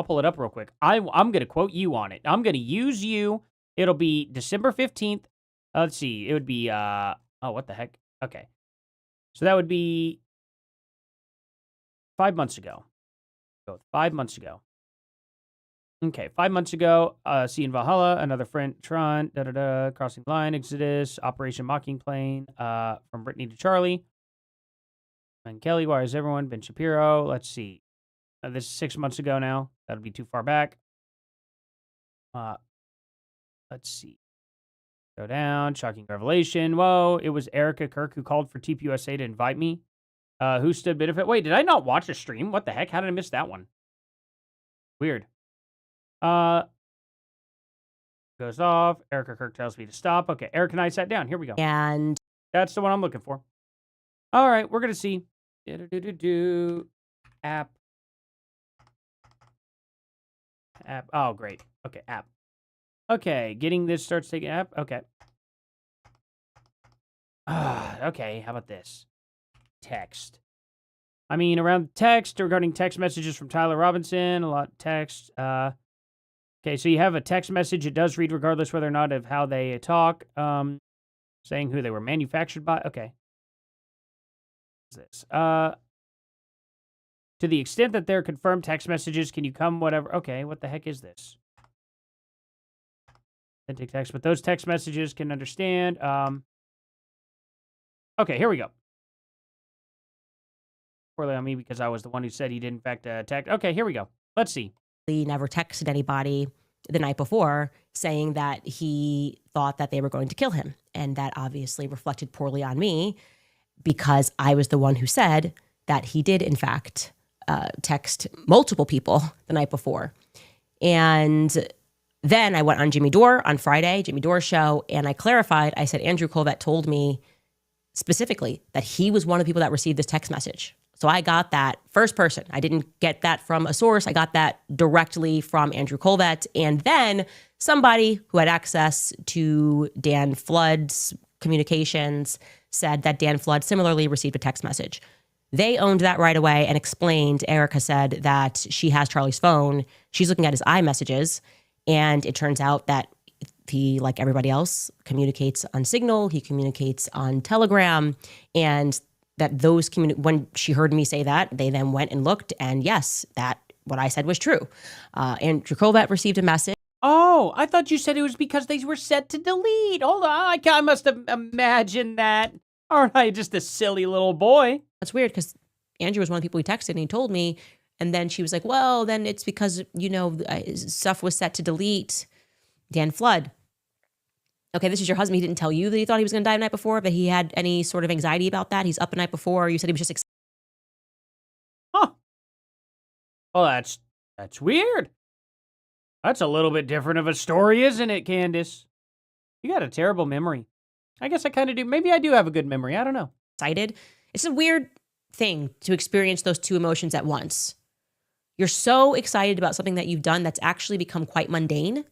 pull it up real quick. I'm going to quote you on it. I'm going to use you. It'll be December 15th. Let's see. It would be, oh, what the heck? Okay. So that would be 5 months ago. Go with 5 months ago. Okay, 5 months ago, see in Valhalla, another friend, Tron, crossing the line, Exodus, Operation Mocking Plane, from Brittany to Charlie. And Kelly, why is everyone? Ben Shapiro, let's see. This is 6 months ago now. That'll be too far back. Let's see. Go down, shocking revelation. Whoa, it was Erika Kirk who called for TPUSA to invite me. Who stood benefit? Wait, did I not watch a stream? What the heck? How did I miss that one? Weird. Goes off. Erika Kirk tells me to stop. Okay, Eric and I sat down. Here we go. And that's the one I'm looking for. All right, we're going to see. App. Oh, great. Okay, app. Okay, getting this starts taking app. Okay. Okay, how about this? Text. I mean, around text, regarding text messages from Tyler Robinson, a lot of text. Okay, so you have a text message. It does read regardless whether or not of how they talk. Saying who they were manufactured by. Okay. What's this? To the extent that they're confirmed text messages, can you come whatever? Okay, what the heck is this? Authentic text, but those text messages can understand. Okay, here we go. Poorly on me because I was the one who said he did in fact text. Okay, here we go. Let's see. He never texted anybody the night before saying that he thought that they were going to kill him. And that obviously reflected poorly on me because I was the one who said that he did, in fact, text multiple people the night before. And then I went on Jimmy Dore on Friday, Jimmy Dore's show, and I clarified. I said, Andrew Colvett told me specifically that he was one of the people that received this text message. So I got that first person. I didn't get that from a source. I got that directly from Andrew Colvett. And then somebody who had access to Dan Flood's communications said that Dan Flood similarly received a text message. They owned that right away and explained, Erika said that she has Charlie's phone. She's looking at his iMessages. And it turns out that he, like everybody else, communicates on Signal. He communicates on Telegram. And that those when she heard me say that, they then went and looked, and yes, that what I said was true. Andrew Colvett received a message. Oh, I thought you said it was because they were set to delete. Hold on, I must have imagined that. Aren't I just a silly little boy? That's weird because Andrew was one of the people he texted, and he told me, and then she was like, well, then it's because, stuff was set to delete. Dan Flood. Okay, this is your husband. He didn't tell you that he thought he was going to die the night before, that he had any sort of anxiety about that. He's up the night before. You said he was just excited. Huh. Well, that's weird. That's a little bit different of a story, isn't it, Candace? You got a terrible memory. I guess I kind of do. Maybe I do have a good memory. I don't know. Excited. It's a weird thing to experience those two emotions at once. You're so excited about something that you've done that's actually become quite mundane.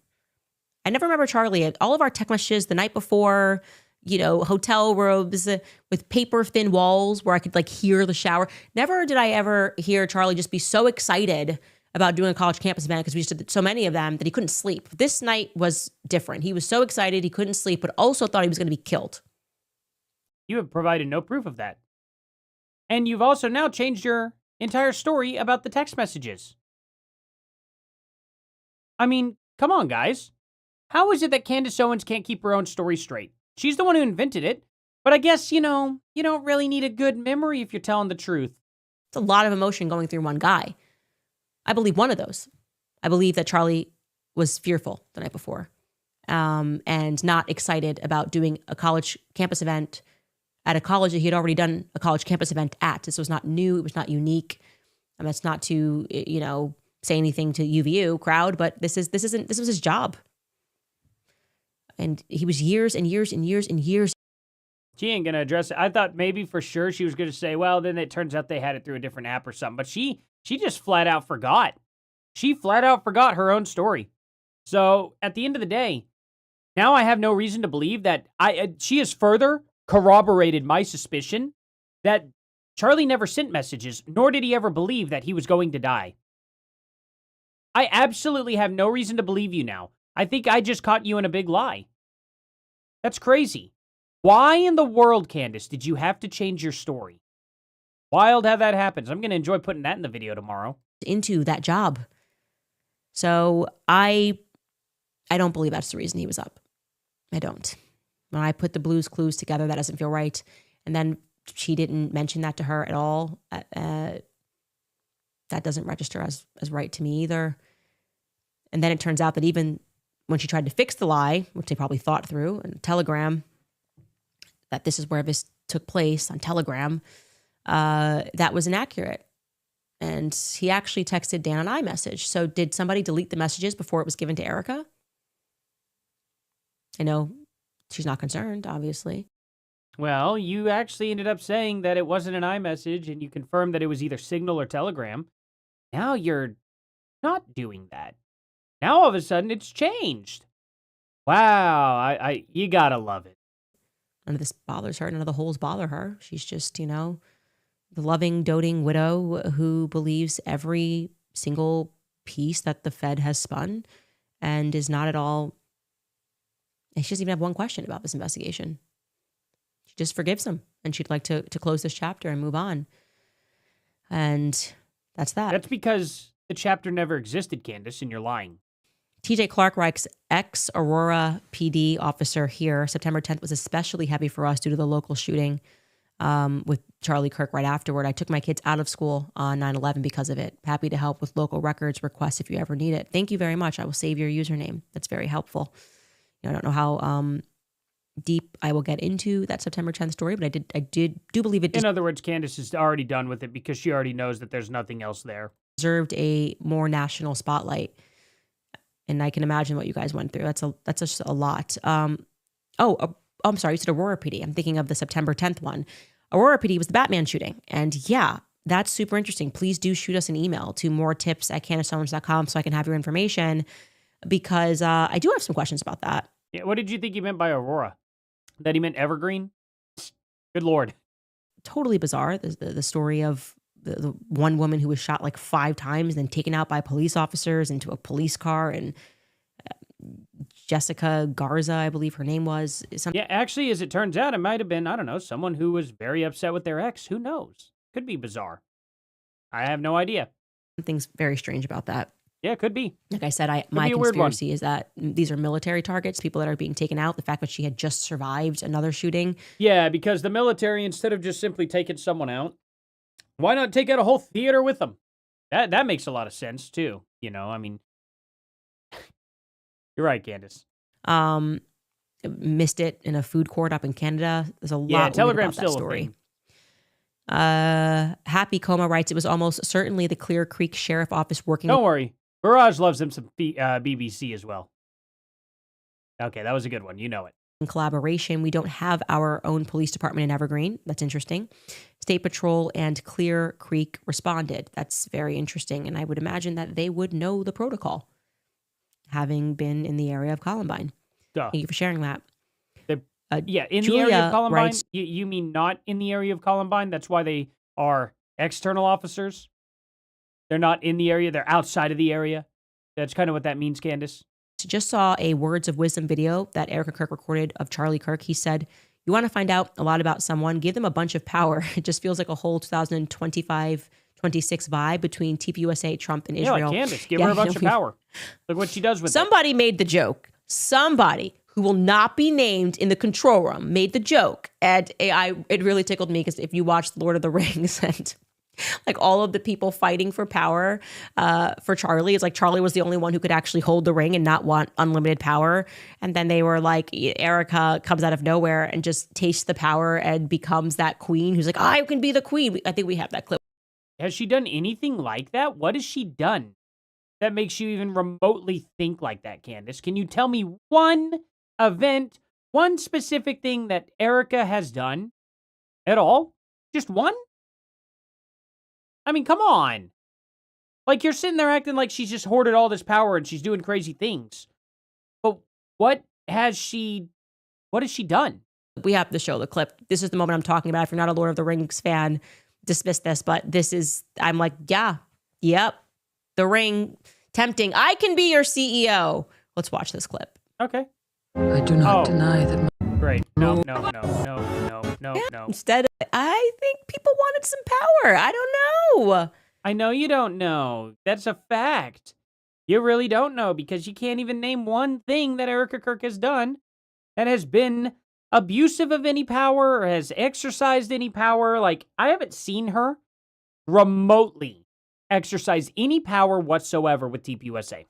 I never remember Charlie, all of our text messages the night before, hotel rooms with paper thin walls where I could hear the shower. Never did I ever hear Charlie just be so excited about doing a college campus event because we just did so many of them that he couldn't sleep. This night was different. He was so excited he couldn't sleep, but also thought he was going to be killed. You have provided no proof of that. And you've also now changed your entire story about the text messages. I mean, come on, guys. How is it that Candace Owens can't keep her own story straight? She's the one who invented it. But I guess, you don't really need a good memory if you're telling the truth. It's a lot of emotion going through one guy. I believe one of those. I believe that Charlie was fearful the night before and not excited about doing a college campus event at a college that he had already done a college campus event at. This was not new. It was not unique. And that's not to, say anything to UVU crowd, but this was his job. And he was years and years and years and years. She ain't going to address it. I thought maybe for sure she was going to say, well, then it turns out they had it through a different app or something. But she just flat out forgot. She flat out forgot her own story. So at the end of the day, now I have no reason to believe that she has further corroborated my suspicion that Charlie never sent messages, nor did he ever believe that he was going to die. I absolutely have no reason to believe you now. I think I just caught you in a big lie. That's crazy. Why in the world, Candace, did you have to change your story? Wild how that happens. I'm going to enjoy putting that in the video tomorrow. Into that job. So I don't believe that's the reason he was up. I don't. When I put the Blues Clues together, that doesn't feel right. And then she didn't mention that to her at all. That doesn't register as right to me either. And then it turns out that even when she tried to fix the lie, which they probably thought through, and Telegram, that this is where this took place on Telegram, that was inaccurate. And he actually texted Dan an iMessage. So did somebody delete the messages before it was given to Erika? I know she's not concerned, obviously. Well, you actually ended up saying that it wasn't an iMessage, and you confirmed that it was either Signal or Telegram. Now you're not doing that. Now all of a sudden it's changed. Wow, you gotta love it. None of this bothers her. None of the holes bother her. She's just, the loving, doting widow who believes every single piece that the Fed has spun and is not at all. And she doesn't even have one question about this investigation. She just forgives him, and she'd like to close this chapter and move on. And that's that. That's because the chapter never existed, Candace, and you're lying. TJ Clark writes, ex-Aurora PD officer here. September 10th was especially heavy for us due to the local shooting with Charlie Kirk right afterward. I took my kids out of school on 9/11 because of it. Happy to help with local records requests if you ever need it. Thank you very much. I will save your username. That's very helpful. I don't know how deep I will get into that September 10th story, but I do believe it. In other words, Candace is already done with it because she already knows that there's nothing else there. Deserved a more national spotlight. And I can imagine what you guys went through. That's just a lot. I'm sorry, you said Aurora PD. I'm thinking of the September 10th one. Aurora PD was the Batman shooting. And yeah, that's super interesting. Please do shoot us an email to moretips@CandaceOwens.com so I can have your information, because I do have some questions about that. Yeah, what did you think he meant by Aurora? That he meant Evergreen? Good Lord. Totally bizarre. The story of the one woman who was shot like 5 times, then taken out by police officers into a police car, and Jessica Garza, I believe her name was. Yeah, actually, as it turns out, it might have been, I don't know, someone who was very upset with their ex. Who knows? Could be bizarre. I have no idea. Something's very strange about that. Yeah, could be. Like I said, my conspiracy is that these are military targets, people that are being taken out. The fact that she had just survived another shooting. Yeah, because the military, instead of just simply taking someone out, why not take out a whole theater with them? That makes a lot of sense, too. I mean, you're right, Candace. Missed it in a food court up in Canada. There's a lot. Yeah, Telegram's about that still story. a thing. Happy Coma writes, it was almost certainly the Clear Creek Sheriff Office working. Don't worry. Barrage loves him some BBC as well. Okay, that was a good one. You know it. In collaboration, we don't have our own police department in Evergreen. That's interesting. State Patrol and Clear Creek responded. That's very interesting. And I would imagine that they would know the protocol, having been in the area of Columbine. Duh. Thank you for sharing that. Yeah, in Julia the area of Columbine? writes, You mean not in the area of Columbine? That's why they are external officers? They're not in the area. They're outside of the area. That's kind of what that means, Candace. Just saw a Words of Wisdom video that Erika Kirk recorded of Charlie Kirk. He said, you want to find out a lot about someone, give them a bunch of power. It just feels like a whole 2025-26 vibe between TPUSA, Trump, and Israel. Yeah, like Candace, give her a bunch of power. Look what she does with Somebody made the joke. Somebody who will not be named in the control room made the joke. And it really tickled me, because if you watched Lord of the Rings and like all of the people fighting for power for Charlie, it's like Charlie was the only one who could actually hold the ring and not want unlimited power. And then they were like, Erika comes out of nowhere and just tastes the power and becomes that queen who's like, I can be the queen. I think we have that clip. Has she done anything like that? What has she done that makes you even remotely think like that, Candace? Can you tell me one event one specific thing that Erika has done at all? Just one? I mean, come on. Like, you're sitting there acting like she's just hoarded all this power and she's doing crazy things. But what has she done? We have to show the clip. This is the moment I'm talking about. If you're not a Lord of the Rings fan, dismiss this. But this is, I'm like, yeah, yep. The ring, tempting. I can be your CEO. Let's watch this clip. Okay. I do not deny that. Great. No. Instead, I think people wanted some power. I don't know. I know you don't know. That's a fact. You really don't know because you can't even name one thing that Erika Kirk has done that has been abusive of any power or has exercised any power. Like, I haven't seen her remotely exercise any power whatsoever with Team USA.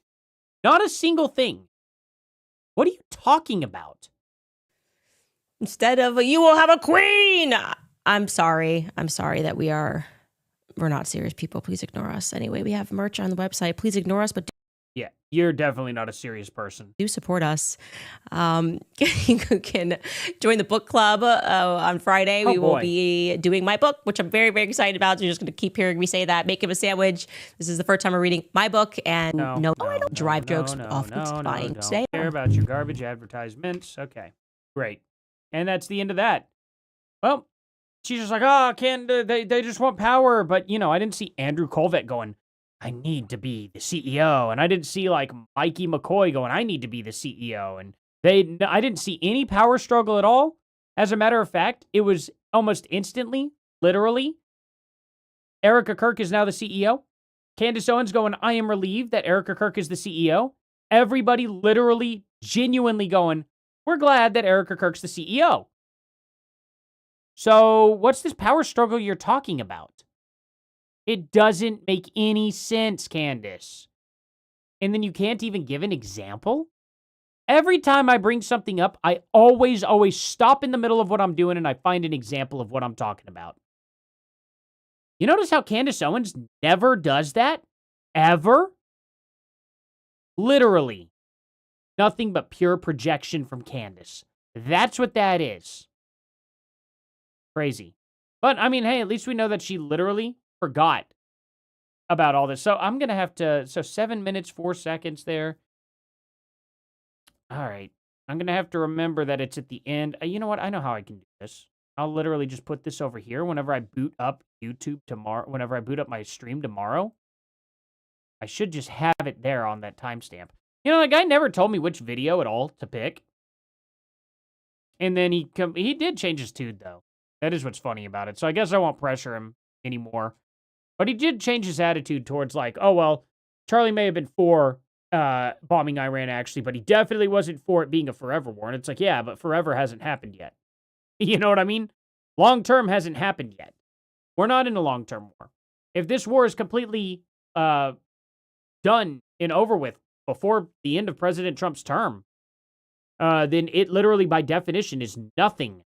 Not a single thing. What are you talking about? Instead of, you will have a queen. I'm sorry that we're not serious people. Please ignore us. Anyway, we have merch on the website. Please ignore us, but yeah, you're definitely not a serious person. Do support us. You can join the book club on Friday. We will be doing my book, which I'm very, very excited about. So you're just going to keep hearing me say that. Make him a sandwich. This is the first time we're reading my book. And I don't drive jokes off. It's fine. Don't care about your garbage advertisements. Okay, great. And that's the end of that. Well, she's just like, they just want power. But, I didn't see Andrew Colvett going, I need to be the CEO. And I didn't see like Mikey McCoy going, I need to be the CEO. And I didn't see any power struggle at all. As a matter of fact, it was almost instantly, literally, Erika Kirk is now the CEO. Candace Owens going, I am relieved that Erika Kirk is the CEO. Everybody literally, genuinely going, we're glad that Erika Kirk's the CEO. So what's this power struggle you're talking about? It doesn't make any sense, Candace. And then you can't even give an example? Every time I bring something up, I always stop in the middle of what I'm doing and I find an example of what I'm talking about. You notice how Candace Owens never does that? Ever? Literally. Nothing but pure projection from Candace. That's what that is. Crazy. But, I mean, hey, at least we know that she literally forgot about all this. So I'm going to have to, 7 minutes, 4 seconds there. All right. I'm going to have to remember that it's at the end. You know what? I know how I can do this. I'll literally just put this over here whenever I boot up YouTube tomorrow, whenever I boot up my stream tomorrow. I should just have it there on that timestamp. The guy never told me which video at all to pick. And then he did change his tune, though. That is what's funny about it. So I guess I won't pressure him anymore. But he did change his attitude towards like, oh, well, Charlie may have been for bombing Iran, actually, but he definitely wasn't for it being a forever war. And it's like, yeah, but forever hasn't happened yet. You know what I mean? Long-term hasn't happened yet. We're not in a long-term war. If this war is completely done and over with before the end of President Trump's term, then it literally, by definition, is nothing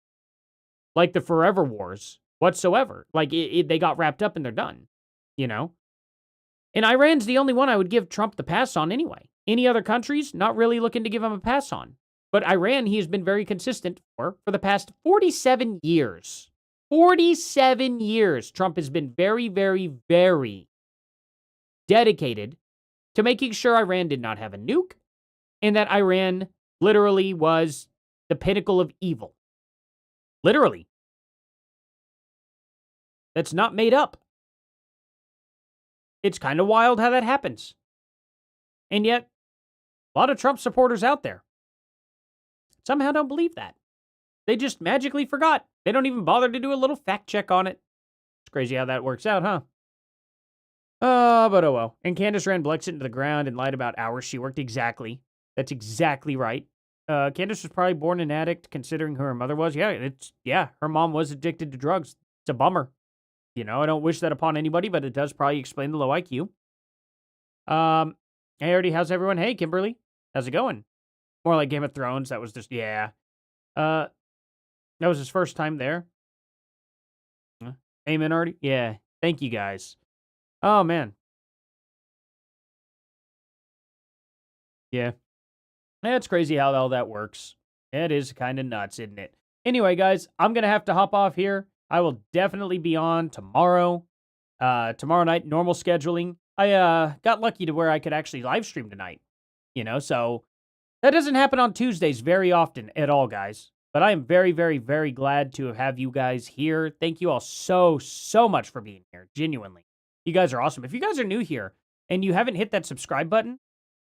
like the forever wars whatsoever. Like, they got wrapped up and they're done, And Iran's the only one I would give Trump the pass on anyway. Any other countries, not really looking to give him a pass on. But Iran, he has been very consistent for the past 47 years. 47 years, Trump has been very, very, very dedicated to making sure Iran did not have a nuke and that Iran literally was the pinnacle of evil. Literally. That's not made up. It's kind of wild how that happens. And yet, a lot of Trump supporters out there somehow don't believe that. They just magically forgot. They don't even bother to do a little fact check on it. It's crazy how that works out, huh? But oh well. And Candace ran Blexit into the ground and lied about hours she worked. Exactly. That's exactly right. Candace was probably born an addict, considering who her mother was. Yeah, her mom was addicted to drugs. It's a bummer. I don't wish that upon anybody, but it does probably explain the low IQ. Hey, Artie, how's everyone? Hey, Kimberly. How's it going? More like Game of Thrones. That was just, yeah. That was his first time there. Amen, Artie? Yeah. Thank you, guys. Oh, man. Yeah. It's crazy how all that works. It is kind of nuts, isn't it? Anyway, guys, I'm going to have to hop off here. I will definitely be on tomorrow. Tomorrow night, normal scheduling. I got lucky to where I could actually live stream tonight. So that doesn't happen on Tuesdays very often at all, guys. But I am very, very, very glad to have you guys here. Thank you all so, so much for being here. Genuinely. You guys are awesome. If you guys are new here and you haven't hit that subscribe button,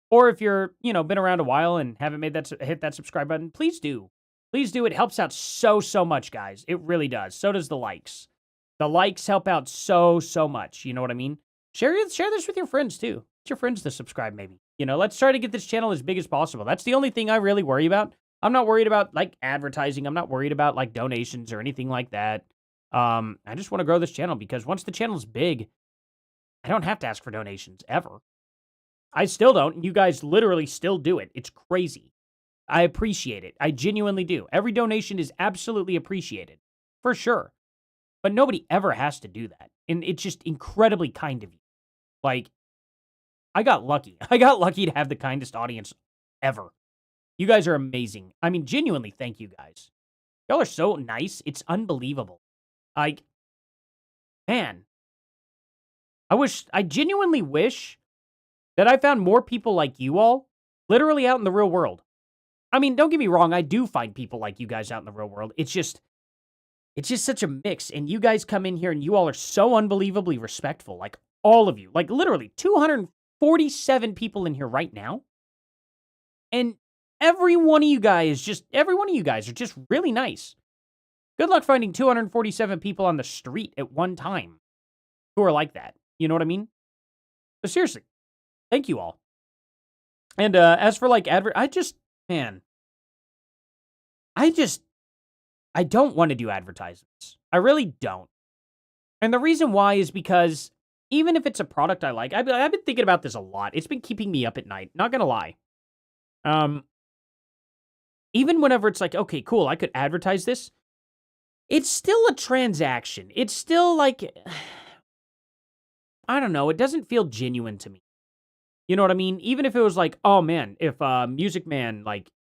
or if you're, been around a while and haven't hit that subscribe button, please do. Please do. It helps out so, so much, guys. It really does. So does the likes. The likes help out so, so much. You know what I mean? Share this with your friends, too. Get your friends to subscribe, maybe. Let's try to get this channel as big as possible. That's the only thing I really worry about. I'm not worried about, advertising. I'm not worried about, donations or anything like that. I just want to grow this channel because once the channel's big, I don't have to ask for donations, ever. I still don't. You guys literally still do it. It's crazy. I appreciate it. I genuinely do. Every donation is absolutely appreciated. For sure. But nobody ever has to do that. And it's just incredibly kind of you. I got lucky. I got lucky to have the kindest audience ever. You guys are amazing. I mean, genuinely, thank you guys. Y'all are so nice. It's unbelievable. Man. I genuinely wish that I found more people like you all literally out in the real world. I mean, don't get me wrong. I do find people like you guys out in the real world. It's just such a mix. And you guys come in here and you all are so unbelievably respectful. All of you. Literally 247 people in here right now. And every one of you guys are just really nice. Good luck finding 247 people on the street at one time who are like that. You know what I mean? But seriously, thank you all. And as for I don't want to do advertisements. I really don't. And the reason why is because even if it's a product I like, I've been thinking about this a lot. It's been keeping me up at night. Not gonna lie. Even whenever it's okay, cool, I could advertise this. It's still a transaction. It's still I don't know. It doesn't feel genuine to me. You know what I mean? Even if it was oh man, if Music Man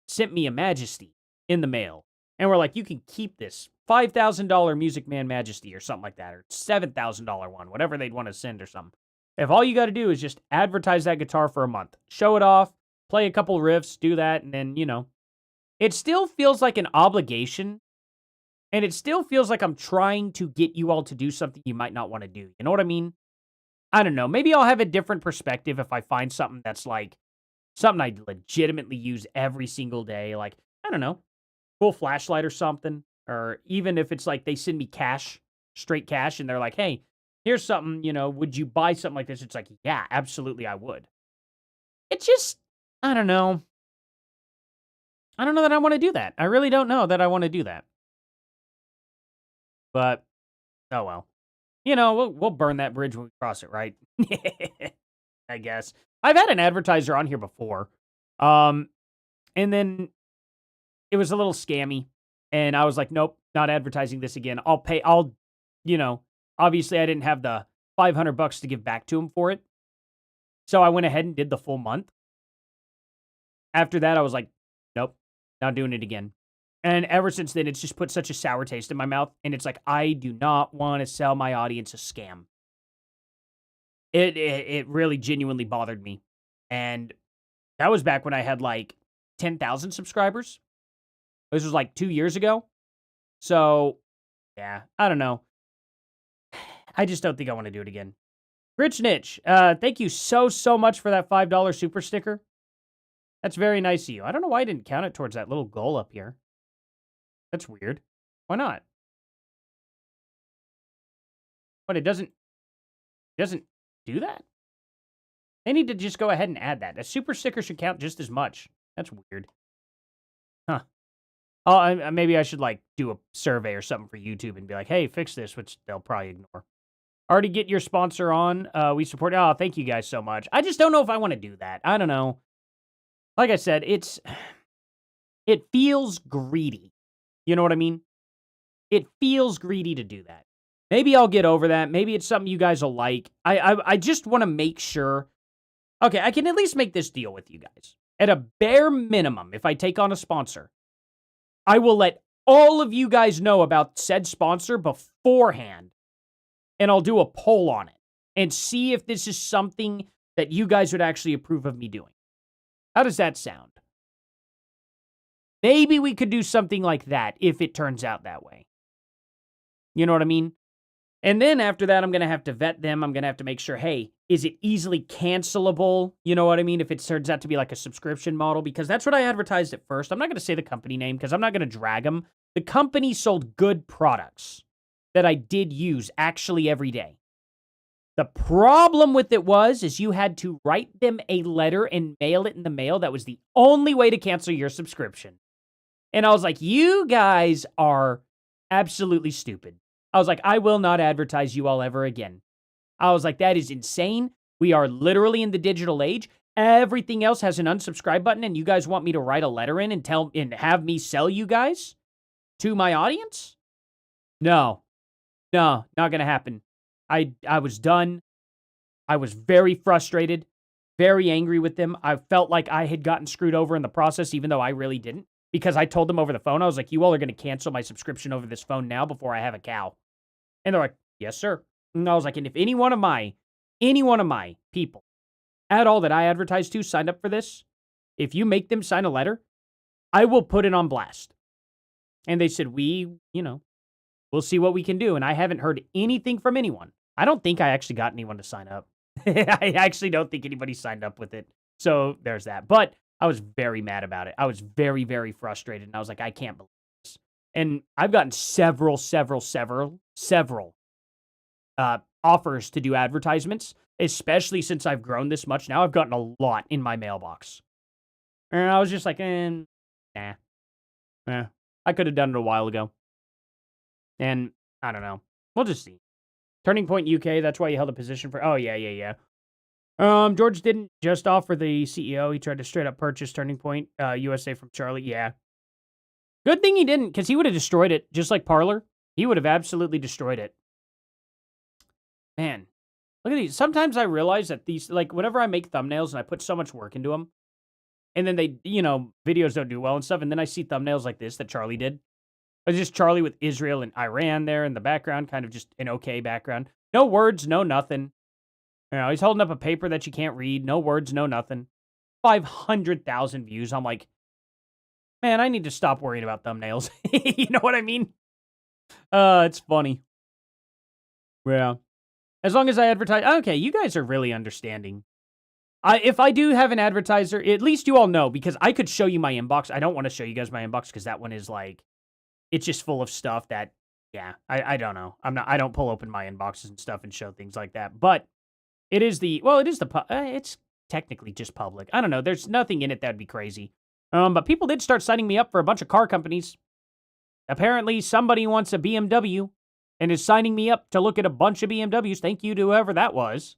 sent me a Majesty in the mail, and we're you can keep this $5,000 Music Man Majesty or something like that, or $7,000 one, whatever they'd want to send or something. If all you got to do is just advertise that guitar for a month, show it off, play a couple riffs, do that, and then, it still feels like an obligation, and it still feels like I'm trying to get you all to do something you might not want to do. You know what I mean? I don't know. Maybe I'll have a different perspective if I find something that's something I legitimately use every single day. I don't know, cool flashlight or something. Or even if it's they send me cash, straight cash, and they're hey, here's something, would you buy something like this? It's yeah, absolutely I would. It's just, I don't know. I don't know that I want to do that. I really don't know that I want to do that. But, oh well. We'll burn that bridge when we cross it, right? I guess. I've had an advertiser on here before. And then it was a little scammy. And I was nope, not advertising this again. Obviously I didn't have the $500 to give back to him for it. So I went ahead and did the full month. After that, I was nope, not doing it again. And ever since then, it's just put such a sour taste in my mouth. And it's I do not want to sell my audience a scam. It really genuinely bothered me. And that was back when I had 10,000 subscribers. This was 2 years ago. So, yeah, I don't know. I just don't think I want to do it again. Rich Niche, thank you so, so much for that $5 super sticker. That's very nice of you. I don't know why I didn't count it towards that little goal up here. That's weird. Why not? But it doesn't do that? They need to just go ahead and add that. A super sticker should count just as much. That's weird. Huh. Oh, maybe I should do a survey or something for YouTube and be hey, fix this, which they'll probably ignore. Already get your sponsor on. We support. Oh, thank you guys so much. I just don't know if I want to do that. I don't know. Like I said, it feels greedy. You know what I mean? It feels greedy to do that. Maybe I'll get over that. Maybe it's something you guys will like. I just want to make sure. Okay, I can at least make this deal with you guys. At a bare minimum, if I take on a sponsor, I will let all of you guys know about said sponsor beforehand, and I'll do a poll on it and see if this is something that you guys would actually approve of me doing. How does that sound? Maybe we could do something like that if it turns out that way. You know what I mean? And then after that, I'm going to have to vet them. I'm going to have to make sure, hey, is it easily cancelable? You know what I mean? If it turns out to be like a subscription model, because that's what I advertised at first. I'm not going to say the company name because I'm not going to drag them. The company sold good products that I did use actually every day. The problem with it is you had to write them a letter and mail it in the mail. That was the only way to cancel your subscription. And I was like, you guys are absolutely stupid. I was like, I will not advertise you all ever again. I was like, that is insane. We are literally in the digital age. Everything else has an unsubscribe button, and you guys want me to write a letter in and have me sell you guys to my audience? No, not gonna happen. I was done. I was very frustrated, very angry with them. I felt like I had gotten screwed over in the process, even though I really didn't. Because I told them over the phone, I was like, you all are going to cancel my subscription over this phone now before I have a cow. And they're like, yes, sir. And I was like, and if any one of my people at all that I advertise to signed up for this, if you make them sign a letter, I will put it on blast. And they said, we'll see what we can do. And I haven't heard anything from anyone. I don't think I actually got anyone to sign up. I actually don't think anybody signed up with it. So there's that. But I was very mad about it. I was very, very frustrated. And I was like, I can't believe this. And I've gotten several offers to do advertisements, especially since I've grown this much now. I've gotten a lot in my mailbox. And I was just like, nah. I could have done it a while ago. And I don't know. We'll just see. Turning Point UK, that's why you held a position for... Oh, yeah. George didn't just offer the CEO. He tried to straight up purchase Turning Point USA from Charlie. Yeah. Good thing he didn't, because he would have destroyed it, just like Parler. He would have absolutely destroyed it. Man, look at these. Sometimes I realize that these, like, whenever I make thumbnails and I put so much work into them, and then they, videos don't do well and stuff, and then I see thumbnails like this that Charlie did. It's just Charlie with Israel and Iran there in the background, kind of just an okay background. No words, no nothing. He's holding up a paper that you can't read. No words, no nothing. 500,000 views. I'm like, man, I need to stop worrying about thumbnails. You know what I mean? It's funny. Yeah. As long as I advertise. Okay, you guys are really understanding. If I do have an advertiser, at least you all know, because I could show you my inbox. I don't want to show you guys my inbox because that one is like, it's just full of stuff that, yeah, I don't know. I don't pull open my inboxes and stuff and show things like that. But it's technically just public. I don't know. There's nothing in it that'd be crazy. But people did start signing me up for a bunch of car companies. Apparently, somebody wants a BMW and is signing me up to look at a bunch of BMWs. Thank you to whoever that was.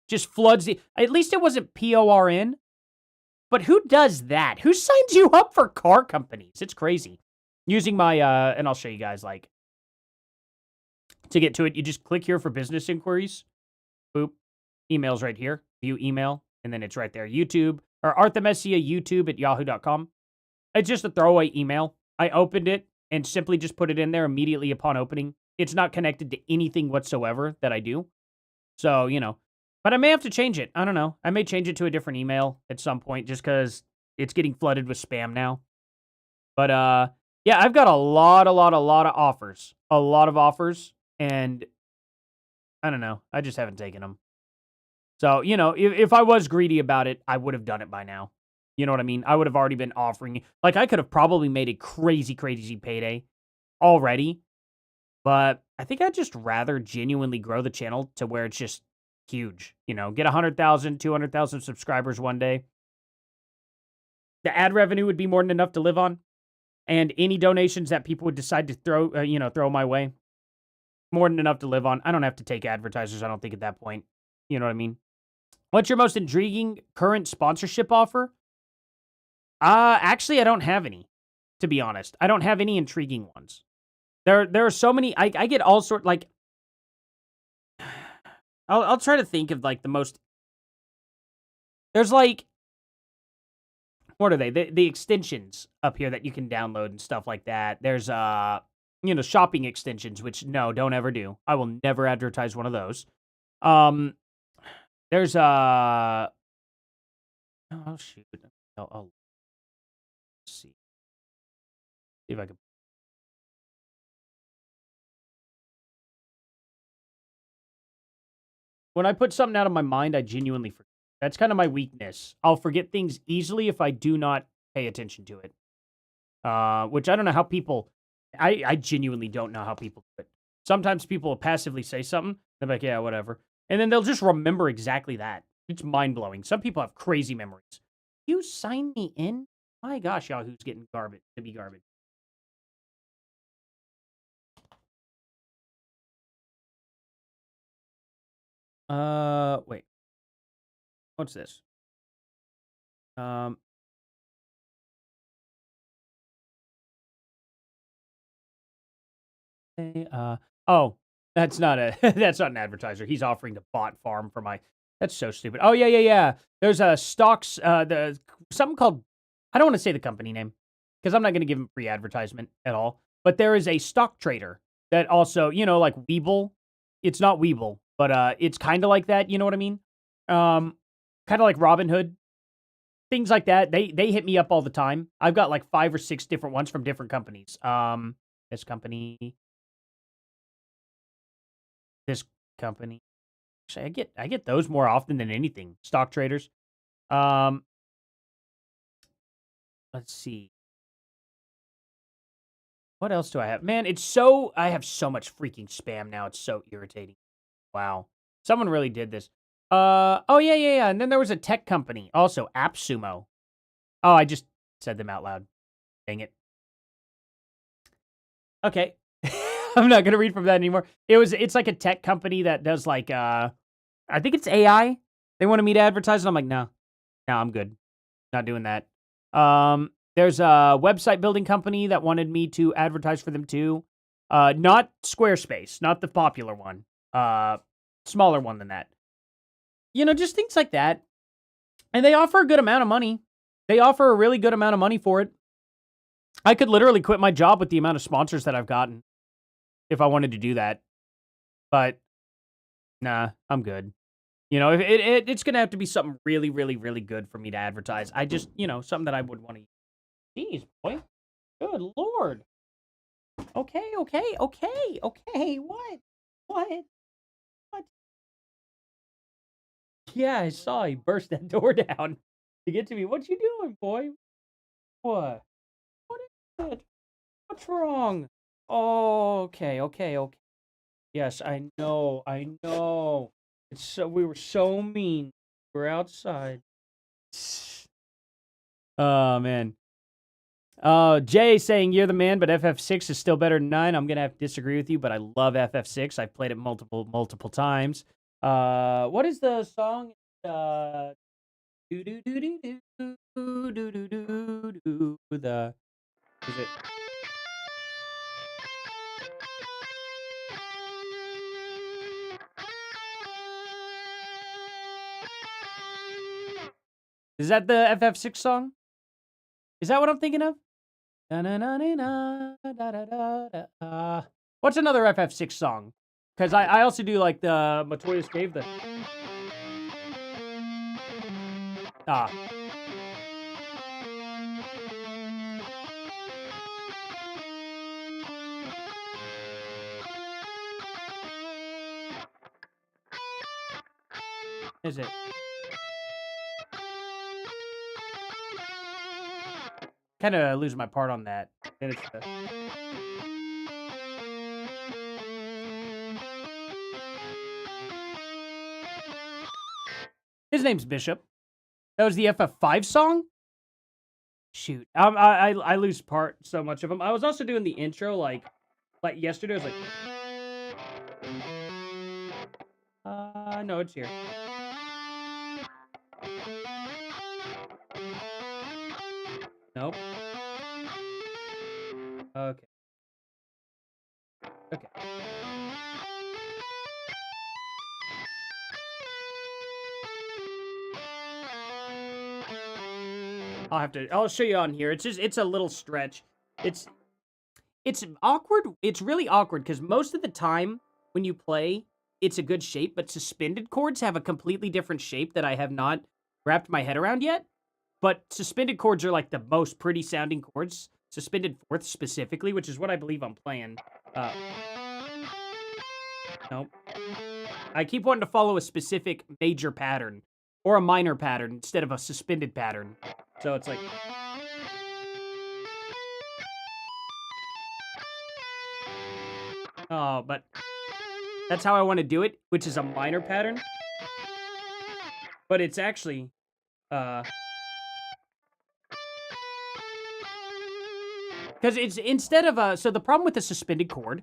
Just floods the... At least it wasn't PORN. But who does that? Who signs you up for car companies? It's crazy. Using my, and I'll show you guys, like, to get to it, you just click here for business inquiries. Boop. Email's right here. View email. And then it's right there. YouTube, or arthemesia@yahoo.com. It's just a throwaway email. I opened it and simply just put it in there immediately upon opening. It's not connected to anything whatsoever that I do. So, but I may have to change it. I don't know. I may change it to a different email at some point just because it's getting flooded with spam now. But, yeah, I've got a lot of offers. A lot of offers. And I don't know. I just haven't taken them. So, if I was greedy about it, I would have done it by now. You know what I mean? I would have already been offering. Like, I could have probably made a crazy payday already. But I think I'd just rather genuinely grow the channel to where it's just huge. Get 100,000, 200,000 subscribers one day. The ad revenue would be more than enough to live on. And any donations that people would decide to throw my way, more than enough to live on. I don't have to take advertisers, I don't think, at that point. You know what I mean? What's your most intriguing current sponsorship offer? Actually, I don't have any, to be honest. I don't have any intriguing ones. There are so many. I get all sorts, like, I'll try to think of, like, the most. There's, like, what are they? The extensions up here that you can download and stuff like that. There's shopping extensions, which no, don't ever do. I will never advertise one of those. There's oh shoot. I'll see if I can. When I put something out of my mind, I genuinely forget. That's kind of my weakness. I'll forget things easily if I do not pay attention to it. Which I don't know how people... I genuinely don't know how people do it. Sometimes people will passively say something. They're like, yeah, whatever. And then they'll just remember exactly that. It's mind-blowing. Some people have crazy memories. You sign me in? My gosh, Yahoo's getting garbage to be garbage. Wait. What's this? Oh, that's not that's not an advertiser. He's offering to bot farm for my... That's so stupid. Oh, yeah. There's a stocks, something called... I don't want to say the company name, because I'm not going to give him free advertisement at all. But there is a stock trader that also, like Weeble. It's not Weeble, but it's kind of like that, you know what I mean? Kind of like Robinhood. Things like that. They hit me up all the time. I've got like 5 or 6 different ones from different companies. This company. Actually, I get those more often than anything. Stock traders. Let's see. What else do I have? Man, I have so much freaking spam now. It's so irritating. Wow. Someone really did this. Oh, yeah. And then there was a tech company. Also, AppSumo. Oh, I just said them out loud. Dang it. Okay. I'm not going to read from that anymore. It's like a tech company that does like, I think it's AI. They wanted me to advertise, and I'm like, no, I'm good. Not doing that. There's a website building company that wanted me to advertise for them too. Not Squarespace, not the popular one. Smaller one than that. Just things like that. And they offer a good amount of money. They offer a really good amount of money for it. I could literally quit my job with the amount of sponsors that I've gotten if I wanted to do that. But, nah, I'm good. It's going to have to be something really, really, really good for me to advertise. I just, something that I would want to... Jeez, boy. Good Lord. Okay. What? Yeah, I saw he burst that door down to get to me. What you doing, boy? What? What is it? What's wrong? Oh, okay. Yes, I know. We were so mean. We're outside. Oh, man. Jay saying, you're the man, but FF6 is still better than 9. I'm going to have to disagree with you, but I love FF6. I've played it multiple times. What is the song? Is it? Is that the FF6 song? Is that what I'm thinking of? What's another FF6 song? Because I also do like the Matoya's Cave. Is it? Kind of losing my part on that. His name's Bishop. That was the FF5 song? Shoot. I lose part so much of them. I was also doing the intro like yesterday. I was like... no, it's here. Nope. Okay. I'll show you on here. It's a little stretch. It's awkward. It's really awkward because most of the time when you play, it's a good shape, but suspended chords have a completely different shape that I have not wrapped my head around yet. But suspended chords are like the most pretty sounding chords. Suspended fourths specifically, which is what I believe I'm playing. Nope. I keep wanting to follow a specific major pattern or a minor pattern instead of a suspended pattern. So it's like... Oh, but that's how I want to do it, which is a minor pattern. But it's actually... Because it's instead of a... So the problem with the suspended chord...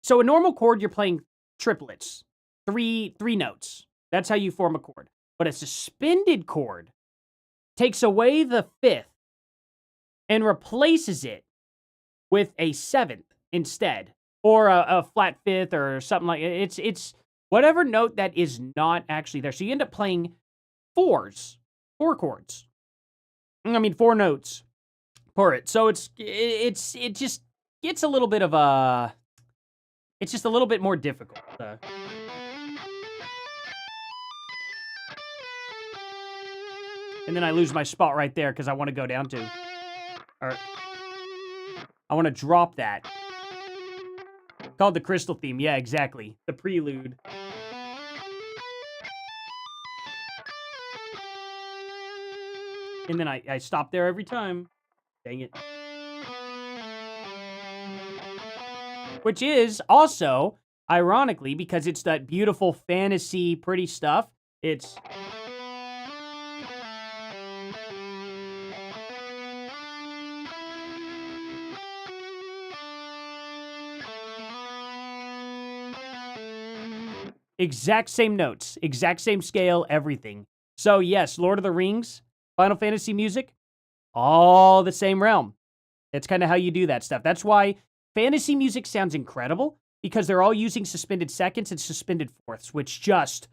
So a normal chord, you're playing triplets. Three notes. That's how you form a chord. But a suspended chord takes away the fifth and replaces it with a seventh instead. Or a flat fifth or something like it. It's whatever note that is not actually there. So you end up playing four chords. I mean, four notes for it. So it just gets a little bit of a... It's just a little bit more difficult. And then I lose my spot right there because I want to go down to... Or I want to drop that. Called the Crystal Theme. Yeah, exactly. The prelude. And then I stop there every time. Dang it. Which is also, ironically, because it's that beautiful fantasy, pretty stuff, it's... Exact same notes, exact same scale, everything. So yes, Lord of the Rings, Final Fantasy music, all the same realm. That's kind of how you do that stuff. That's why fantasy music sounds incredible, because they're all using suspended seconds and suspended fourths, which just,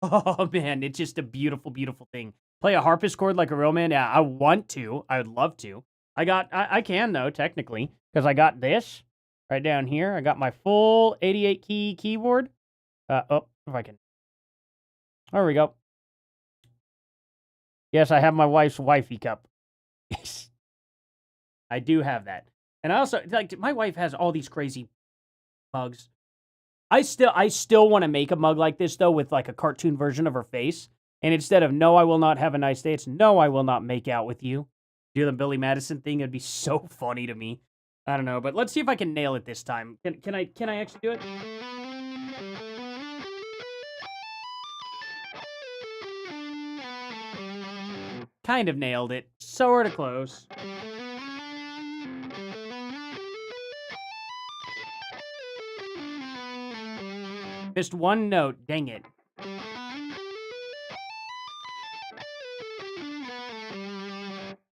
oh man, it's just a beautiful, beautiful thing. Play a harpsichord like a real man? Yeah, I want to. I would love to. I can though, technically, because I got this right down here. I got my full 88 key keyboard. Oh, if I can. There we go. Yes, I have my wife's wifey cup. I do have that. And I also, like, my wife has all these crazy mugs. I still want to make a mug like this, though, with, like, a cartoon version of her face. And instead of, no, I will not have a nice day, it's, no, I will not make out with you. Do the Billy Madison thing. It'd be so funny to me. I don't know, but let's see if I can nail it this time. Can I actually do it? Kind of nailed it. Sort of close. Missed one note. Dang it.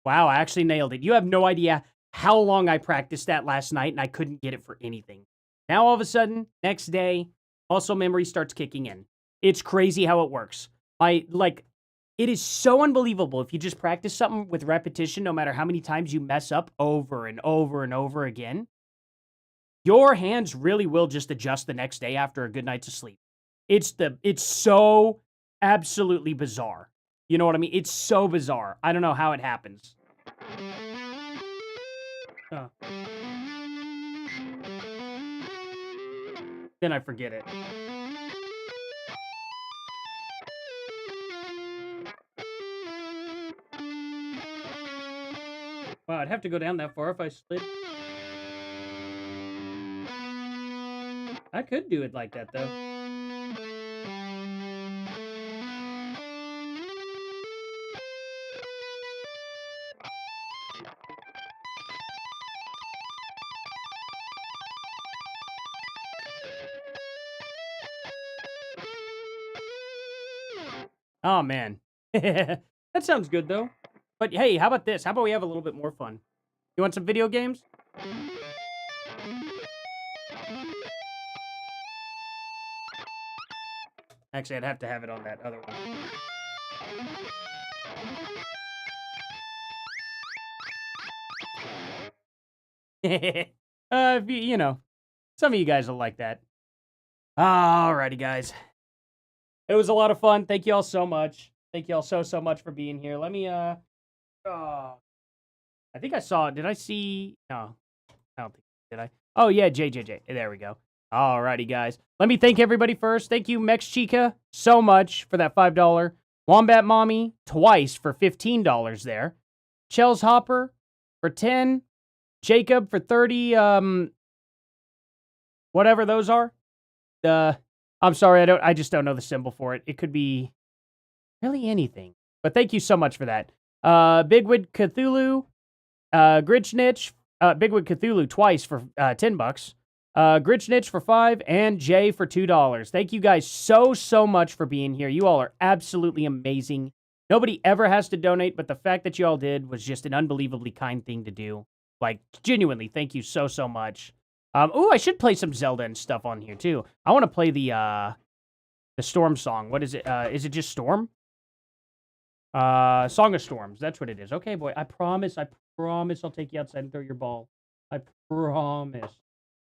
Wow, I actually nailed it. You have no idea how long I practiced that last night, and I couldn't get it for anything. Now, all of a sudden, next day, muscle memory starts kicking in. It's crazy how it works. It is so unbelievable if you just practice something with repetition, no matter how many times you mess up over and over and over again. Your hands really will just adjust the next day after a good night's of sleep. It's so absolutely bizarre. You know what I mean? It's so bizarre. I don't know how it happens. Then I forget it. Wow, I'd have to go down that far if I slid. I could do it like that, though. Oh, man. That sounds good, though. But hey, how about this? How about we have a little bit more fun? You want some video games? Actually, I'd have to have it on that other one. If you know, some of you guys will like that. Alrighty, guys. It was a lot of fun. Thank you all so much. Thank you all so much for being here. Let me, I think I saw, did I see, no, I don't think, did I? Oh, yeah, JJJ. There we go. Alrighty, guys. Let me thank everybody first. Thank you, Mex Chica, so much for that $5. Wombat Mommy, twice for $15 there. Chels Hopper for 10. Jacob for 30, whatever those are. I'm sorry, I just don't know the symbol for it. It could be really anything. But thank you so much for that. Bigwood Cthulhu, Gritchnitch, Bigwood Cthulhu twice for $10. Gritchnitch for 5, and Jay for $2. Thank you guys so much for being here. You all are absolutely amazing. Nobody ever has to donate, but the fact that you all did was just an unbelievably kind thing to do. Like, genuinely, thank you so much. I should play some Zelda and stuff on here, too. I want to play the Storm song. What is it? Is it just Storm? Song of Storms. That's what it is. Okay, boy. I promise I'll take you outside and throw your ball. I promise.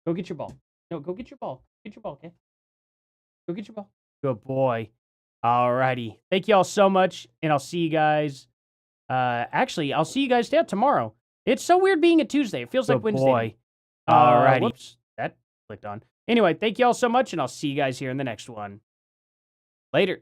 Go get your ball. No, go get your ball. Get your ball, okay? Go get your ball. Good boy. Alrighty. Thank you all so much, and I'll see you guys. Actually, I'll see you guys tomorrow. It's so weird being a Tuesday. It feels like Wednesday. Boy. Alrighty. Whoops. That clicked on. Anyway, thank you all so much, and I'll see you guys here in the next one. Later.